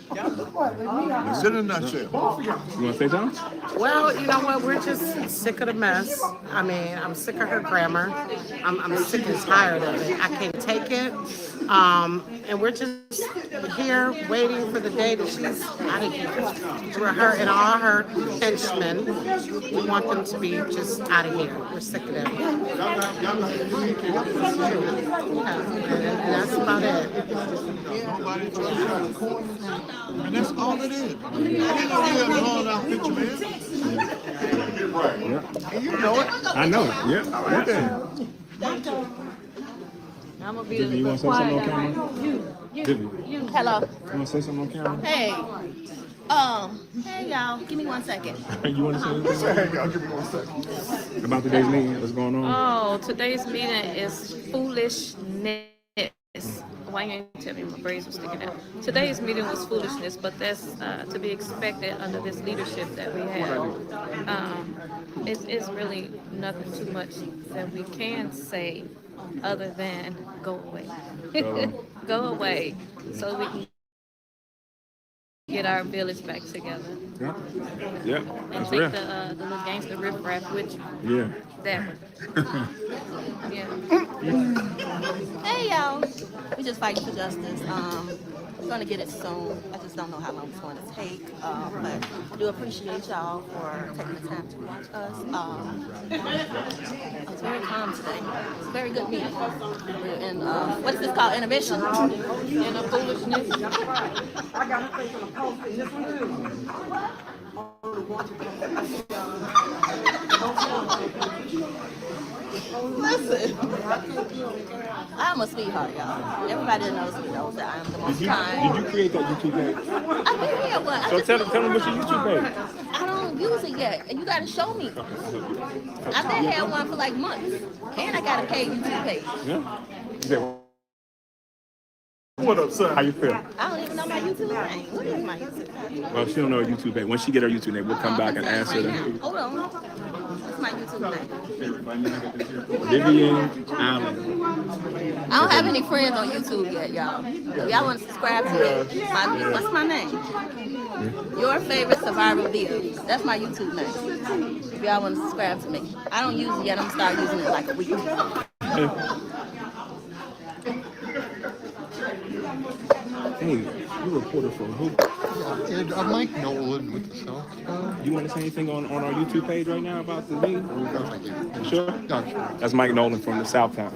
It's in a nutshell. You want to say something? Well, you know what? We're just sick of the mess. I mean, I'm sick of her grammar. I'm sick and tired of it. I can't take it. And we're just here waiting for the day that she's out of here. For her and all her henchmen, we want them to be just out of here. We're sick of them. And that's about it. And that's all it is. I didn't know you had a drawn out picture, man. And you know it. I know it. Yeah. I'm gonna be Vivi, you want to say something on camera? Vivi, you. Hello. you want to say something on camera? Hey. Hey y'all. Give me 1 second. You want to say anything? Hey, y'all, give me 1 second. About today's meeting? What's going on? Oh, today's meeting is foolishness. Why you ain't tell me my braids were sticking out? Today's meeting was foolishness, but that's to be expected under this leadership that we have. It's really nothing too much that we can say other than go away. Go away so we can get our village back together. Yeah, And that's take real. the little gangster riffraff with you. Yeah. That yeah. Hey y'all. We just fighting for justice. We're gonna get it soon. I just don't know how long it's going to take. But I do appreciate y'all for taking the time to watch us. I was very calm today. It's a very good meeting. And what is this called? Intermission? And foolishness. I got her face on a post in this one Listen, I'm a sweetheart, y'all. Everybody that knows me knows that I'm the most kind. Did you create that YouTube page? I think yeah, what? So tell them what's your YouTube page. I don't use it yet, and you gotta show me. I've been had one for like months, and I got a paid YouTube page. Yeah. What up, son? How you feel? I don't even know my YouTube name. What is my YouTube name? Well, she don't know her YouTube page. When she get her YouTube name, we'll come back and answer them. Hold on. What's my YouTube name? Vivian Allen. I don't have any friends on YouTube yet, y'all. If y'all want to subscribe to me, what's my name? Your favorite survival videos. That's my YouTube name. If y'all want to subscribe to me. I don't use it yet. I'm gonna start using it like a week. Hey, you reporter for who? And I'm Mike Nolan with the South. You want to say anything on our YouTube page right now about the meeting? Sure? Gotcha. That's Mike Nolan from the Southtown.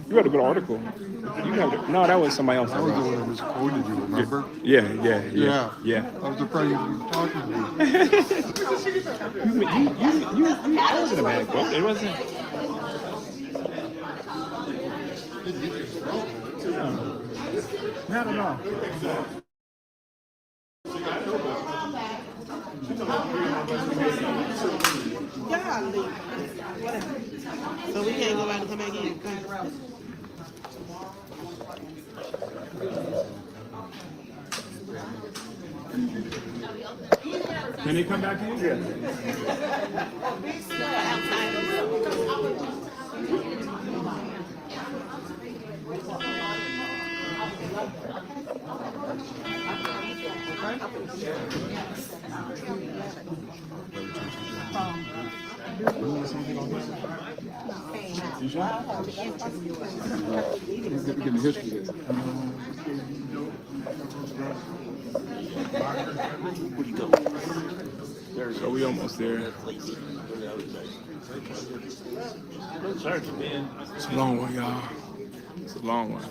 You had a good article. You have no, that was somebody else. That was the one that was quoted, you remember? Yeah. I was afraid you were talking to me. That wasn't a bad quote. It wasn't. I don't know. So we can't go out and come back in. Can they come back in? Yeah. You sure? Get the history there. So we almost there. It's a long one, y'all. It's a long one.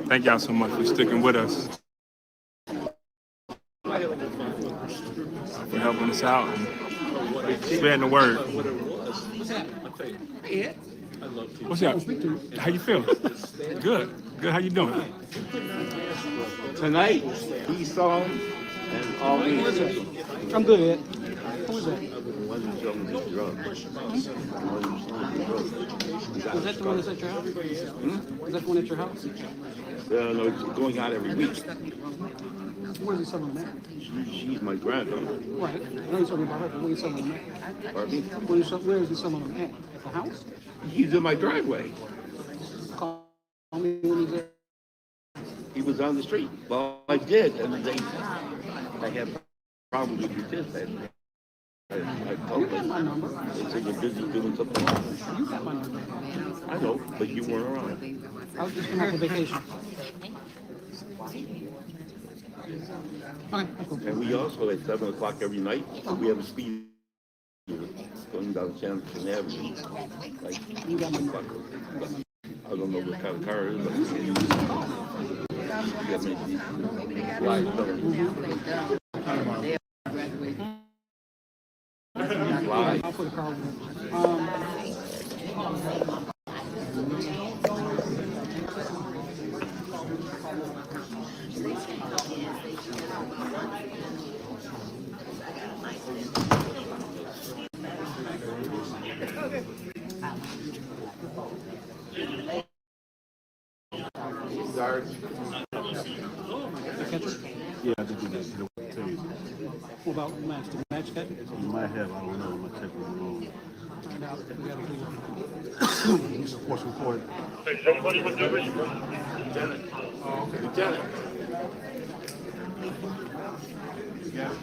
Thank y'all so much for sticking with us, for helping us out and spreading the word. What's up? How you feel? Good. Good. How you doing? Tonight, he saw and all these. I'm good, Ed. Who was that? Wasn't showing his drugs. Was that the one that's at your house? Was that the one at your house? No, it's going out every week. Where's he selling them at? She's my granddaughter. Right. I know you're talking about her, but where are you selling them at? Pardon me? Where is he selling them at? At the house? He's in my driveway. Call me when he's there. He was on the street. Well, I did, and I had problem with your test that I told them. They said you're busy doing something else. You got my number. I know, but you weren't around. I was just coming back from vacation. And we also, at 7 o'clock every night, we have a speed going down Champion Avenue. Like, I don't know what kind of car it is, but it's live. I'll put a car Yeah, I just do that. What about match? The match cut? You might have, I don't know, I'm gonna check with you. Find out. We gotta do Sports report. Hey, is anybody with their Lieutenant? Oh, okay. Lieutenant. Yeah.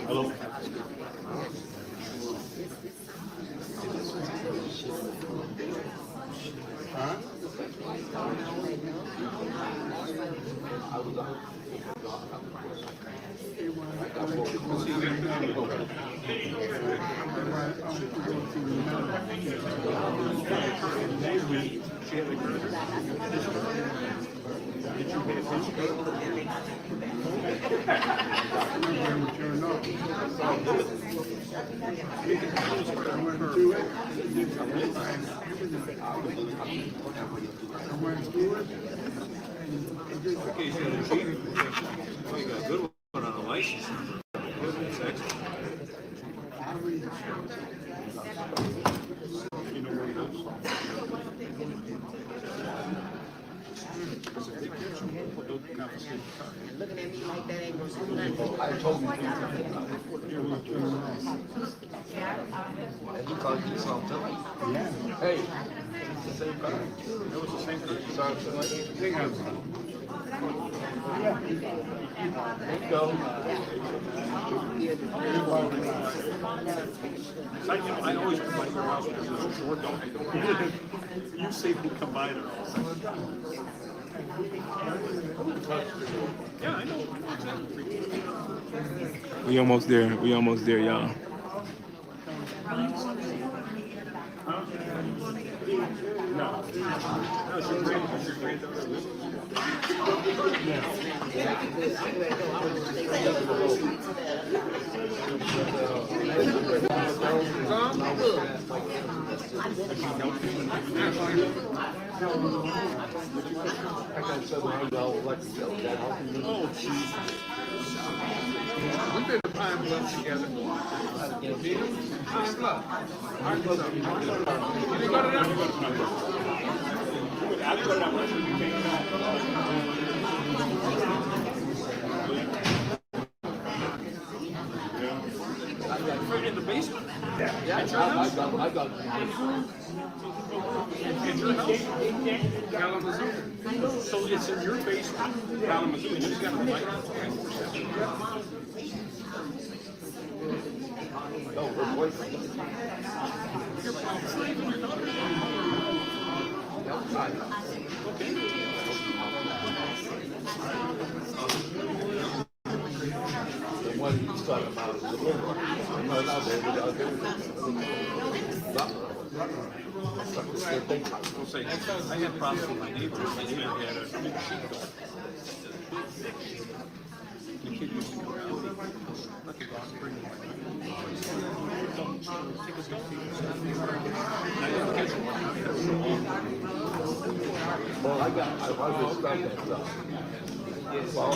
Hello. Good one on a license. Looking at me like that ain't gonna do nothing. I told you. And you called yourself too? Yeah. Hey, it's the same car. It was the same car. Sorry, They have. there you go. I always combine your house because it's short, don't I? You safely combine it all. Yeah, I know. We almost there. We almost there, y'all. No. No, it's your granddaughter. Oh, jeez. We did a Pine Bluff together. Pine Bluff. Pine Bluff. You didn't go to that? I didn't go to that one. You came in the basement? Yeah, I got in your house? Kalamazoo. So it's in your basement, Kalamazoo, you just got a light on? talking about the boulevard. No, it's out there. I had problems with my neighbor. My neighbor had a big sheepdog. The kid used to come out. Let the dog bring him. Take a selfie. Well, I just stuck that stuff. Well,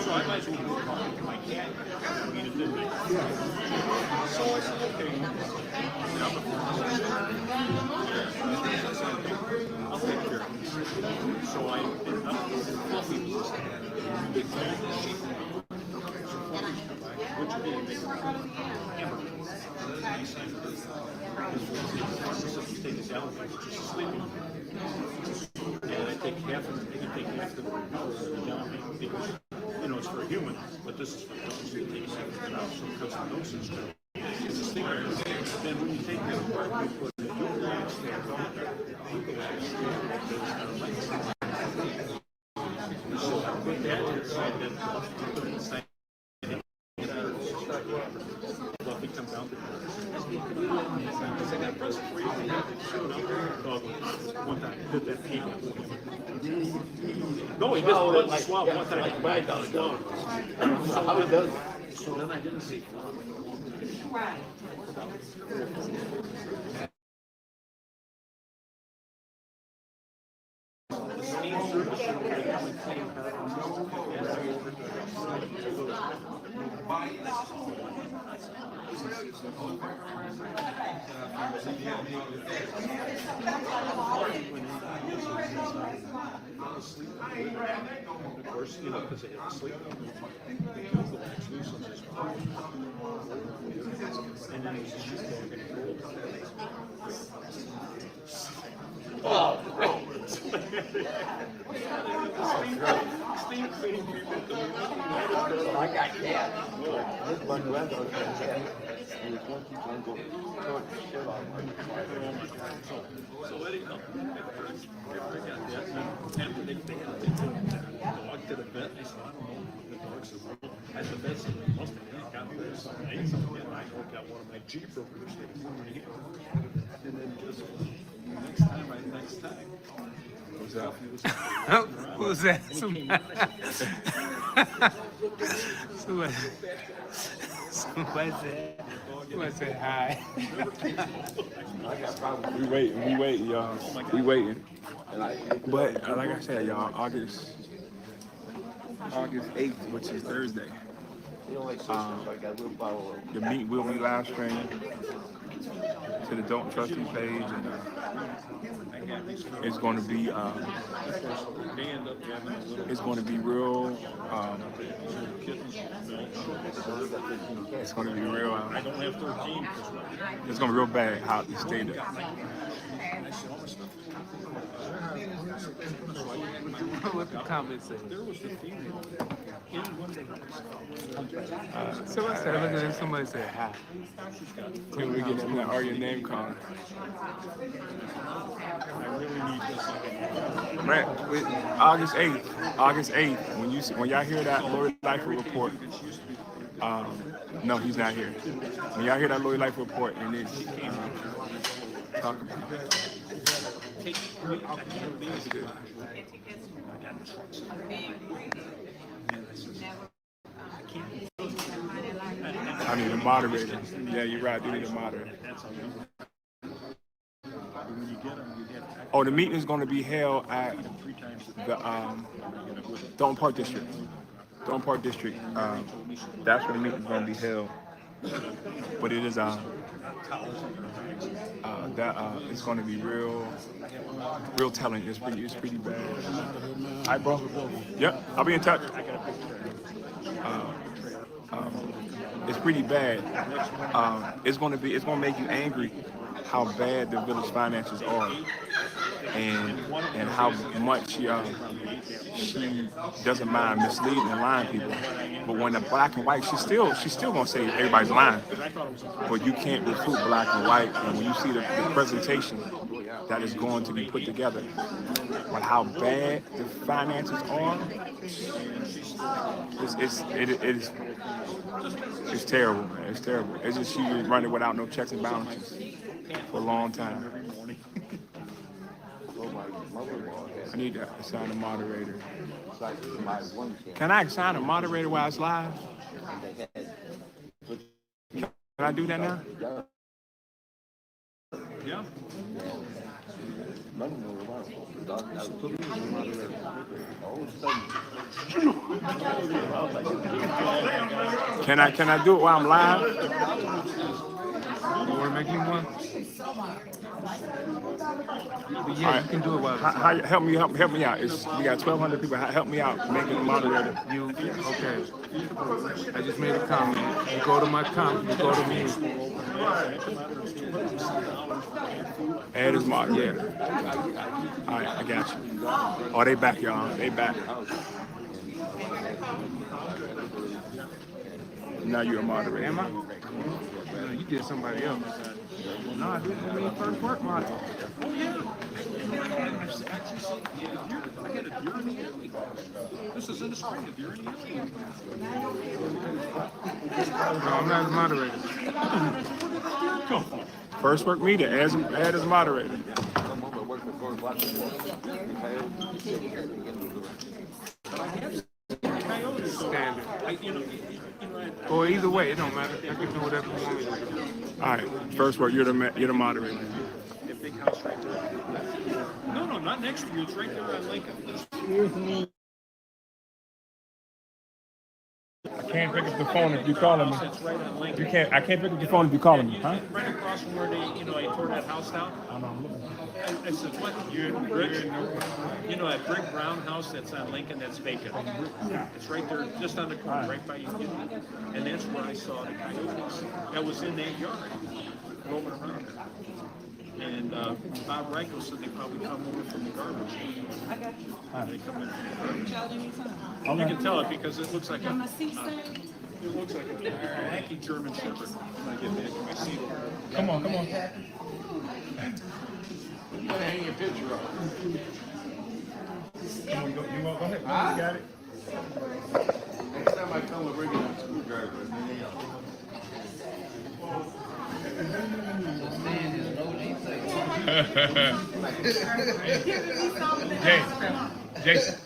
So I might as well go talk to my cat. So I said, okay. I'll take care of it. So I ended up with coffee. Which would be a big hamburger. Take it down, just sleeping. And I take half of it, they can take half of it down because, you know, it's for a human, but this is for dogs. So you take half of it out, so it cuts the noses down. It's a stinger. Then when you take it apart, you put the eucalyptus there. So I put that inside that, put it inside. Fluffy comes out the because I got a present for you. One time, I did that pee. No, he just went to swab one time. How he does it? So then I didn't see. Right. Of course, you know, because they have to sleep. Google actually, so there's and then he's just oh, no. I got cat. This one granddaughter got cat. And it's one keeps on going. So Eddie, no. After I got that, after they had to take the dog to the vet, they said, I don't know, the dog's a little. I said, that's it. Must have got me or something. I ate something, and I got one of my Jeep brokers. And then just next time. Who's that? Somebody said hi. We waiting, y'all. We waiting. But like I said, y'all, August 8th, which is Thursday. The meet will be live streamed to the Dolton Trustee page, and it's going to be real. It's going to be real. I don't have 13. It's going to be real bad how it stayed there. What the comments say? There was the female. Somebody said, look at this. Somebody said hi. Can we get that? Or your name called? I really need this. Right, with August 8th, when y'all hear that Lori Lightfoot report, no, he's not here. When y'all hear that Lori Lightfoot report, and it's talk about it. I need a moderator. Yeah, you're right. You need a moderator. Oh, the meeting is going to be held at the Dolton Park District. Dolton Park District. That's where the meeting is going to be held. But it is it's going to be real telling. It's pretty bad. All right, bro. Yep, I'll be in touch. It's pretty bad. It's going to make you angry how bad the village finances are. and how much she doesn't mind misleading and lying people. But when the black and white, she's still gonna say everybody's lying. But you can't refute black and white, and when you see the presentation that is going to be put together, but how bad the finances are, it's terrible, man. It's terrible. It's just she been running without no checks and balances for a long time. I need to assign a moderator. Can I assign a moderator while it's live? Can I do that now? Yeah. Can I do it while I'm live? You want to make me one? But yeah, you can do it while Help me out. We got 1,200 people. Help me out making a moderator. Okay. I just made a comment. You go to my comment. You go to me. Add as moderator. All right, I got you. Oh, they back, y'all. They back. Now you're a moderator. Am I? No, you did somebody else. No, I didn't do any first work model. Oh, yeah. This is in the spring. If you're in the No, I'm not a moderator. First work meeting. Add as moderator. Standard. Or either way, it don't matter. I can do whatever you want me to do. All right, first work. You're the moderator. That big house right there. No, not next to you. It's right there on Lincoln. I can't pick up the phone if you're calling me. It's right on Lincoln. I can't pick up the phone if you're calling me, huh? Right across from where they tore that house down. I know, I'm looking. I said, what? That brick brown house that's on Lincoln that's vacant. It's right there, just on the corner, right by you. And that's where I saw the coyotes. That was in that yard, roaming around. And Bob Ryko said they probably come over from the garbage. They come in from the garbage. You can tell it because it looks like a wacky German Shepherd when I get back in my seat. Come on. You gotta hang your picture up. You want to go ahead? You got it. Next time I come, we're bringing a screwdriver. Jason.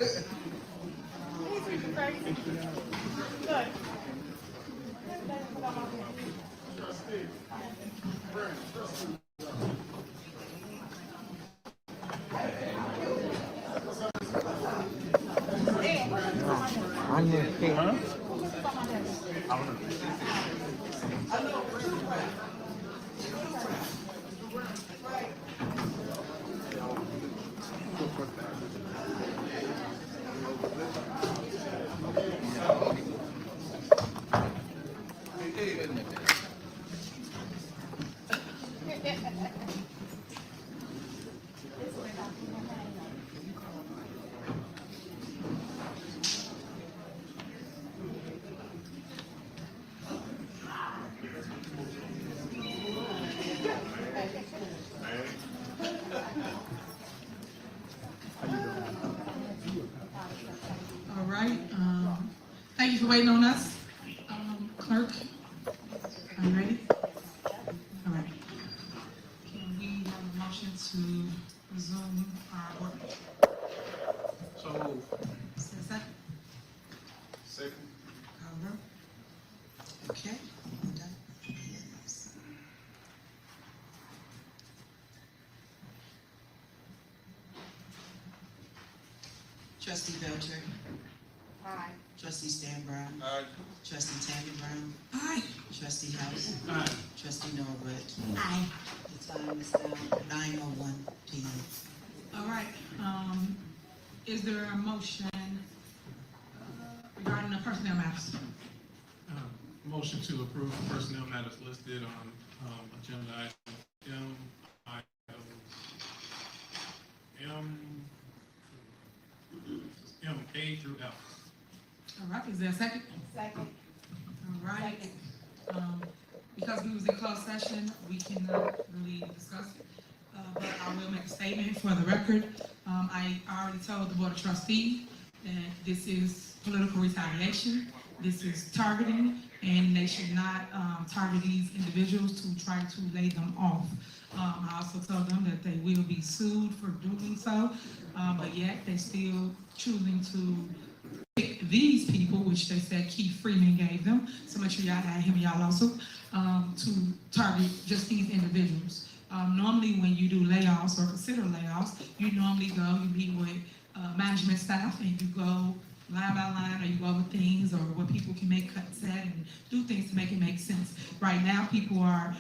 All right, thank you for waiting on us. Clerk, are you ready? All right. Can we have a motion to resume our work? So moved. Is there a second? Second. Call the roll. Okay. I'm done. Trustee Belcher. Aye. Trustee Stan Brown. Aye. Trustee Tammy Brown. Aye. Trustee House. Aye. Trustee Norwood. Aye. The time is now 9:01 p.m. All right, is there a motion regarding the personnel matters? Motion to approve the personnel matters listed on agenda item M, items right, is there a second? Second. All right. Because we was in closed session, we cannot really discuss it. But I will make a statement for the record. I already told the Board of Trustees that this is political retaliation. This is targeting, and they should not target these individuals to try to lay them off. I also told them that they will be sued for doing so, but yet they still choosing to pick these people, which they said Keith Freeman gave them, so make sure y'all add him, y'all also, to target just these individuals. Normally when you do layoffs or consider layoffs, you normally go, you meet with management staff and you go line by line, or you go over things or what people can make cuts at and do things to make it make sense. Right now, people are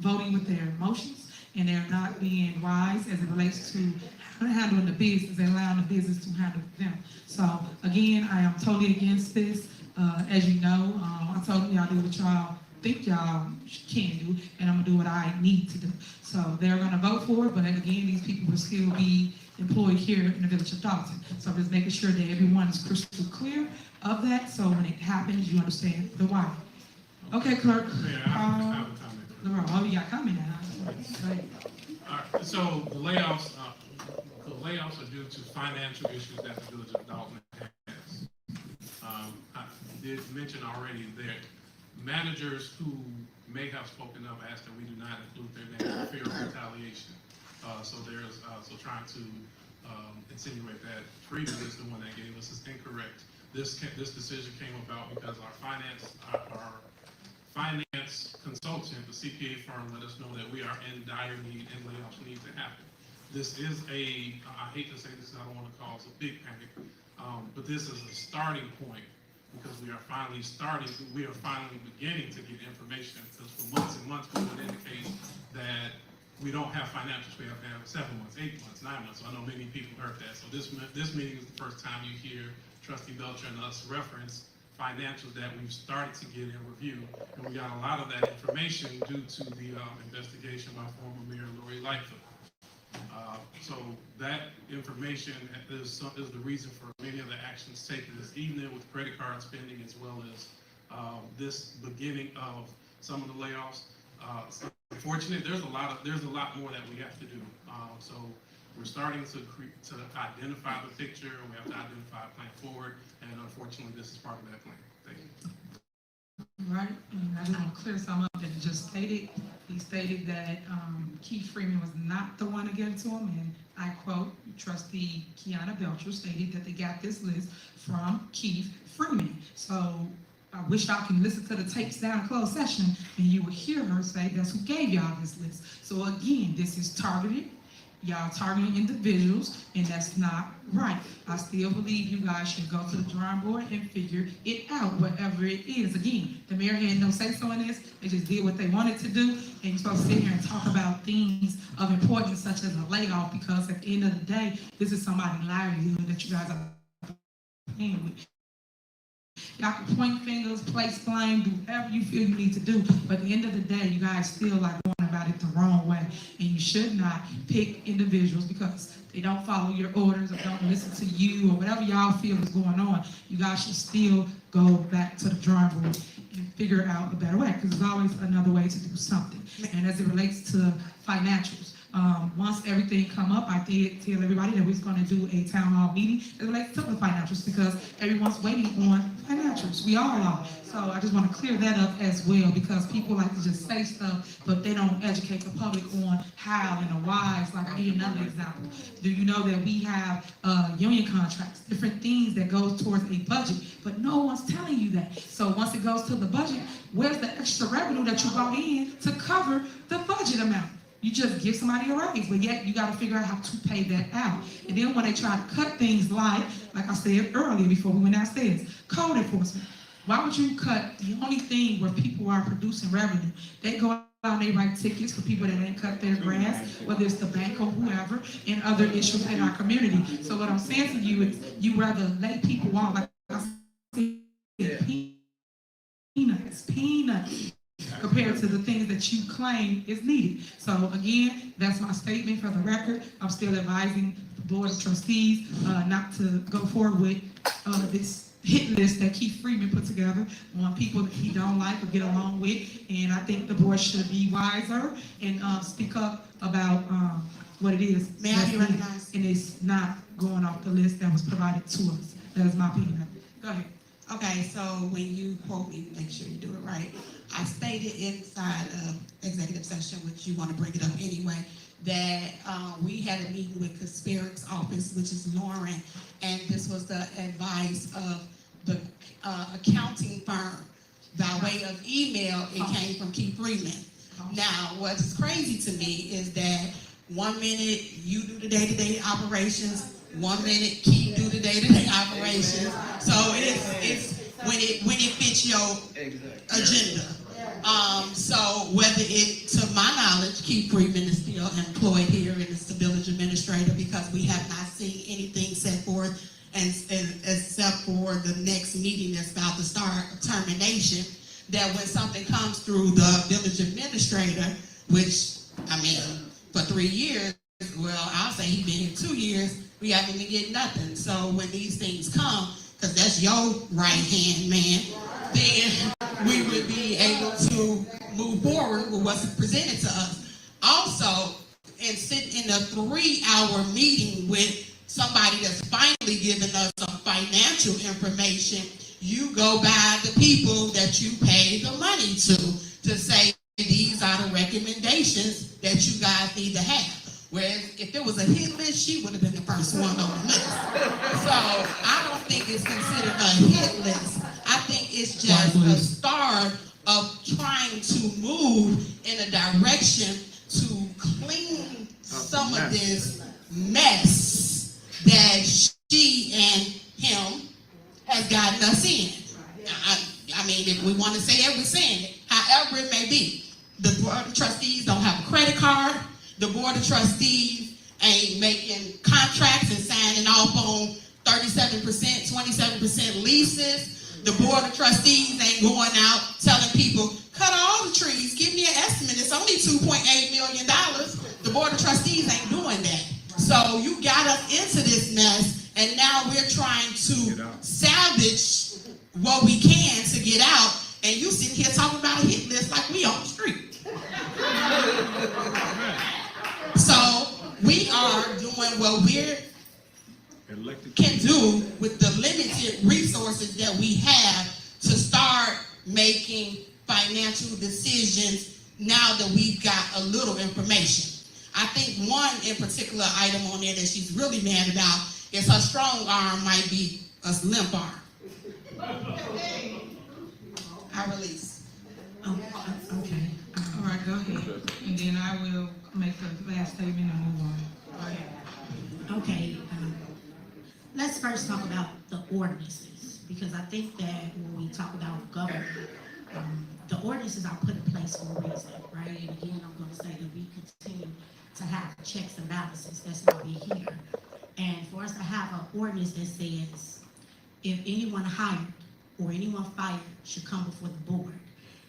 voting with their emotions and they're not being wise as it relates to handling the business and allowing the business to handle them. So again, I am totally against this. As you know, I told y'all do what y'all think y'all can do, and I'm gonna do what I need to do. So they're gonna vote for it, but again, these people will still be employed here in the village of Dolton. So I'm just making sure that everyone is crystal clear of that, so when it happens, you understand the why. Okay, clerk. Mayor, I have a comment. Oh, you got a comment now. Right. All right, so the layoffs are due to financial issues that the village of Dolton has. I did mention already that managers who may have spoken up asked that we do not include their name for fear of retaliation. So there's trying to insinuate that Freedom is the one that gave us is incorrect. This decision came about because our finance consultant, the CPA firm, let us know that we are in dire need and layoffs need to happen. This is I hate to say this, I don't want to cause a big panic, but this is a starting point because we are finally beginning to get information, because for months and months we would indicate that we don't have financials. We have to have 7 months, 8 months, 9 months. So I know many people heard that. So this meeting is the first time you hear Trustee Belcher and us reference financials that we've started to get in review. And we got a lot of that information due to the investigation by former Mayor Lori Lightfoot. So that information is the reason for many of the actions taken this evening with credit card spending, as well as this beginning of some of the layoffs. Unfortunately, there's a lot more that we have to do. So we're starting to identify the picture, and we have to identify a plan forward. And unfortunately, this is part of that plan. Thank you. Right, and I just want to clear some up that he just stated. He stated that Keith Freeman was not the one to give it to him, and I quote, Trustee Kiana Belcher stated that they got this list from Keith Freeman. So I wish y'all can listen to the tapes down in closed session, and you will hear her say that's who gave y'all this list. So again, this is targeted. Y'all targeting individuals, and that's not right. I still believe you guys should go to the drawing board and figure it out, whatever it is. Again, the mayor had no say-so in this. They just did what they wanted to do, and you're supposed to sit here and talk about things of importance such as a layoff, because at the end of the day, this is somebody's livelihood that you guys are paying with. Y'all can point fingers, place blame, do whatever you feel you need to do, but at the end of the day, you guys still like going about it the wrong way, and you should not pick individuals because they don't follow your orders or don't listen to you or whatever y'all feel is going on. You guys should still go back to the drawing board and figure out a better way, because there's always another way to do something. And as it relates to financials, once everything come up, I did tell everybody that we was going to do a town hall meeting as it relates to the financials, because everyone's waiting on financials. We all are. So I just want to clear that up as well, because people like to just say stuff, but they don't educate the public on how and the whys. Like, I'll give you another example. Do you know that we have union contracts, different things that goes towards a budget, but no one's telling you that. So once it goes to the budget, where's the extra revenue that you brought in to cover the budget amount? You just give somebody a raise, but yet you got to figure out how to pay that out. And then when they try to cut things like I said earlier before we went downstairs, code enforcement. Why would you cut the only thing where people are producing revenue? They go out and they write tickets for people that ain't cut their grass, whether it's the bank or whoever, and other issues in our community. So what I'm saying to you is you rather lay people off, like I said, peanuts. Compared to the things that you claim is needed. So again, that's my statement for the record. I'm still advising the Board of Trustees not to go forward with this hit list that Keith Freeman put together on people that he don't like or get along with. And I think the board should be wiser and speak up about what it is. May I be recognized? And it's not going off the list that was provided to us. That is my opinion. Go ahead. Okay, so when you quote me, make sure you do it right. I stated inside of executive session, which you want to bring it up anyway, that we had a meeting with Casperic's office, which is Lauren, and this was the advice of the accounting firm. By way of email, it came from Keith Freeman. Now, what's crazy to me is that 1 minute you do the day-to-day operations, 1 minute Keith do the day-to-day operations. So it's when it fits your agenda. So whether it, to my knowledge, Keith Freeman is still employed here and is the village administrator, because we have not seen anything set forth and except for the next meeting that's about to start, termination, that when something comes through the village administrator, which, I mean, for 3 years, well, I'll say he's been here 2 years, we haven't been getting nothing. So when these things come, because that's your right-hand man, then we would be able to move forward with what's presented to us. Also, and sit in a 3-hour meeting with somebody that's finally giving us some financial information, you go by the people that you pay the money to say these are the recommendations that you guys need to have. Whereas if it was a hit list, she would have been the first one on the list. So I don't think it's considered a hit list. I think it's just a start of trying to move in a direction to clean some of this mess that she and him has gotten us in. I mean, if we want to say it, we're saying it. However it may be. The board of trustees don't have a credit card. The board of trustees ain't making contracts and signing off on 37%, 27% leases. The board of trustees ain't going out telling people, cut all the trees, give me an estimate, it's only $2.8 million. The board of trustees ain't doing that. So you got us into this mess, and now we're trying to salvage what we can to get out, and you sitting here talking about a hit list like we on the street. So we are doing what we can do with the limited resources that we have to start making financial decisions now that we've got a little information. I think one in particular item on there that she's really mad about is her strong arm might be a limp arm. I release. Okay. All right, go ahead. And then I will make the last statement and move on. Go ahead. Okay, let's first talk about the ordinances, because I think that when we talk about government, the ordinances are put in place for a reason, right? And again, I'm going to say that we continue to have checks and balances. That's why we're here. And for us to have an ordinance that says if anyone hired or anyone fired should come before the board.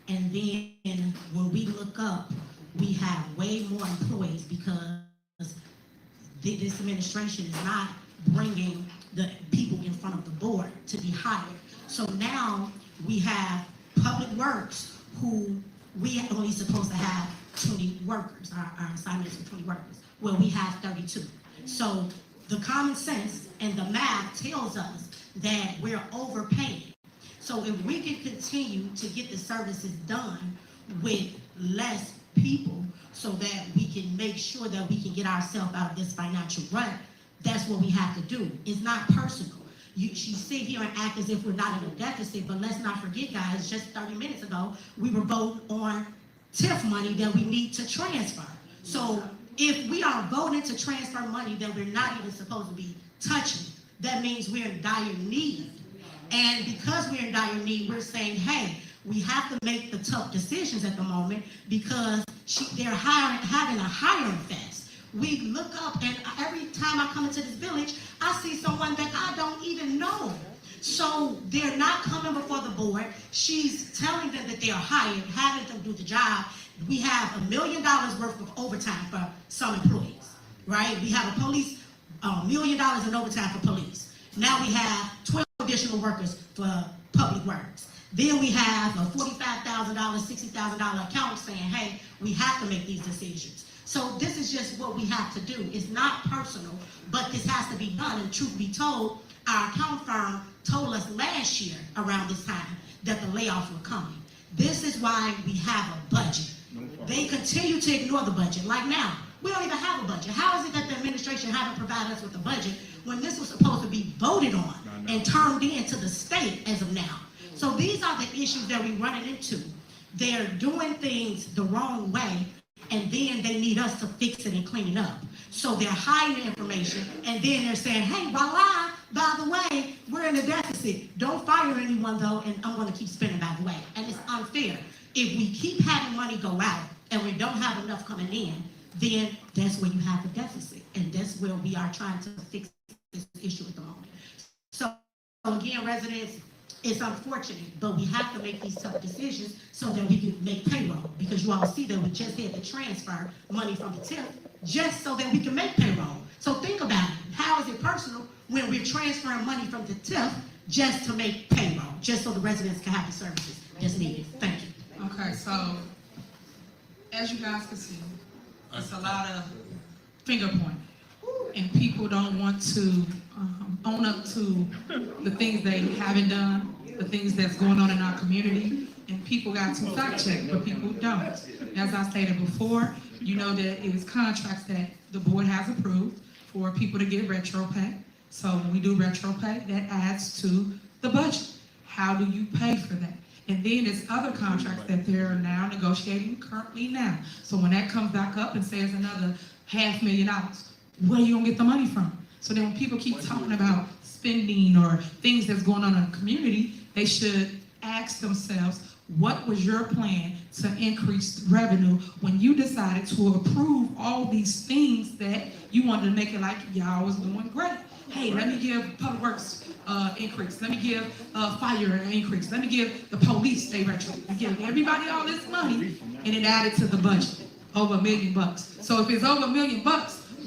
And then when we look up, we have way more employees because this administration is not bringing the people in front of the board to be hired. So now we have Public Works, who we are only supposed to have 20 workers, our assignments for 20 workers. Well, we have 32. So the common sense and the math tells us that we're overpaying. So if we can continue to get the services done with less people so that we can make sure that we can get ourselves out of this financial rut, that's what we have to do. It's not personal. She sit here and act as if we're not in a deficit, but let's not forget, guys, just 30 minutes ago, we were voting on TIF money that we need to transfer. So if we are voting to transfer money that we're not even supposed to be touching, that means we're in dire need. And because we're in dire need, we're saying, hey, we have to make the tough decisions at the moment because they're having a hiring fest. We look up, and every time I come into this village, I see someone that I don't even know. So they're not coming before the board. She's telling them that they are hired, having them do the job. We have $1 million worth of overtime for some employees, right? We have a police, $1 million in overtime for police. Now we have $12 additional workers for public works. Then we have a $45,000, $60,000 account saying, hey, we have to make these decisions. So this is just what we have to do. It's not personal, but this has to be done. And truth be told, our account firm told us last year around this time that the layoffs were coming. This is why we have a budget. They continue to ignore the budget. Like now, we don't even have a budget. How is it that the administration haven't provided us with a budget when this was supposed to be voted on and turned into the state as of now? So these are the issues that we're running into. They're doing things the wrong way, and then they need us to fix it and clean it up. So they're hiding information, and then they're saying, hey, voila, by the way, we're in a deficit. Don't fire anyone, though, and I'm going to keep spending, by the way. And it's unfair. If we keep having money go out and we don't have enough coming in, then that's where you have a deficit. And that's where we are trying to fix this issue at the moment. So again, residents, it's unfortunate, but we have to make these tough decisions so that we can make payroll. Because you all see that we just had to transfer money from the TIF just so that we can make payroll. So think about it. How is it personal when we're transferring money from the TIF just to make payroll, just so the residents can have the services that's needed? Thank you. Okay, so as you guys can see, it's a lot of finger pointing, and people don't want to own up to the things they haven't done, the things that's going on in our community, and people got to fact check, but people don't. As I stated before, you know that it is contracts that the board has approved for people to get retro pay. So when we do retro pay, that adds to the budget. How do you pay for that? And then there's other contracts that they're now negotiating currently now. So when that comes back up and says another $500,000, where are you gonna get the money from? So then when people keep talking about spending or things that's going on in the community, they should ask themselves, what was your plan to increase revenue when you decided to approve all these things that you wanted to make it like y'all was doing great? Hey, let me give public works increase. Let me give fire an increase. Let me give the police a retro. I give everybody all this money, and it added to the budget over $1 million. So if it's over $1 million,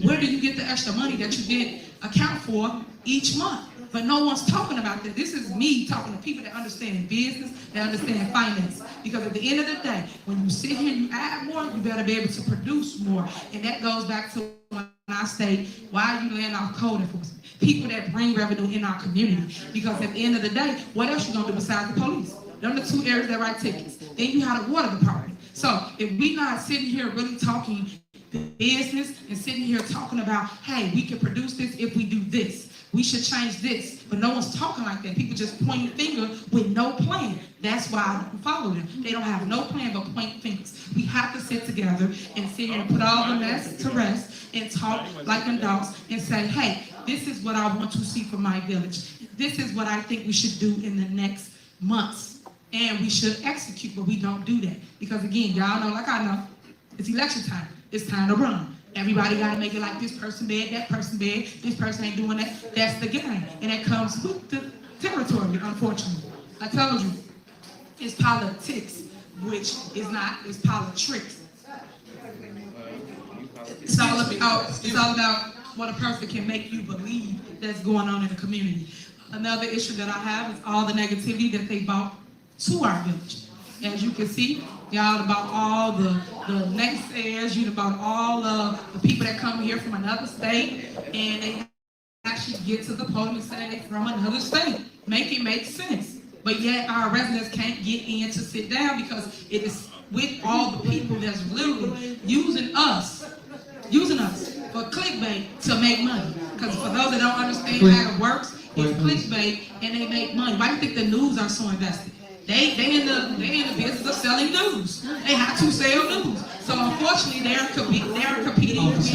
where do you get the extra money that you didn't account for each month? But no one's talking about that. This is me talking to people that understand business, that understand finance. Because at the end of the day, when you sit here and you add more, you better be able to produce more. And that goes back to when I say, why are you laying off code enforcement? People that bring revenue in our community. Because at the end of the day, what else you gonna do besides the police? Them are the two areas that write tickets. Then you have the water department. So if we not sitting here really talking business and sitting here talking about, hey, we can produce this if we do this. We should change this, but no one's talking like that. People just point finger with no plan. That's why I don't follow them. They don't have no plan but point fingers. We have to sit together and sit here and put all the mess to rest and talk like adults and say, hey, this is what I want to see for my village. This is what I think we should do in the next months. And we should execute, but we don't do that. Because again, y'all know, like I know, it's election time. It's time to run. Everybody got to make it like this person bad, that person bad, this person ain't doing that. That's the game. And that comes with the territory, unfortunately. I told you, it's politics, which is not, it's politics. It's all about what a person can make you believe that's going on in the community. Another issue that I have is all the negativity that they brought to our village. As you can see, y'all about all the naysayers, you about all the people that come here from another state, and they actually get to the podium and say they're from another state. Make it make sense. But yet our residents can't get in to sit down because it is with all the people that's literally using us for clickbait to make money. Because for those that don't understand how it works, it's clickbait and they make money. Why do you think the news are so invested? They in the business of selling news. They have to sell news. So unfortunately, they're competing with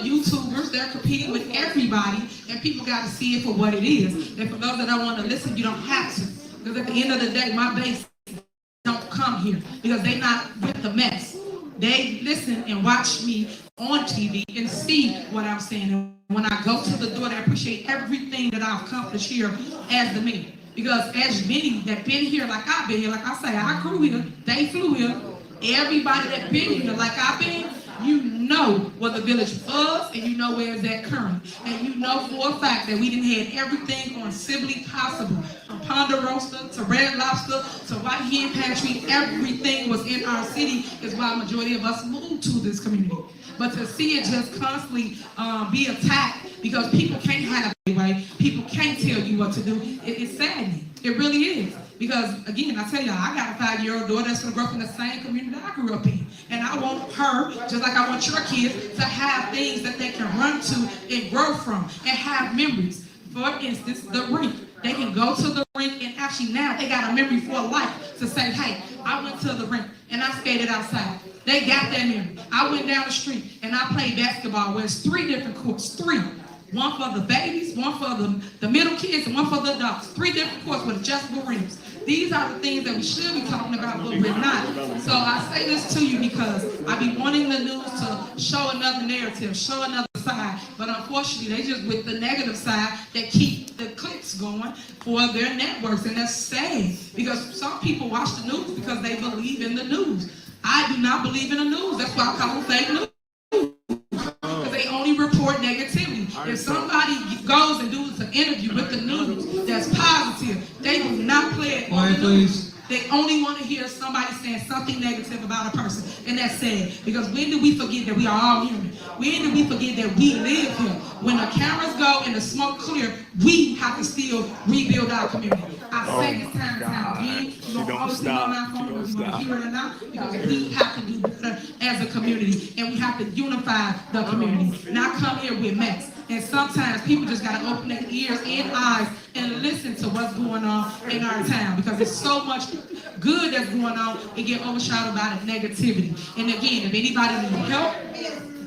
YouTubers. They're competing with everybody, and people got to see it for what it is. And for those that don't want to listen, you don't have to. Because at the end of the day, my base don't come here because they're not with the mess. They listen and watch me on TV and see what I'm saying. And when I go to the door, they appreciate everything that I've accomplished here as the mayor. Because as many that been here like I've been here, like I say, I grew here, they flew here. Everybody that been here like I've been, you know what the village was, and you know where it's at currently. And you know for a fact that we didn't have everything on civilly possible, from Ponderosa to Red Lobster to White Hen Pantry. Everything was in our city, is why a majority of us moved to this community. But to see it just constantly be attacked because people can't have it way, people can't tell you what to do, it's saddening. It really is. Because again, I tell y'all, I got a 5-year-old daughter that's gonna grow up in the same community that I grew up in. And I want her, just like I want your kids, to have things that they can run to and grow from and have memories. For instance, the rink. They can go to the rink and actually now they got a memory for life to say, hey, I went to the rink and I skated outside. They got that memory. I went down the street and I played basketball where it's 3 different courts, 3. One for the babies, one for the middle kids, and one for the adults. 3 different courts with adjustable rims. These are the things that we should be talking about, but we're not. So I say this to you because I be wanting the news to show another narrative, show another side. But unfortunately, they just with the negative side that keep the clicks going for their networks. And that's sad because some people watch the news because they believe in the news. I do not believe in the news. That's why I call them fake news. Because they only report negativity. If somebody goes and does an interview with the news that's positive, they will not play it on the news. They only want to hear somebody saying something negative about a person. And that's sad. Because when do we forget that we are all human? When do we forget that we live here? When the cameras go and the smoke clear, we have to still rebuild our community. I say this time and time again. You don't always be on my phone whether you want to hear it or not. Because we have to do better as a community. And we have to unify the community. Not come here with mess. And sometimes people just got to open their ears and eyes and listen to what's going on in our town. Because there's so much good that's going on, it get overshadowed by the negativity. And again, if anybody needs help,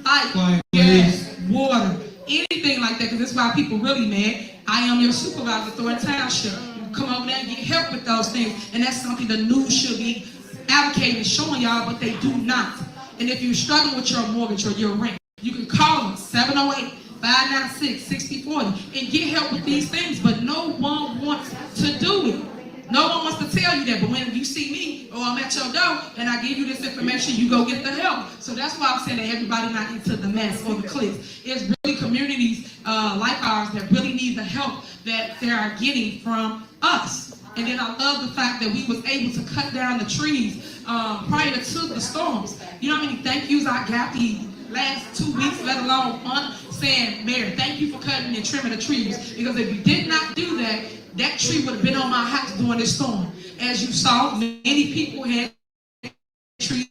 fight, gas, water, anything like that, because that's why people really mad. I am your supervisor, Dolton Township. Come over there and get help with those things. And that's something the news should be advocating, showing y'all, but they do not. And if you're struggling with your mortgage or your rent, you can call them 708-596-6040 and get help with these things, but no one wants to do it. No one wants to tell you that, but when you see me or I'm at your door and I give you this information, you go get the help. So that's why I'm saying that everybody not into the mess or the clicks. It's really communities like ours that really need the help that they are getting from us. And then I love the fact that we was able to cut down the trees prior to the storms. You know how many thank yous I got the last 2 weeks, let alone one, saying, Mayor, thank you for cutting and trimming the trees. Because if you did not do that, that tree would have been on my house during this storm. As you saw, many people had trees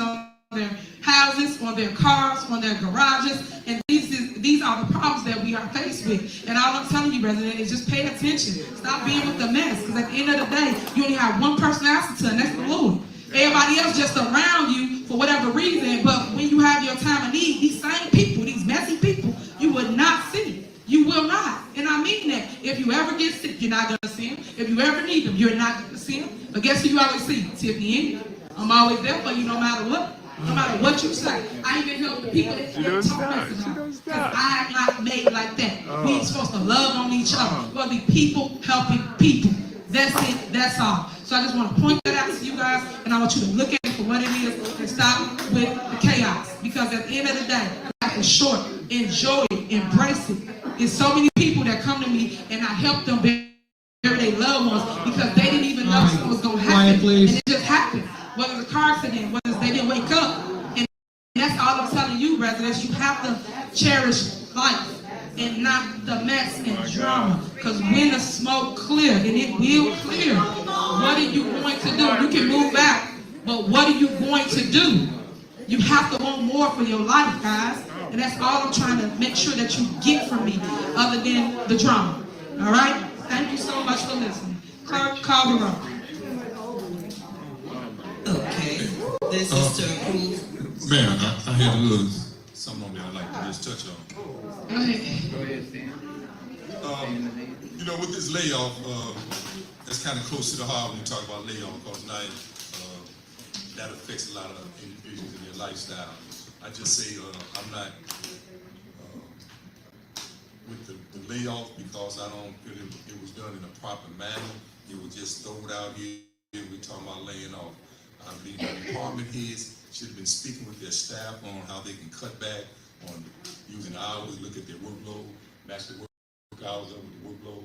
on their houses, on their cars, on their garages, and these are the problems that we are faced with. And all I'm telling you, resident, is just pay attention. Stop being with the mess, because at the end of the day, you only have one person to answer to, and that's the Lord. Everybody else just around you for whatever reason, but when you have your time of need, these same people, these messy people, you would not see. You will not. And I mean that. If you ever get sick, you're not going to see them. If you ever need them, you're not going to see them. But guess who you always see? Tiffany. I'm always there for you no matter what. No matter what you say. I even help the people that you talk mess about. Because I'm not made like that. We ain't supposed to love on each other. We're supposed to be people helping people. That's it. That's all. So I just want to point that out to you guys, and I want you to look at it for what it is and stop with the chaos. Because at the end of the day, life is short. Enjoy it. Embrace it. There's so many people that come to me, and I help them bury their loved ones because they didn't even know something was going to happen. And it just happened. Whether it's a car accident, whether they didn't wake up. And that's all I'm telling you, residents. You have to cherish life and not the mess and drama. Because when the smoke clears, and it will clear, what are you going to do? You can move back, but what are you going to do? You have to want more for your life, guys. And that's all I'm trying to make sure that you get from me, other than the drama. All right? Thank you so much for listening. Clerk, call the roll. Okay, this is to approve. Man, I had a little something on there I'd like to just touch on. Go ahead. You know, with this layoff, it's kind of close to the heart when you talk about layoff, because now that affects a lot of individuals in their lifestyle. I just say I'm not with the layoff because I don't feel it was done in a proper manner. It was just thrown out here. We're talking about laying off. I believe the department heads should have been speaking with their staff on how they can cut back on using hours, look at their workload, match the work hours up with the workload.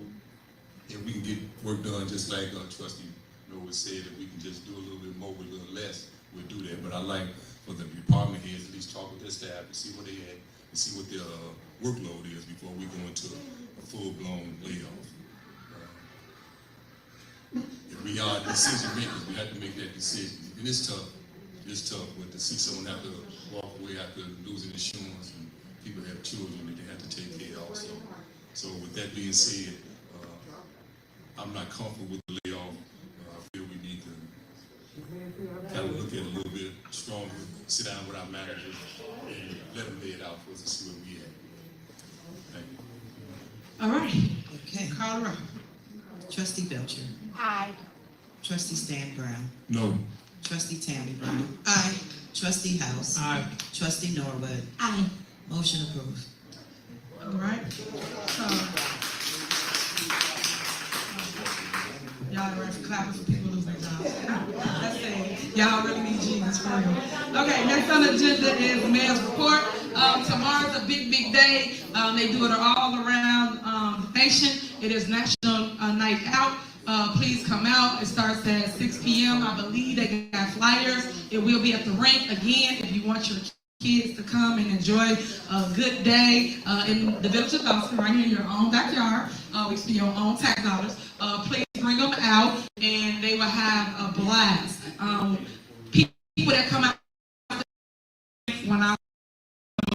If we can get work done just like Trustee Norwood said, if we can just do a little bit more with a little less, we'll do that. But I like for the department heads at least talk with their staff and see what they had, and see what their workload is before we go into a full-blown layoff. If we are decision makers, we have to make that decision. And it's tough. It's tough, but to see someone have to walk away after losing insurance, and people have children that they have to take care of also. So with that being said, I'm not comfortable with the layoff. I feel we need to kind of look at it a little bit stronger, sit down with our managers, and let them lay it out for us to see where we at. Thank you. All right. Okay. Call her. Trustee Belcher. Aye. Trustee Stan Brown. No. Trustee Tammy Brown. Aye. Trustee House. Aye. Trustee Norwood. Aye. Motion approved. All right. So, y'all ready for clapping for people losing their jobs? That's it. Y'all really need Jesus for real. Okay, next on the agenda is the mayor's report. Tomorrow's a big, big day. They do it all around the nation. It is National Night Out. Please come out. It starts at 6 p.m. I believe they got flyers. It will be at the rink again. If you want your kids to come and enjoy a good day in the village of Dolton, right here in your own backyard, with your own tax dollars. Please bring them out, and they will have a blast. People that come out when I'm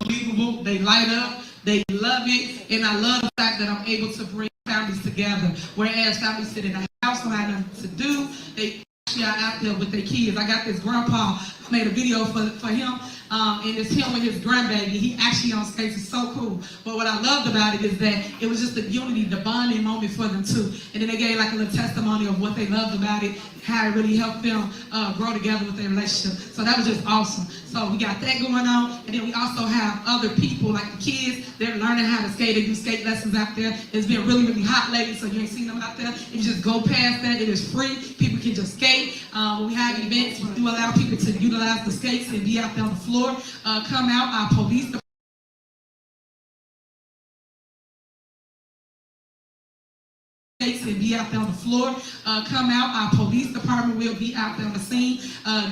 unbelievable, they light up, they love it, and I love the fact that I'm able to bring families together. Whereas families sit in the house and have nothing to do, they actually are out there with their kids. I got this grandpa, I made a video for him. And it's him with his grandbaby. He actually on skates. It's so cool. But what I loved about it is that it was just the unity, the bonding moment for them too. And then they gave like a little testimony of what they loved about it, how it really helped them grow together with their relationship. So that was just awesome. So we got that going on. And then we also have other people like the kids. They're learning how to skate. They do skate lessons out there. It's been really, really hot lately, so you ain't seen them out there. If you just go past that, it is free. People can just skate. When we have events, we do allow people to utilize the skates and be out there on the floor. Come out, our police and be out there on the floor. Come out, our police department will be out there on the scene.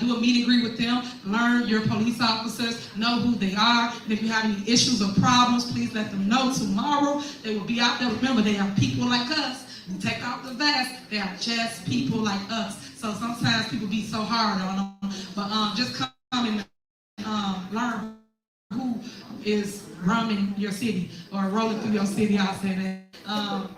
Do a meet and greet with them. Learn your police officers, know who they are. And if you have any issues or problems, please let them know tomorrow. They will be out there. Remember, they are people like us. You take off the vest, they are just people like us. So sometimes people be so hard on them. But just come and learn who is roaming your city or rolling through your city. I'll say that.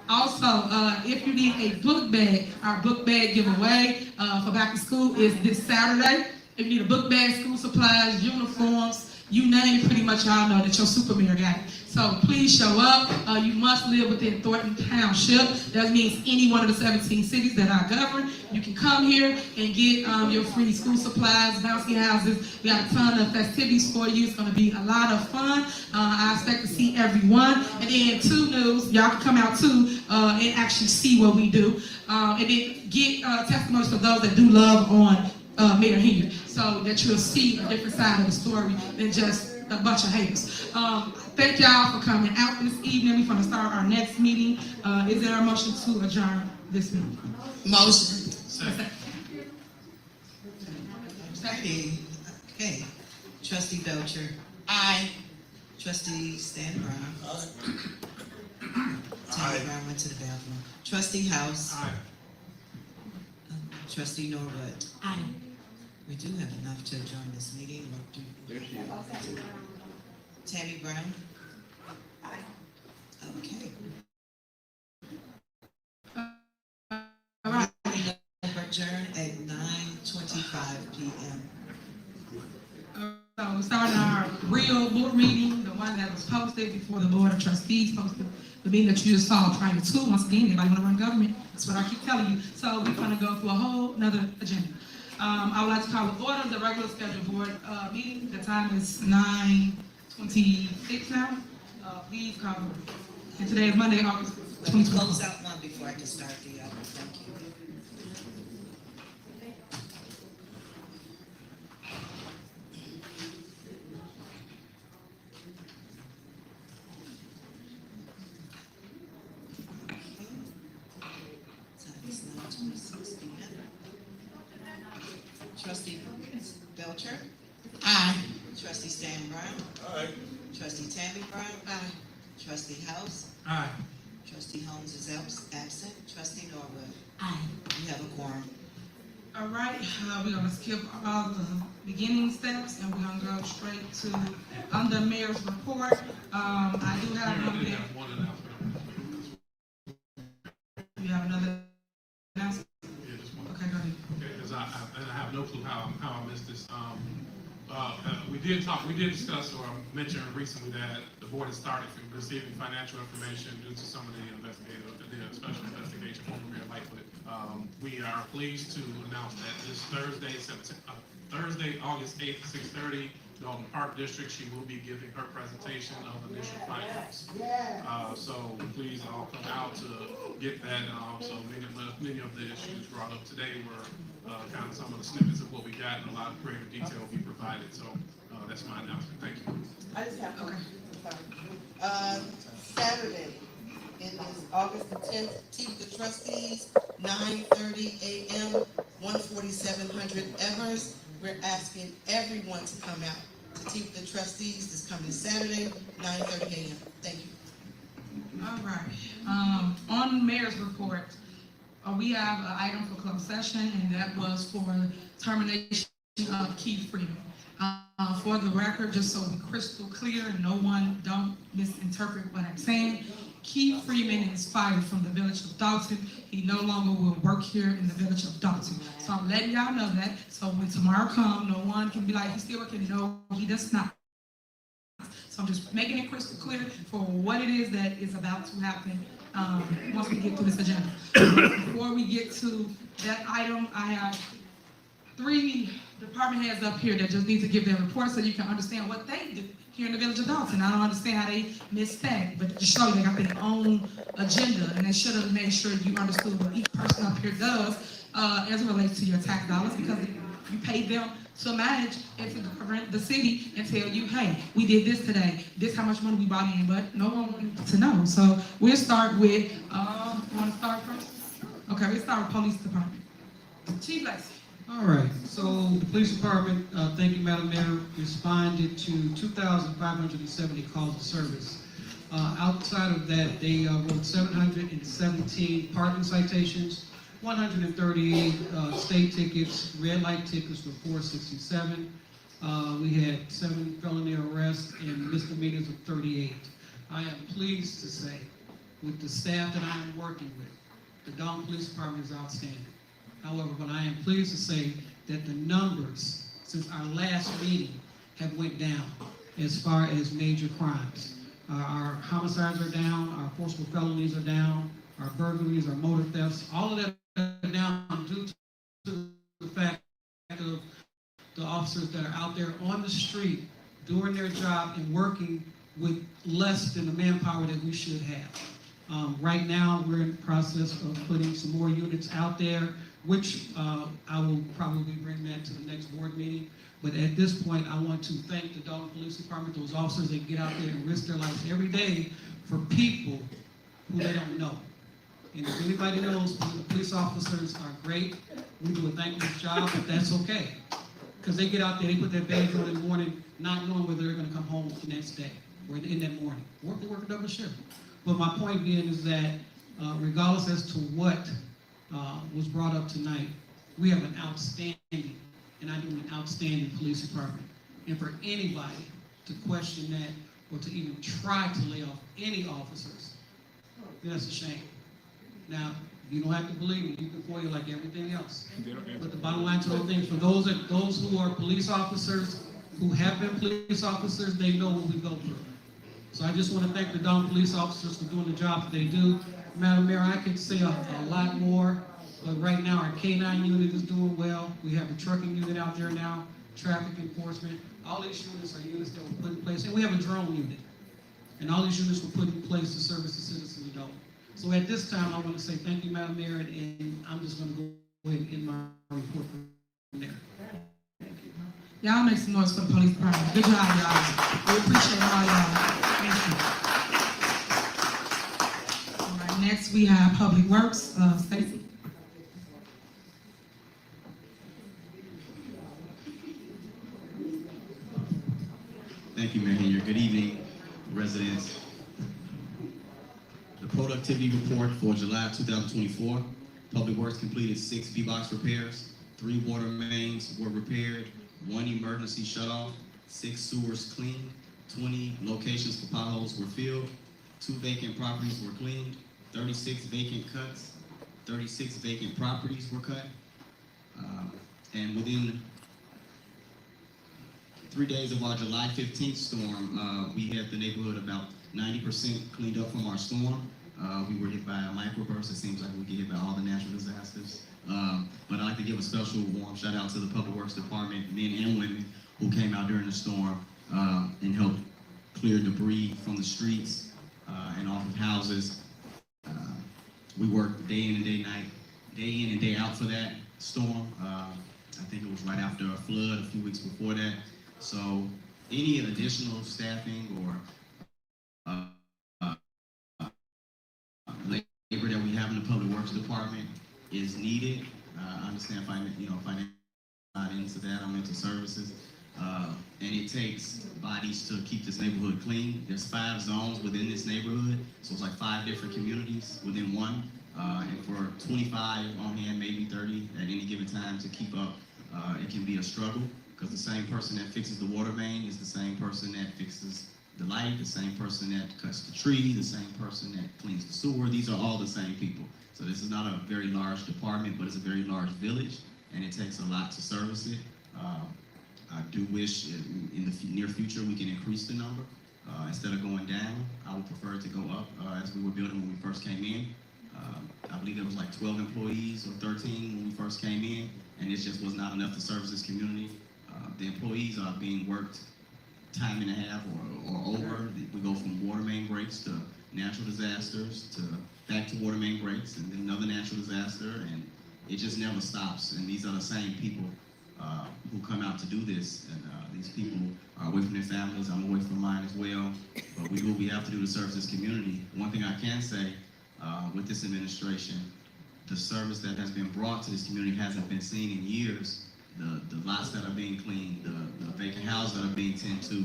Also, if you need a book bag, our book bag giveaway for back to school is this Saturday. If you need a book bag, school supplies, uniforms, you name it, pretty much y'all know that your super mayor got it. So please show up. You must live within Dolton Township. That means any one of the 17 cities that are governed. You can come here and get your free school supplies, bouncy houses. We got a ton of festivities for you. It's going to be a lot of fun. I expect to see everyone. And then 2 news, y'all can come out too and actually see what we do. And then get testimonies for those that do love on Mayor Henry, so that you'll see a different side of the story than just a bunch of haters. Thank y'all for coming out this evening. We're going to start our next meeting. Is there a motion to adjourn this meeting? Motion. Second. Okay. Trustee Belcher. Aye. Trustee Stan Brown. Aye. Tammy Brown went to the bathroom. Trustee House. Aye. Trustee Norwood. Aye. We do have enough to adjourn this meeting. There she is. Tammy Brown. Aye. Okay. All right. Adjourn at 9:25 p.m. So we're starting our real board meeting, the one that was posted before the Board of Trustees posted the meeting that you just saw prior to. Once again, anybody want to run government? That's what I keep telling you. So we're going to go through a whole nother agenda. I would like to call to order the regular scheduled board meeting. The time is 9:26 now. Please call. And today is Monday, August 2020. Close out one before I can start the other. Thank you. Belcher. Aye. Trustee Stan Brown. Aye. Trustee Tammy Brown. Aye. Trustee House. Aye. Trustee Holmes is absent. Trustee Norwood. Aye. You have a quorum. All right, we're gonna skip all the beginning steps and we're gonna go straight to, under mayor's report. I do have Mayor, I one did there. have one announcement. You have another announcement? Yeah, just one. Okay, go ahead. Okay, because I have no clue how I missed this. We did discuss or mention recently that the board has started receiving financial information due to some of the special investigation from Mayor Lightfoot. We are pleased to announce that this Thursday, August 8th, 6:30, Dolton Park District, she will be giving her presentation of initial findings. So please all come out to get that. So many of the issues brought up today were kind of some of the snippets of what we got, and a lot of greater detail will be provided. So that's my announcement. Thank you. I just have one. Saturday, it is August the 10th, Tea with the Trustees, 9:30 a.m., 14700 Evers. We're asking everyone to come out to Tea with the Trustees this coming Saturday, 9:30 a.m. Thank you. All right, on mayor's report, we have an item for closed session, and that was for termination of Keith Freeman. For the record, just so we're crystal clear, no one don't misinterpret what I'm saying. Keith Freeman is fired from the village of Dolton. He no longer will work here in the village of Dolton. So I'm letting y'all know that. So when tomorrow comes, no one can be like, he's still working. No, he does not. So I'm just making it crystal clear for what it is that is about to happen once we get through this agenda. Before we get to that item, I have 3 department heads up here that just need to give their report so you can understand what they do here in the village of Dolton. I don't understand how they missed that, but to show you they got their own agenda, and they should have made sure you understood what each person up here does as it relates to your tax dollars, because you paid them to manage and to represent the city and tell you, hey, we did this today, this how much money we brought in, but no one wants to know. So we'll start with, you want to start first? Okay, we'll start with police department. Chief Lacey. All right, so the police department, thank you, Madam Mayor, responded to 2,570 calls of service. Outside of that, they wrote 717 parking citations, 138 state tickets, red light tickets were 467. We had 7 felony arrests and misdemeanors of 38. I am pleased to say, with the staff that I am working with, the Dolton Police Department is outstanding. However, but I am pleased to say that the numbers since our last meeting have went down as far as major crimes. Our homicides are down, our forcible felonies are down, our burglaries, our motor thefts, all of that are down due to the fact of the officers that are out there on the street doing their job and working with less than the manpower that we should have. Right now, we're in the process of putting some more units out there, which I will probably bring that to the next board meeting. But at this point, I want to thank the Dolton Police Department, those officers that get out there and risk their lives every day for people who they don't know. And if anybody knows, the police officers are great. We do a thankless job, but that's okay. Because they get out there, they put their badge on in the morning, not knowing whether they're gonna come home the next day or in that morning. They work a double shift. But my point being is that regardless as to what was brought up tonight, we have an outstanding, and I mean an outstanding police department. And for anybody to question that or to even try to lay off any officers, that's a shame. Now, you don't have to believe me, you can foil like everything else. But the bottom line to the thing, for those who are police officers, who have been police officers, they know what we go through. So I just want to thank the Dolton police officers for doing the job that they do. Madam Mayor, I could say a lot more, but right now our K-9 unit is doing well. We have a trucking unit out there now, traffic enforcement. All these units are units that were put in place, and we have a drone unit. And all these units were put in place to service the citizens of Dolton. So at this time, I want to say thank you, Madam Mayor, and I'm just going to go ahead and end my report from there. Y'all make some noise for the police department. Good job, y'all. We appreciate all y'all. Thank you. All right, next we have Public Works. Stacy. Thank you, Mayor. Good evening, residents. The productivity report for July 2024, Public Works completed 6 V-box repairs, 3 water mains were repaired, 1 emergency shutoff, 6 sewers cleaned, 20 locations for potholes were filled, 2 vacant properties were cleaned, 36 vacant cuts, 36 vacant properties were cut, and within 3 days of our July 15th storm, we had the neighborhood about 90% cleaned up from our storm. We were hit by a microburst. It seems like we get hit by all the natural disasters. But I'd like to give a special warm shout out to the Public Works Department, men and women, who came out during the storm and helped clear debris from the streets and off of houses. We worked day in and day out for that storm. I think it was right after a flood a few weeks before that. So any additional staffing or labor that we have in the Public Works Department is needed. I understand financial not into that. I'm into services. And it takes bodies to keep this neighborhood clean. There's 5 zones within this neighborhood, so it's like 5 different communities within one. And for 25 on hand, maybe 30 at any given time to keep up, it can be a struggle, because the same person that fixes the water main is the same person that fixes the light, the same person that cuts the tree, the same person that cleans the sewer. These are all the same people. So this is not a very large department, but it's a very large village, and it takes a lot to service it. I do wish in the near future we can increase the number. Instead of going down, I would prefer it to go up as we were building when we first came in. I believe there was like 12 employees or 13 when we first came in, and it just was not enough to service this community. The employees are being worked time and a half or over. We go from water main breaks to natural disasters to back to water main breaks and then another natural disaster, and it just never stops. And these are the same people who come out to do this, and these people are away from their families. I'm away from mine as well, but we do what we have to do to serve this community. One thing I can say with this administration, the service that has been brought to this community hasn't been seen in years. The lots that are being cleaned, the vacant houses that are being tended to,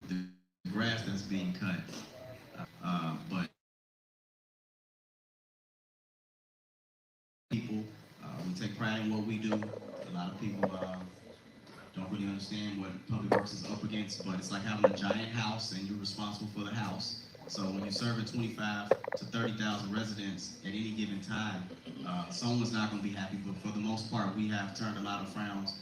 the grass that's being cut, but people, we take pride in what we do. A lot of people don't really understand what Public Works is up against, but it's like having a giant house and you're responsible for the house. So when you're serving 25 to 30,000 residents at any given time, someone's not going to be happy, but for the most part, we have turned a lot of frowns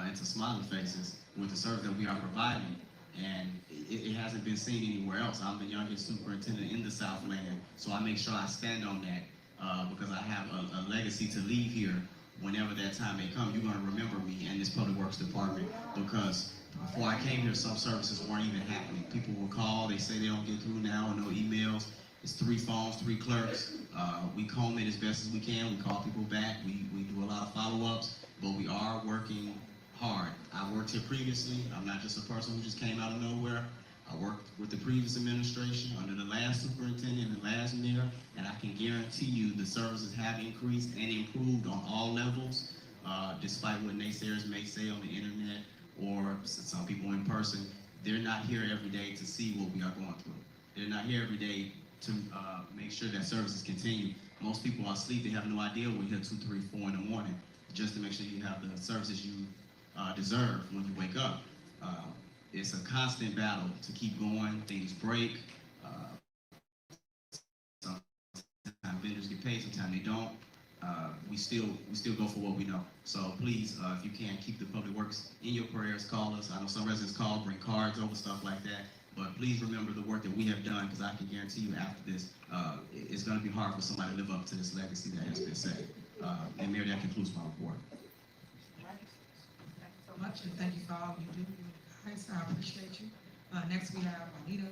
into smiling faces with the service that we are providing, and it hasn't been seen anywhere else. I'm the youngest superintendent in the Southland, so I make sure I stand on that because I have a legacy to leave here. Whenever that time may come, you're going to remember me and this Public Works Department, because before I came here, some services weren't even happening. People will call, they say they don't get through now, or no emails. It's 3 phones, 3 clerks. We comb it as best as we can. We call people back. We do a lot of follow-ups, but we are working hard. I worked here previously. I'm not just a person who just came out of nowhere. I worked with the previous administration under the last superintendent and the last mayor, and I can guarantee you the services have increased and improved on all levels, despite what naysayers may say on the internet or some people in person. They're not here every day to see what we are going through. They're not here every day to make sure that services continue. Most people are asleep. They have no idea we're here 2, 3, 4 in the morning just to make sure you have the services you deserve when you wake up. It's a constant battle to keep going. Things break. Sometimes vendors get paid, sometimes they don't. We still go for what we know. So please, if you can, keep the Public Works in your prayers. Call us. I know some residents call, bring cards over, stuff like that. But please remember the work that we have done, because I can guarantee you after this, it's going to be hard for somebody to live up to this legacy that has been set. And Mayor, that concludes my report. Thank you so much, and thank you for all you do. Guys, I appreciate you. Next we have Anita.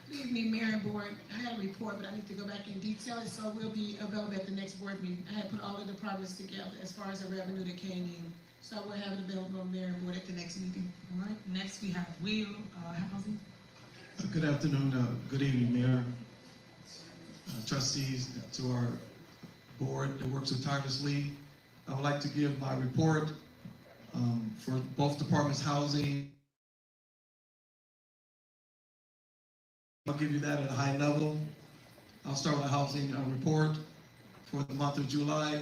Good evening, Mayor and Board. I had a report, but I need to go back in detail, so it will be available at the next board meeting. I had put all of the departments together as far as the revenue that came in. So I will have it available on Mayor and Board at the next meeting. All right, next we have Will Housing. Good afternoon, good evening, Mayor, trustees, to our board that works so tirelessly. I would like to give my report for both departments, housing. I'll give you that at a high level. I'll start with the housing report for the month of July.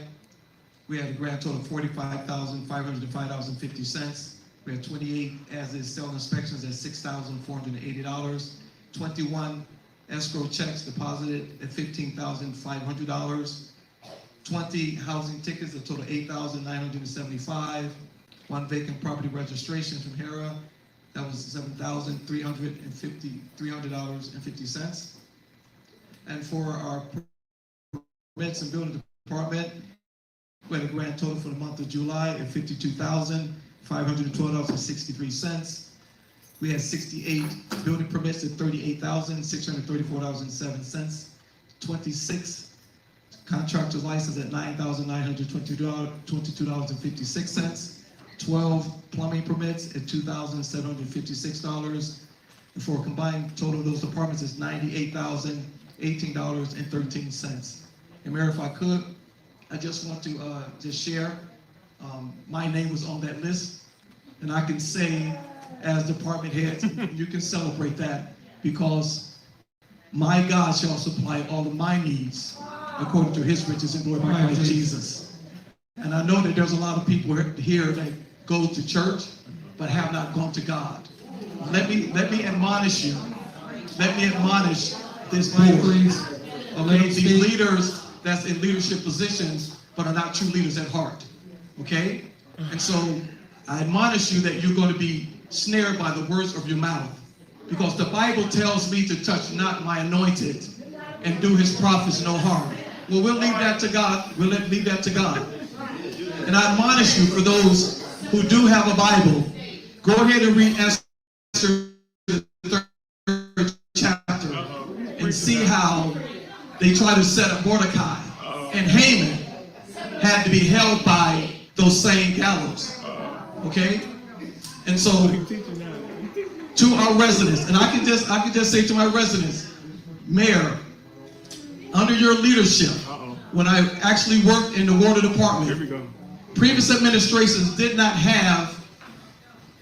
We had a grand total of $45,505.50. We had 28 as-is sale inspections at $6,480. 21 escrow checks deposited at $15,500. 20 housing tickets, a total of $8,975. 1 vacant property registration from HERA, that was $7,350. And for our permits and building department, we had a grand total for the month of July at $52,512.63. We had 68 building permits at $38,634.07. 26 contractor license at $9,922.56. 12 plumbing permits at $2,756. And for a combined total of those departments is $98,018.13. And Mayor, if I could, I just want to just share, my name was on that list, and I can say, as department heads, you can celebrate that, because my God shall supply all of my needs according to his riches and glory by Christ Jesus. And I know that there's a lot of people here that go to church but have not gone to God. Let me admonish you. Let me admonish this board. Okay, these leaders that's in leadership positions but are not true leaders at heart. Okay? And so I admonish you that you're going to be snared by the words of your mouth, because the Bible tells me to touch not my anointed and do his prophets no harm. Well, we'll leave that to God. We'll leave that to God. And I admonish you, for those who do have a Bible, go ahead and read Esther, the 3rd chapter, and see how they try to set up Mordecai. And Haman had to be held by those same gallows. Okay? And so, to our residents, and I can just say to my residents, Mayor, under your leadership, when I actually worked in the water department, previous administrations did not have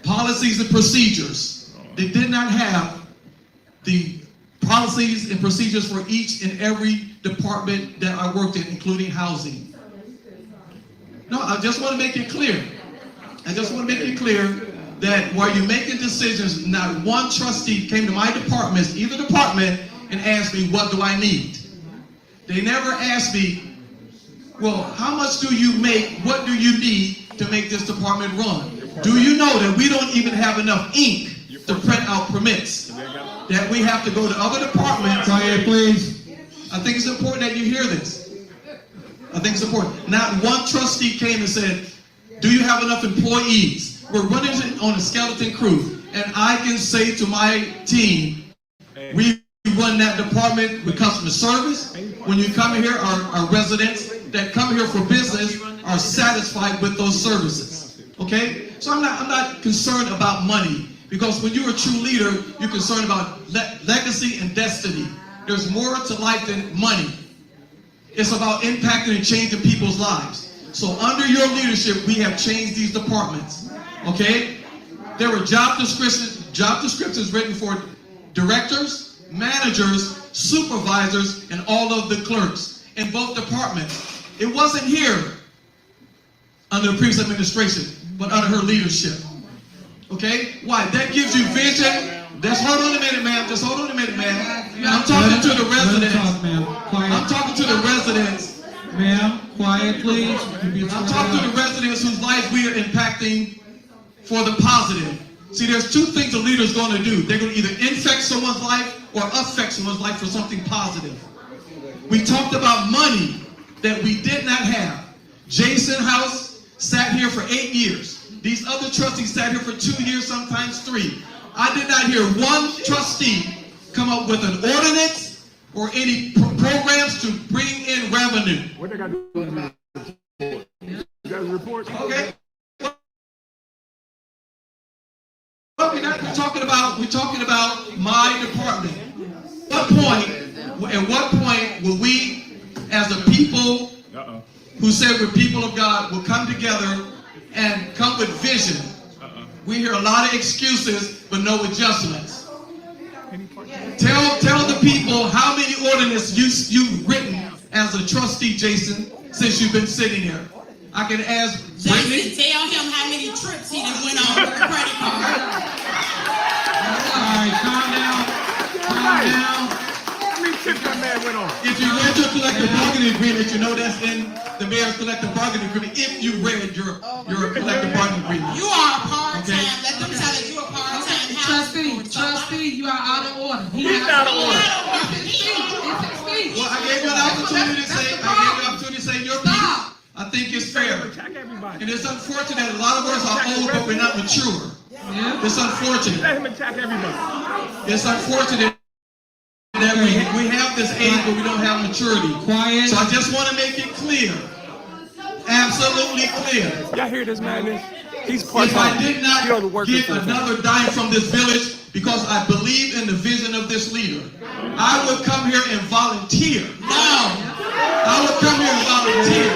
policies and procedures. They did not have the policies and procedures for each and every department that I worked in, including housing. No, I just want to make it clear. I just want to make it clear that while you're making decisions, not one trustee came to my department, either department, and asked me, what do I need? They never asked me, well, how much do you make? What do you need to make this department run? Do you know that we don't even have enough ink to print out permits? That we have to go to other departments. Quiet, please. I think it's important that you hear this. I think it's important. Not one trustee came and said, do you have enough employees? We're running on a skeleton crew. And I can say to my team, we run that department with customer service. When you come here, our residents that come here for business are satisfied with those services. Okay? So I'm not concerned about money, because when you're a true leader, you're concerned about legacy and destiny. There's more to life than money. It's about impacting and changing people's lives. So under your leadership, we have changed these departments. Okay? There were job descriptions written for directors, managers, supervisors, and all of the clerks in both departments. It wasn't here under the previous administration, but under her leadership. Okay? Why? That gives you vision. Just hold on a minute, ma'am. Just hold on a minute, ma'am. I'm talking to the residents. I'm talking to the residents. Ma'am, quiet, please. I'm talking to the residents whose lives we are impacting for the positive. See, there's two things a leader's going to do. They're going to either infect someone's life or affect someone's life for something positive. We talked about money that we did not have. Jason House sat here for 8 years. These other trustees sat here for 2 years, sometimes 3. I did not hear one trustee come up with an ordinance or any programs to bring in revenue. What they got to do with the report? You got a report? Okay. We're talking about my department. At what point will we, as a people who say we're people of God, will come together and come with vision We hear a lot of excuses, but no adjustments. Tell the people how many ordinances you've written as a trustee, Jason, since you've been sitting here. I can ask Brittany. Jason, tell him how many trips he done went on with a credit card. All right, calm down. Calm down. How many trips that man went on? If you read your collective bargaining agreement, you know that's in the mayor's collective bargaining agreement. If you read your collective bargaining agreement. You are a part-time, let them tell it, you a part-time Trustee, you are out of order. He's out of order. Well, I gave you an opportunity to say your piece. I think it's fair. And it's unfortunate that a lot of us are old, but we're not mature. It's unfortunate. Let him attack everybody. It's unfortunate that we have this age, but we don't have maturity. Quiet. So I just want to make it clear. Absolutely clear. Y'all hear this madness? He's If part-time. I did not He doesn't work get full-time. another dime from this village because I believe in the vision of this leader, I would come here and volunteer. No. I would come here and volunteer.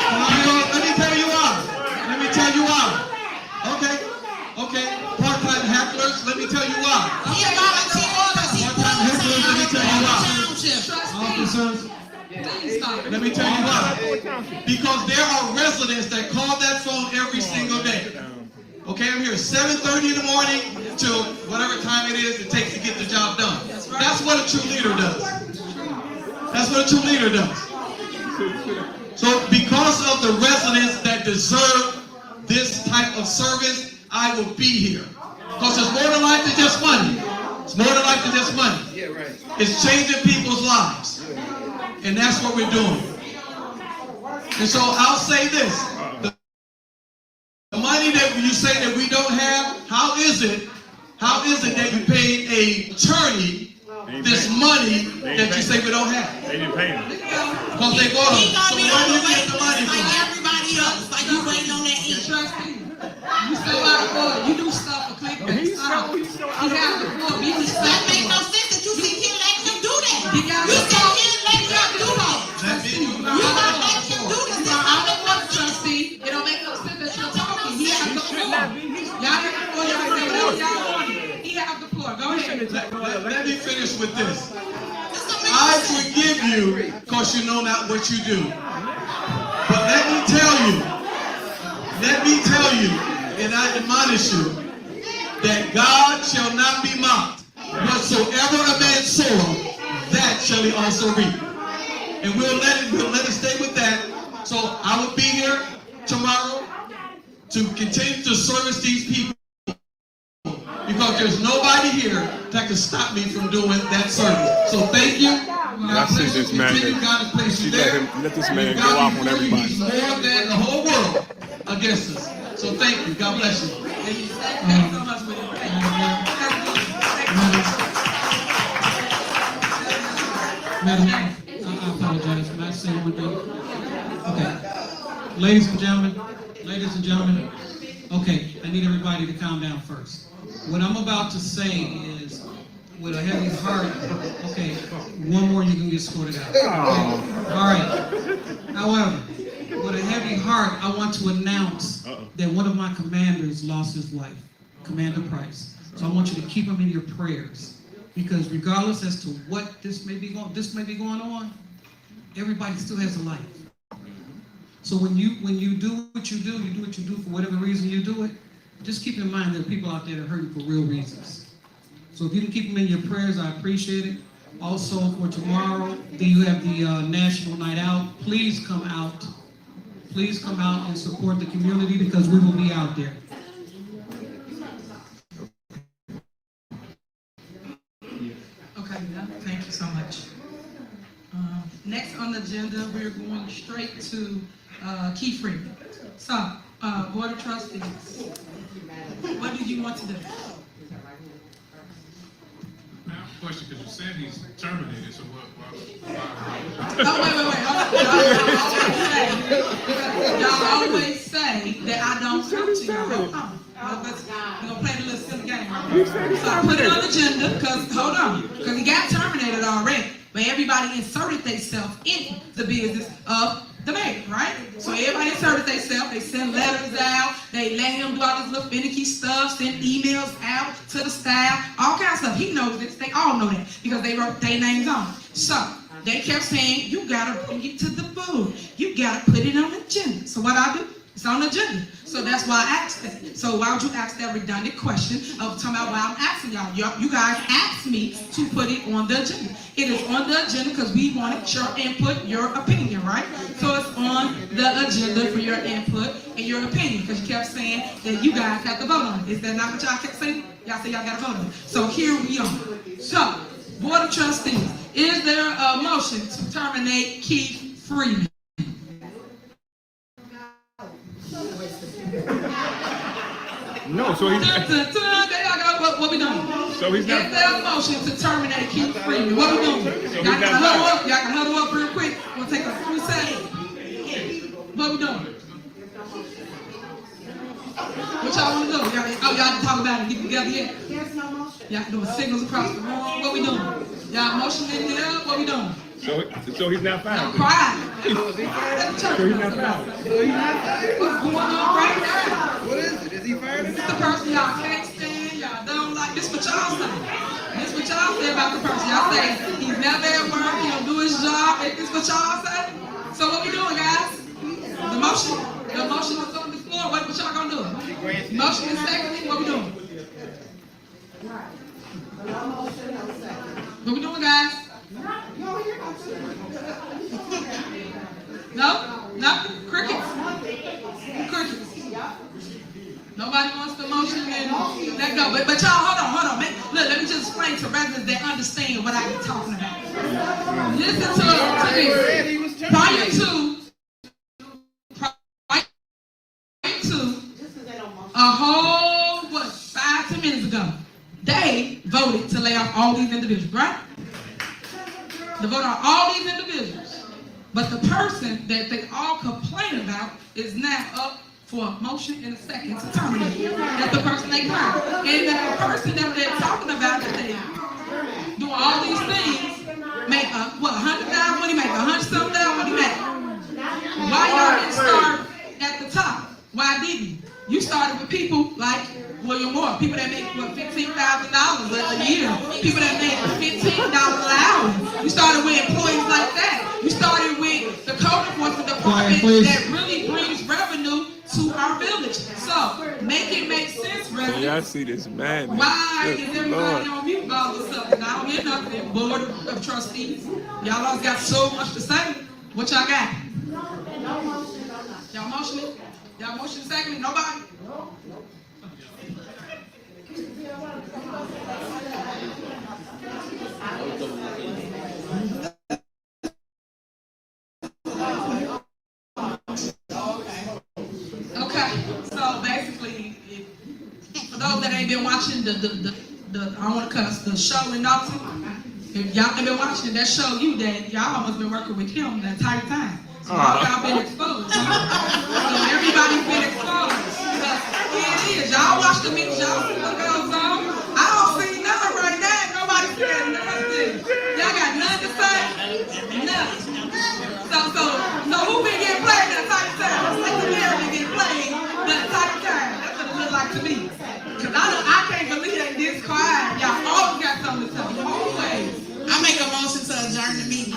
Let me tell you why. Let me tell you why. Okay. Part-time hecklers, let me tell you why. Part-time hecklers, let me tell you why. Officers, let me tell you why. Because there are residents that call that phone every single day. Okay, I'm here 7:30 in the morning till whatever time it is it takes to get the job done. That's what a true leader does. That's what a true leader does. So because of the residents that deserve this type of service, I will be here. Because it's more than life than just money. It's more than life than just money. It's changing people's lives. And that's what we're doing. And so I'll say this. The money that you say that we don't have, how is it that you paid a attorney this money that you say we don't have? They didn't pay him. Because they bought them. So where do you get the money from? like everybody else, like you waiting on that ink. You so out of order. You do stuff for clickbait. He's so out of order. That make no sense that you sit here letting him do that. You sit here letting him do that. You not letting him do this. You are out of order, trustee. It don't make no sense that you're talking. He has the floor. Y'all have the floor. Y'all say whatever y'all want. He has the floor. Go ahead. Let me finish with this. I forgive you because you know not what you do. But let me tell you, and I admonish you, that God shall not be mocked. Whatsoever a man soweth, that shall he also reap. And we'll let it stay with that. So I will be here tomorrow to continue to service these people. Because there's nobody here that can stop me from doing that service. So thank you. I see this man. God has placed you there. Let this man go off on everybody. He's more than the whole world against us. So thank you. God bless you. Madam, I apologize. May I say one thing? Okay. Ladies and gentlemen, okay, I need everybody to calm down first. What I'm about to say is, with a heavy heart, okay, one more you can get sorted out. Okay? All right. However, with a heavy heart, I want to announce that one of my commanders lost his life, Commander Price. So I want you to keep him in your prayers, because regardless as to what this may be going on, everybody still has a life. So when you do what you do for whatever reason you do it. Just keep in mind there are people out there that are hurting for real reasons. So if you can keep them in your prayers, I appreciate it. Also for tomorrow, then you have the National Night Out. Please come out. Please come out and support the community because we will be out there. Okay, thank you so much. Next on the agenda, we're going straight to Key Freeman. So, Board of Trustees, what do you want to do? I have a question because you said he's terminated, so what? Y'all always say that I don't talk to y'all. We're gonna play the little silly game right now. So I put it on the agenda because he got terminated already. But everybody inserted themselves in the business of the mayor, right? So everybody inserted themselves, they send letters out, they let him do all this little finicky stuff, send emails out to the staff, all kinds of stuff. He knows this, they all know that, because they wrote their names on it. So, they kept saying, you gotta bring it to the board. You gotta put it on the agenda. So what I do? It's on the agenda. So that's why I asked that. So why would you ask that redundant question of talking about why I'm asking y'all? You guys asked me to put it on the agenda. It is on the agenda because we wanted your input, your opinion, right? So it's on the agenda for your input and your opinion, because you kept saying that you guys have to vote on it. Is that not what y'all kept saying? Y'all say y'all gotta vote on it. So here we are. So, Board of Trustees, is there a motion to terminate Keith Freeman? No, so he's. What we doing? So he's not. Is there a motion to terminate Keith Freeman? What we doing? So Y'all can huddle up. Y'all can huddle up real quick. We'll take a few seconds. What we doing? What y'all want to do? Y'all can talk about it and get together yet? There's no motion. Y'all doing signals across the room. What we doing? Y'all motioning it up. What we doing? So he's not I'm found. crying. So he's not found. What's going on right now? What is it? Is he fired? This is the person y'all can't stand. Y'all don't like. This what y'all say. This what y'all say about the person. Y'all say he's never at work. He don't do his job. This what y'all say. So what we doing, guys? The motion is on the floor. What y'all gonna do? Motion is second. What we doing? What we doing, guys? No? Crickets? Nobody wants the motion and let go. But y'all, hold on. Look, let me just explain to residents that understand what I'm talking about. Listen to this. Prior to a whole, 5-10 minutes ago, they voted to lay off all these individuals, right? They voted on all these individuals. But the person that they all complain about is now up for a motion in a second to terminate. That's the person they claim. And the person that they're talking about, that they doing all these things, make $100,000 when he make $100,000 when he make. Why y'all didn't start at the top? Why didn't you? You started with people like William Moore, people that make $15,000 a year, people that make $15 an hour. You started with employees like that. You started with the code enforcement department that really brings revenue to our village. So make it make sense, residents. Y'all see this madness. Why is everybody on mute all of a sudden? I don't hear nothing. Board of Trustees, y'all all got so much to say. What y'all got? Y'all motioning? Y'all motion second? Nobody? Okay, so basically, for those that ain't been watching the I don't want to cuss, the show in Dolton, if y'all ain't been watching that show, you that y'all almost been working with him the entire time. So y'all been exposed. So everybody's been exposed. Because here it is. Y'all watch the mix, y'all see what goes on. I don't see nothing right now. Nobody said nothing. Y'all got nothing to say? Nothing. So who been getting played the entire time? It's like the mayor been getting played the entire time. That's what it look like to me. Because I can't believe that this quiet. Y'all always got something to say. Always. I make a motion to adjourn the meeting.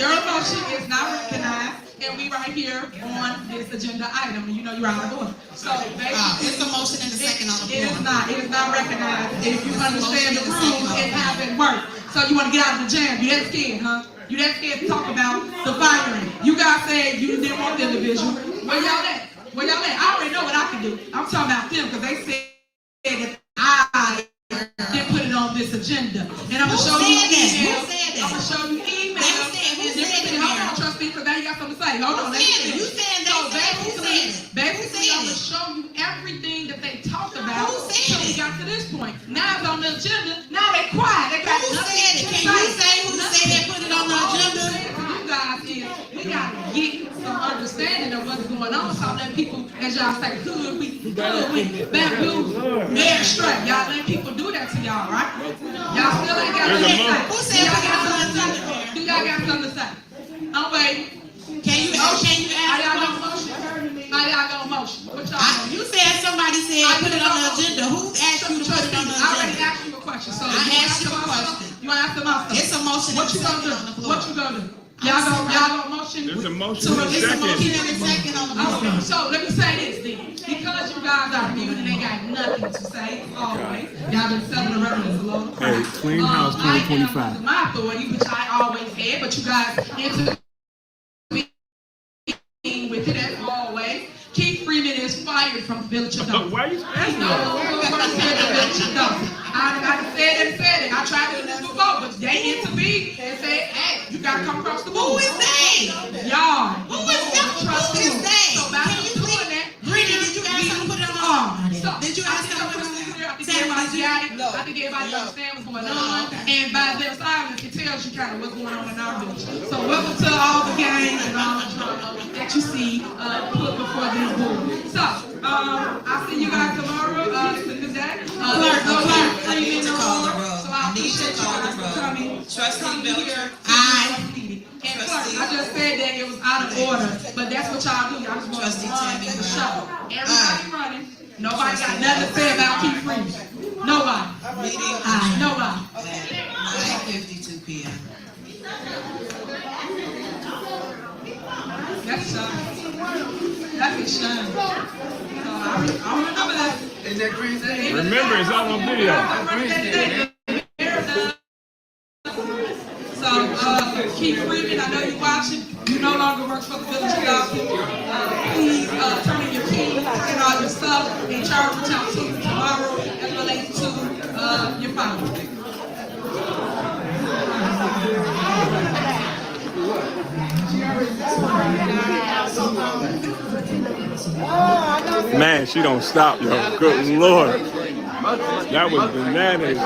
Your motion is not recognized, and we right here on this agenda item, and you know you're out of order. So basically, it's a motion and a second on the floor. It is not recognized. If you understand the rules, it haven't worked. So you want to get out of the jam? You that scared, huh? You that scared to talk about the firing? You guys said you didn't want the individual. Where y'all at? Where y'all at? I already know what I can do. I'm talking about them because they said that I didn't put it on this agenda. And I'm gonna show you emails. I'm gonna show you emails. Hold on, trustee, because now you got something to say. Hold on, let me finish. You said Basically, I'm gonna show you everything that they talked about until we got to this point. Now it's on the agenda. Now they quiet. They got nothing to say. Can you say who said they put it on the agenda? You guys is we gotta get some understanding of what's going going on, so I'm letting people, as y'all say, we bamboo, Mayor straight. Y'all letting people do that to y'all, right? Y'all still ain't got nothing to say. Who said y'all got something to say? Do y'all got something to say? I'm waiting. Can you ask? How y'all gonna motion? How y'all gonna motion? What y'all? You said somebody said put it on the agenda. Who asked you to put it on the agenda? I already asked you a question, so I asked you a question. You answer my stuff. It's a motion. What you gonna do? What you gonna do? Y'all gonna motion? There's a motion to in a release a motion second. in a second on the floor. So let me say this then. Because you guys are muted and ain't got nothing to say, always. Y'all been selling the residents a load of crap. Hey, Clean House 2025. I am my authority, which I always had, but you guys intervene with it as always. Keith Freeman is fired from the Village of Dolton. Why are you He no longer works at the Village of Dolton. I said it. I tried to do this before, but they intervened and said, hey, you gotta come across the board. Who is they? Y'all. Who is they? So by you doing that, Brittany, did you ask her to put it on? did you ask her to put it on? I think everybody understand what's going on, and by their silence, it tells you kind of what's going on in our village. So welcome to all the games and all the drama that you see put before this board. So, I'll see you guys tomorrow. It's a good day. I need to call the roll. So I appreciate you guys for coming. Trustee Belcher. And plus, I just said that it was out of order, but that's what y'all do. Y'all just want to run the show. Everybody running. Nobody got nothing to say about Keith Freeman. Nobody. Nobody. 9:52 p.m. That's a shame. That's a shame. I remember that. Is that crazy? Remember, it's all on video. So, Keith Freeman, I know you're watching. You no longer work for the Village of Dolton. Please turn in your keys and all your stuff and charge reach out to you tomorrow as relates to your phone. Man, she don't stop, yo. Good Lord. That was bananas.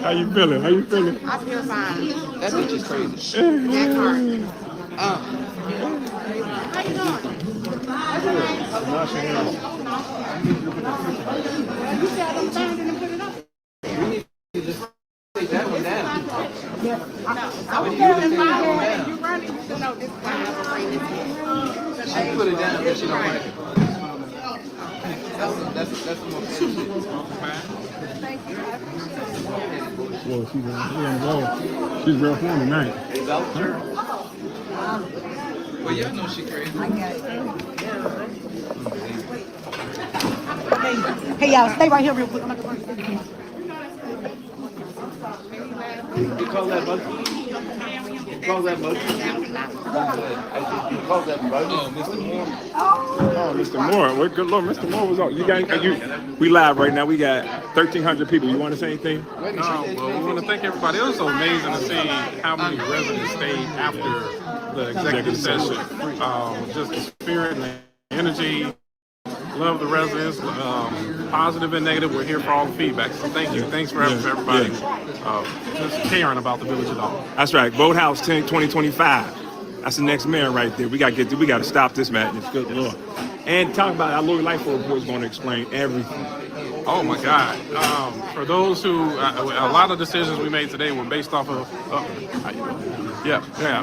How you feeling? How you feeling? I feel fine. That bitch is crazy. That part. How you doing? What's your name? You said I'm trying to put it up. We need to just take that one down. I was telling my head, you running, you should know this is why I have to bring this in. She put it down, but she don't like it. That's the most Well, she's real fun tonight. Well, y'all know she crazy. Hey, y'all, stay right here real quick. I'm about to run. You call that monkey? You call that monkey? You call that monkey? Oh, Mr. Moore. Oh, Mr. Moore. Well, good Lord, Mr. Moore was on. We live right now. We got 1,300 people. You want to say anything? Well, we want to thank everybody. It was so amazing to see how many residents stayed after the executive session. Just the spirit and the energy. Love the residents, positive and negative. We're here for all the feedback. So thank you. Thanks for everybody just caring about the Village of Dolton. That's right. Vote House 2025. That's the next mayor right there. We got to stop this madness. Good Lord. And talk about our Lori Lightfoot report is going to explain everything. Oh my God. For those who, a lot of decisions we made today were based off of,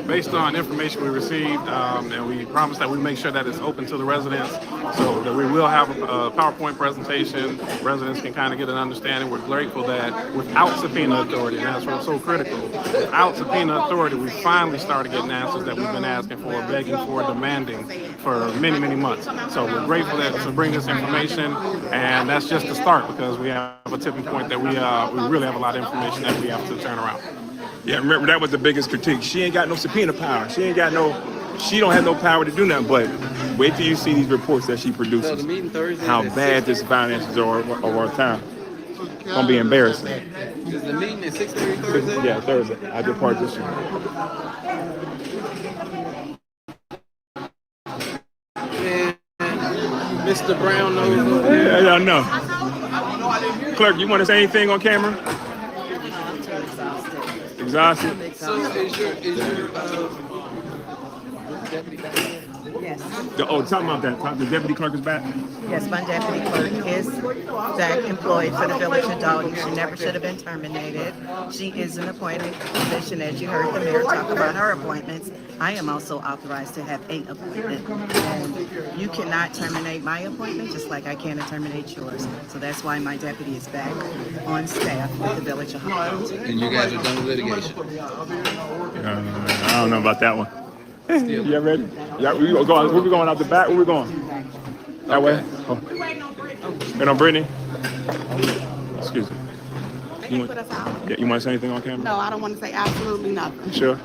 based on information we received, and we promised that we make sure that it's open to the residents, so that we will have a PowerPoint presentation. Residents can kind of get an understanding. We're grateful that without subpoena authority, and that's what's so critical, without subpoena authority, we finally started getting answers that we've been asking for, begging for, demanding for many, many months. So we're grateful to bring this information, and that's just the start, because we have a tipping point that we really have a lot of information that we have to turn around. Yeah, remember that was the biggest critique. She ain't got no subpoena power. She don't have no power to do nothing. But wait till you see these reports that she produces. So the meeting Thursday. How bad this finances are of our town. It's gonna be embarrassing. Is the meeting at 6:30 Thursday? Yeah, Thursday. I depart this year. Mr. Brown knows. Yeah, I know. Clerk, you want to say anything on camera? Exhausted? So is your deputy back there? Yes. Talking about that. The deputy clerk is back? Yes, my deputy clerk is back employed for the village of Dolton. She never should have been terminated. She is an appointed position, as you heard the mayor talk about her appointments. I am also authorized to have 8 appointments. And you cannot terminate my appointment, just like I cannot terminate yours. So that's why my deputy is back on staff with the village of Dolton. And you guys are done with litigation? I don't know about that one. You ready? Yeah, where we going out the back? Where we going? That way? Oh. Wait on Brittany? Excuse me. You want to say anything on camera? No, I don't want to say absolutely nothing. You sure?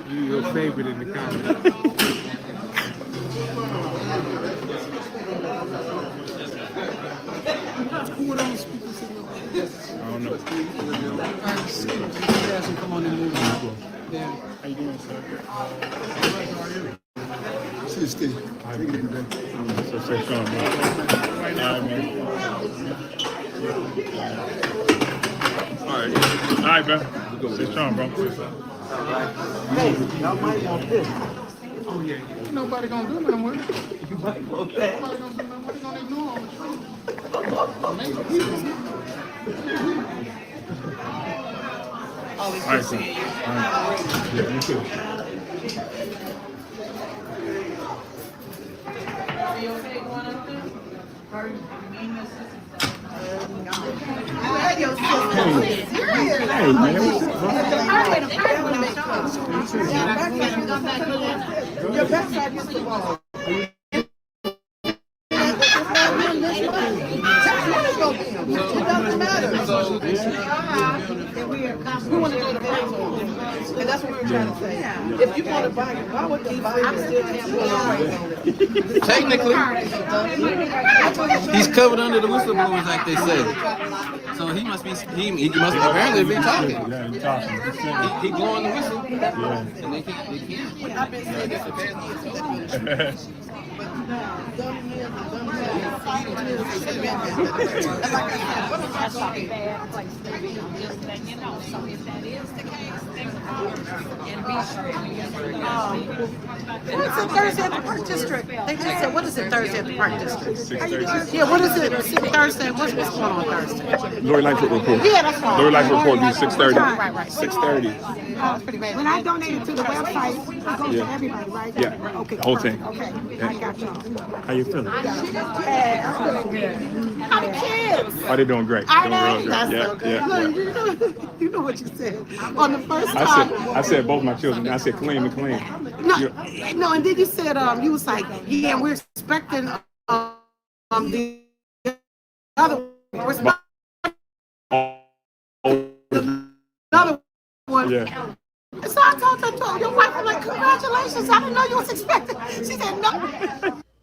You your favorite in the comments. I don't know. Come on and move. How you doing, sir? Sit still. So say Sean, bro. All right, man. All right, bro. Say Sean, bro. Y'all might want this. Oh, yeah. Nobody gonna do nothing with it. You might want that. Nobody gonna do nothing with it. Gonna ignore them. All right, sir. All right. Yeah, you too. Hey, man, what's up, bro? Your backside used to ball. It doesn't matter. We want to do the appraisal, and that's what we were trying to say. If you want to buy it, why would you buy it? Technically, he's covered under the Whistleblowers Act, they say. So he must apparently be talking. Yeah, he's talking. He blowing the whistle. Yeah. And they can't. I've been saying this for 10 years. That's a bad place to be, just letting you know. So if that is the case, then and be sure What's it Thursday at the Park District? They just said, what is it Thursday at the Park District? 6:30. Yeah, what is it Thursday? What's going on Thursday? Lori Lightfoot report. Yeah, that's right. Lori Lightfoot report be 6:30. Right. 6:30. That's pretty bad. When I donated to the website, it goes to everybody, right? Yeah. Okay. The whole thing. Okay, Yeah. I got y'all. How you feeling? How the kids? Oh, they're doing great. Are Doing real they? good. That's Yeah, so good. yeah, Look, yeah. you know what you said. On the first time. I said both my children. I said clean and clean. No, and then you said, you was like, yeah, we're expecting the other one. Yeah. So I told your wife, I'm like, congratulations, I didn't know you was expecting. She said, no.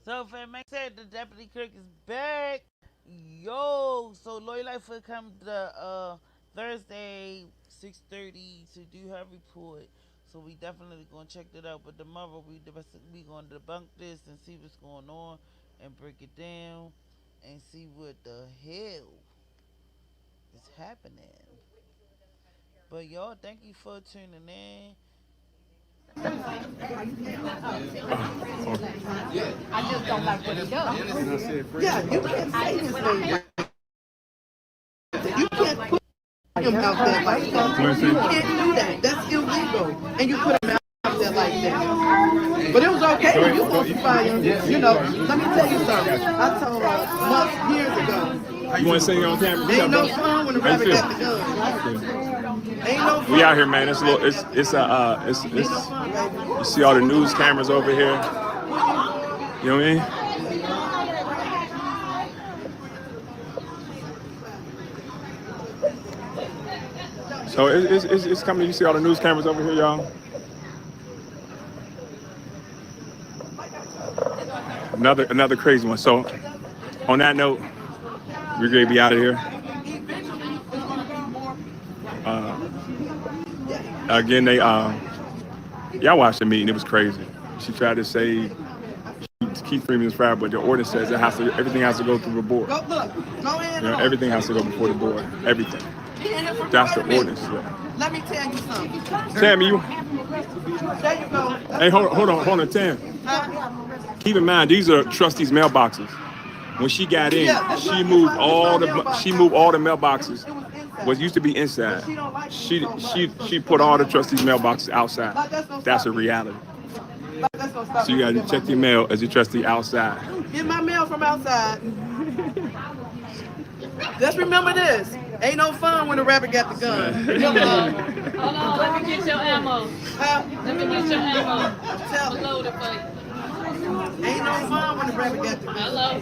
So if it makes sense, the deputy clerk is back. Yo, so Lori Lightfoot come to Thursday 6:30 to do her report. So we definitely gonna check that out. But tomorrow we gonna debunk this and see what's going on and break it down and see what the hell is happening. But y'all, thank you for tuning in. I just don't like what he does. Yeah, you can't say his name. You can't put him out there like that. You can't do that. That's illegal. And you put him out there like that. But it was okay when you supposed to fire him. You know, let me tell you something. I told her months, years ago. You want to say it on camera? Ain't no fun when the rabbit got the gun. Ain't no fun. We out here, man. It's a little. It's you see all the news cameras over here. You know what I mean? So it's coming. You see all the news cameras over here, y'all. Another crazy one. So on that note, we're gonna be out of here. Again, y'all watched the meeting. It was crazy. She tried to say Keith Freeman's fired, but the ordinance says everything has to go through the board. Go look. Go ahead. You know, everything has to go before the board. Everything. He in here for That's the wait a minute. ordinance. Let me tell you something. Tammy, you. There you go. Hey, hold on, Tam. Keep in mind, these are trustees' mailboxes. When she got in, she moved all the mailboxes. What used to be inside, she put all the trustees' mailboxes outside. That's a reality. So you got to check your mail as a trustee outside. Get my mail from outside. Just remember this. Ain't no fun when the rabbit got the gun. Hold on, let me get your ammo. Let me get your ammo. I'm loaded for you. Ain't no fun when the rabbit got the gun. Hello.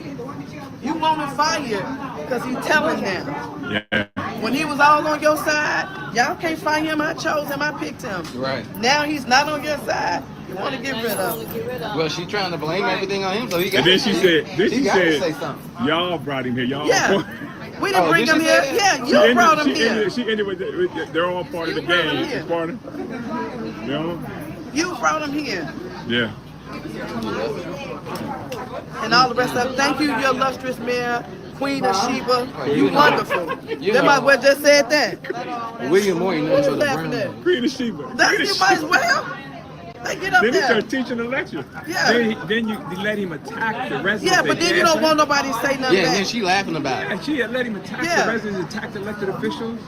You want to fire because you telling now. Yeah. When he was all on your side, y'all can't fire him. I chose him. I picked him. Right. Now he's not on your side. You want to get rid of him. Well, she trying to blame everything on him, so he got. And then she said, say something. y'all brought him here. Y'all. Yeah. We didn't bring him here. Yeah, you brought him here. She ended with, they're all part of the game. It's part of, you know? You brought him here. Yeah. And all the rest of them. Thank you, your illustrious mayor, Queen of Sheba. You wonderful. They might well just said that. William Moore, you know, What you laughing at? Queen of Sheba. That you might as well. They get up Then he there. started teaching a lecture. Yeah. Then you let him attack the residents. Yeah, but then you don't want nobody to say nothing Yeah, and back. then she laughing about it. And she had let him attack the residents, attack the elected officials.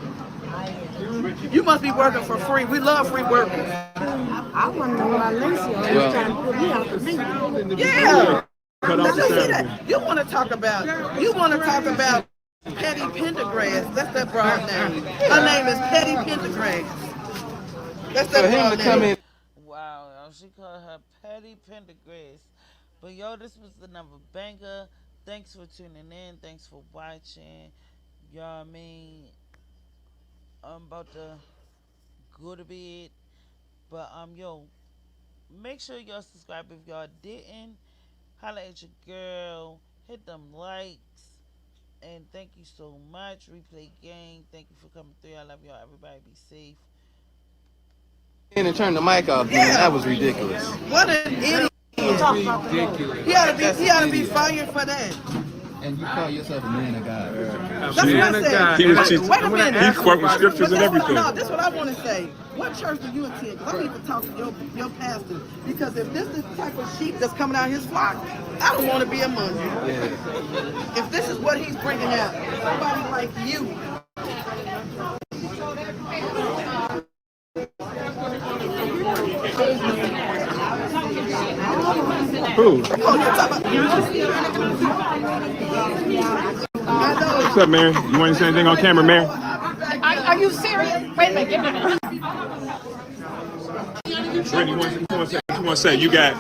You must be working for free. We love free workers. I want to know why Lacey always trying to put me out the meeting. Yeah. Cut off the Let me see Saturday. that. You want to talk about Petty Pendergrass. That's that broad name. Her name is Petty Pendergrass. That's that broad name. Wow, she called her Petty Pendergrass. But yo, this was the number banger. Thanks for tuning in. Thanks for watching. Y'all mean I'm about to go to bed. But yo, make sure y'all subscribe if y'all didn't. Holla at your girl. Hit them likes. And thank you so much. Replay Gang. Thank you for coming through. I love y'all. Everybody be safe. And turn the mic off, man. That was ridiculous. What an idiot. Ridiculous. He ought to be fired for that. And you call yourself a man of God. That's what I said. Wait a minute. He's quoting scriptures and everything. No, this is what I want to say. What church do you attend? Because I need to talk to your pastor. Because if this is the type of sheep that's coming out of his flock, I don't want to be among you. If this is what he's bringing out, somebody like you. Who? What's up, Mary? You want to say anything on camera, Mary? Are you serious? Wait a minute, give me a minute. Brittany, what you want to say? You got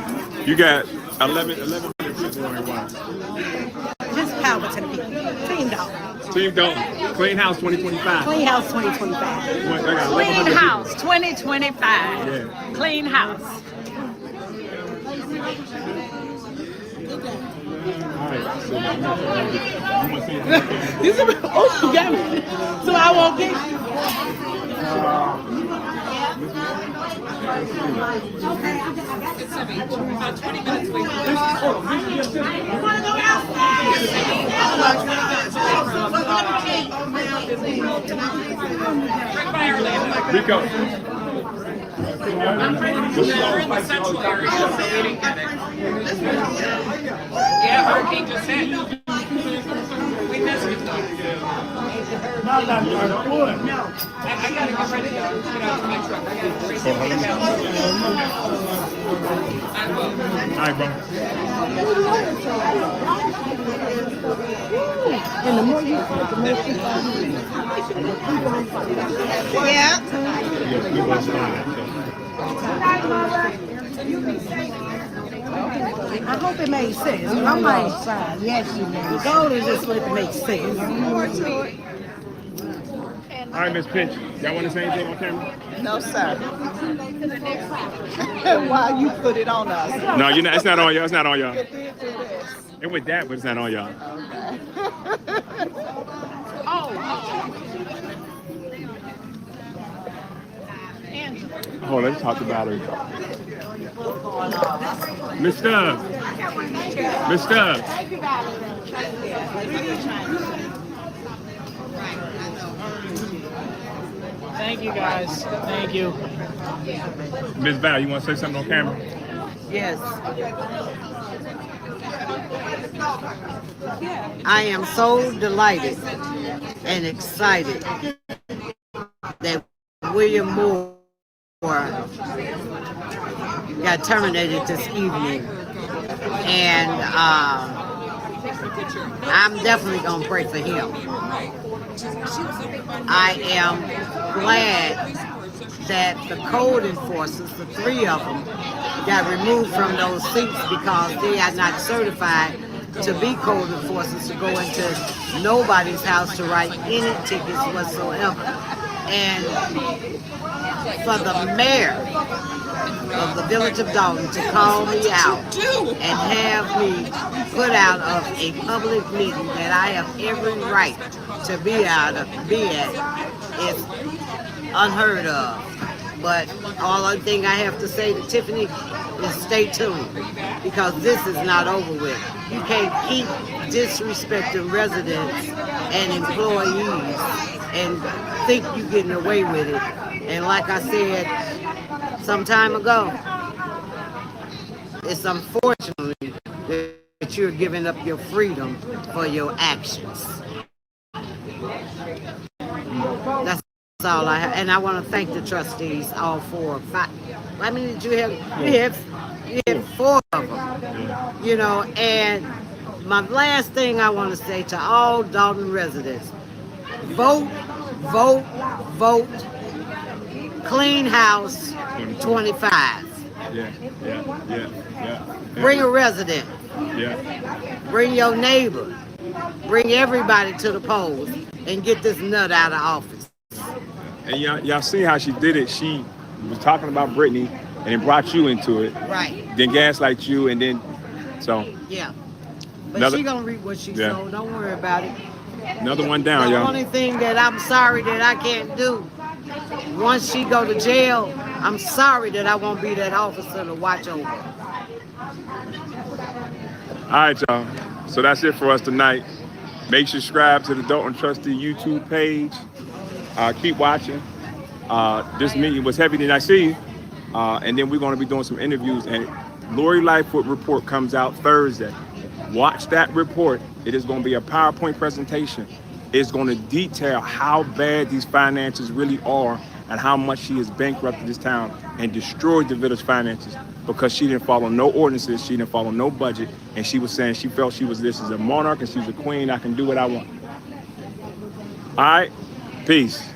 1,100 people on your watch. Just power to the people. Team Dolton. Team Dolton. Clean House 2025. Clean House 2025. Clean House 2025. Yeah. Clean House. Oh, you got me. So I won't get you. It's about 20 minutes away. Rico. We're in the central area, so we didn't get it. Yeah, hurricane just hit. We missed it though. I gotta get ready to get out to my truck. I gotta race it down. I will. All right, bro. And the more you fight, the more people Yeah. I hope it made sense. I'm like, yes, you did. The goal is just for it to make sense. All right, Miss Pinch. Y'all want to say anything on camera? No, sir. Why you put it on us? No, you're not. It's not on y'all. It's not on y'all. It went that, but it's not on y'all. Oh, let's talk about her. Miss Stubbs. Miss Stubbs. Thank you, guys. Thank you. Ms. Val, you want to say something on camera? Yes. I am so delighted and excited that William Moore got terminated this evening. And I'm definitely going to pray for him. I am glad that the code enforcers, the 3 of them, got removed from those seats because they are not certified to be code enforcers to go into nobody's house to write any tickets whatsoever. And for the mayor of the village of Dolton to call me out and have me put out of a public meeting that I have every right to be at is unheard of. But all I think I have to say to Tiffany is stay tuned, because this is not over with. You can't keep disrespecting residents and employees and think you're getting away with it. And like I said some time ago, it's unfortunately that you're giving up your freedom for your actions. That's all I have. And I want to thank the trustees, all 4 or 5. How many did you have? You had 4 of them. You know, and my last thing I want to say to all Dolton residents, vote, vote, vote, clean house 25. Yeah. Bring a resident. Yeah. Bring your neighbor. Bring everybody to the polls and get this nut out of office. And y'all see how she did it. She was talking about Brittany and then brought you into it. Right. Then gaslight you, and then so. Yeah. But she gonna reap what she sowed. Don't worry about it. Another one down, y'all. The only thing that I'm sorry that I can't do, once she go to jail, I'm sorry that I won't be that officer to watch over. All right, y'all. So that's it for us tonight. Make sure you subscribe to the Dolton Trustee YouTube page. Keep watching. This meeting was heavy than I see. And then we're going to be doing some interviews. And Lori Lightfoot report comes out Thursday. Watch that report. It is going to be a PowerPoint presentation. It's going to detail how bad these finances really are and how much she has bankrupted this town and destroyed the village finances because she didn't follow no ordinances, she didn't follow no budget, and she was saying she felt she was this as a monarch and she was a queen. I can do what I want. All right, peace.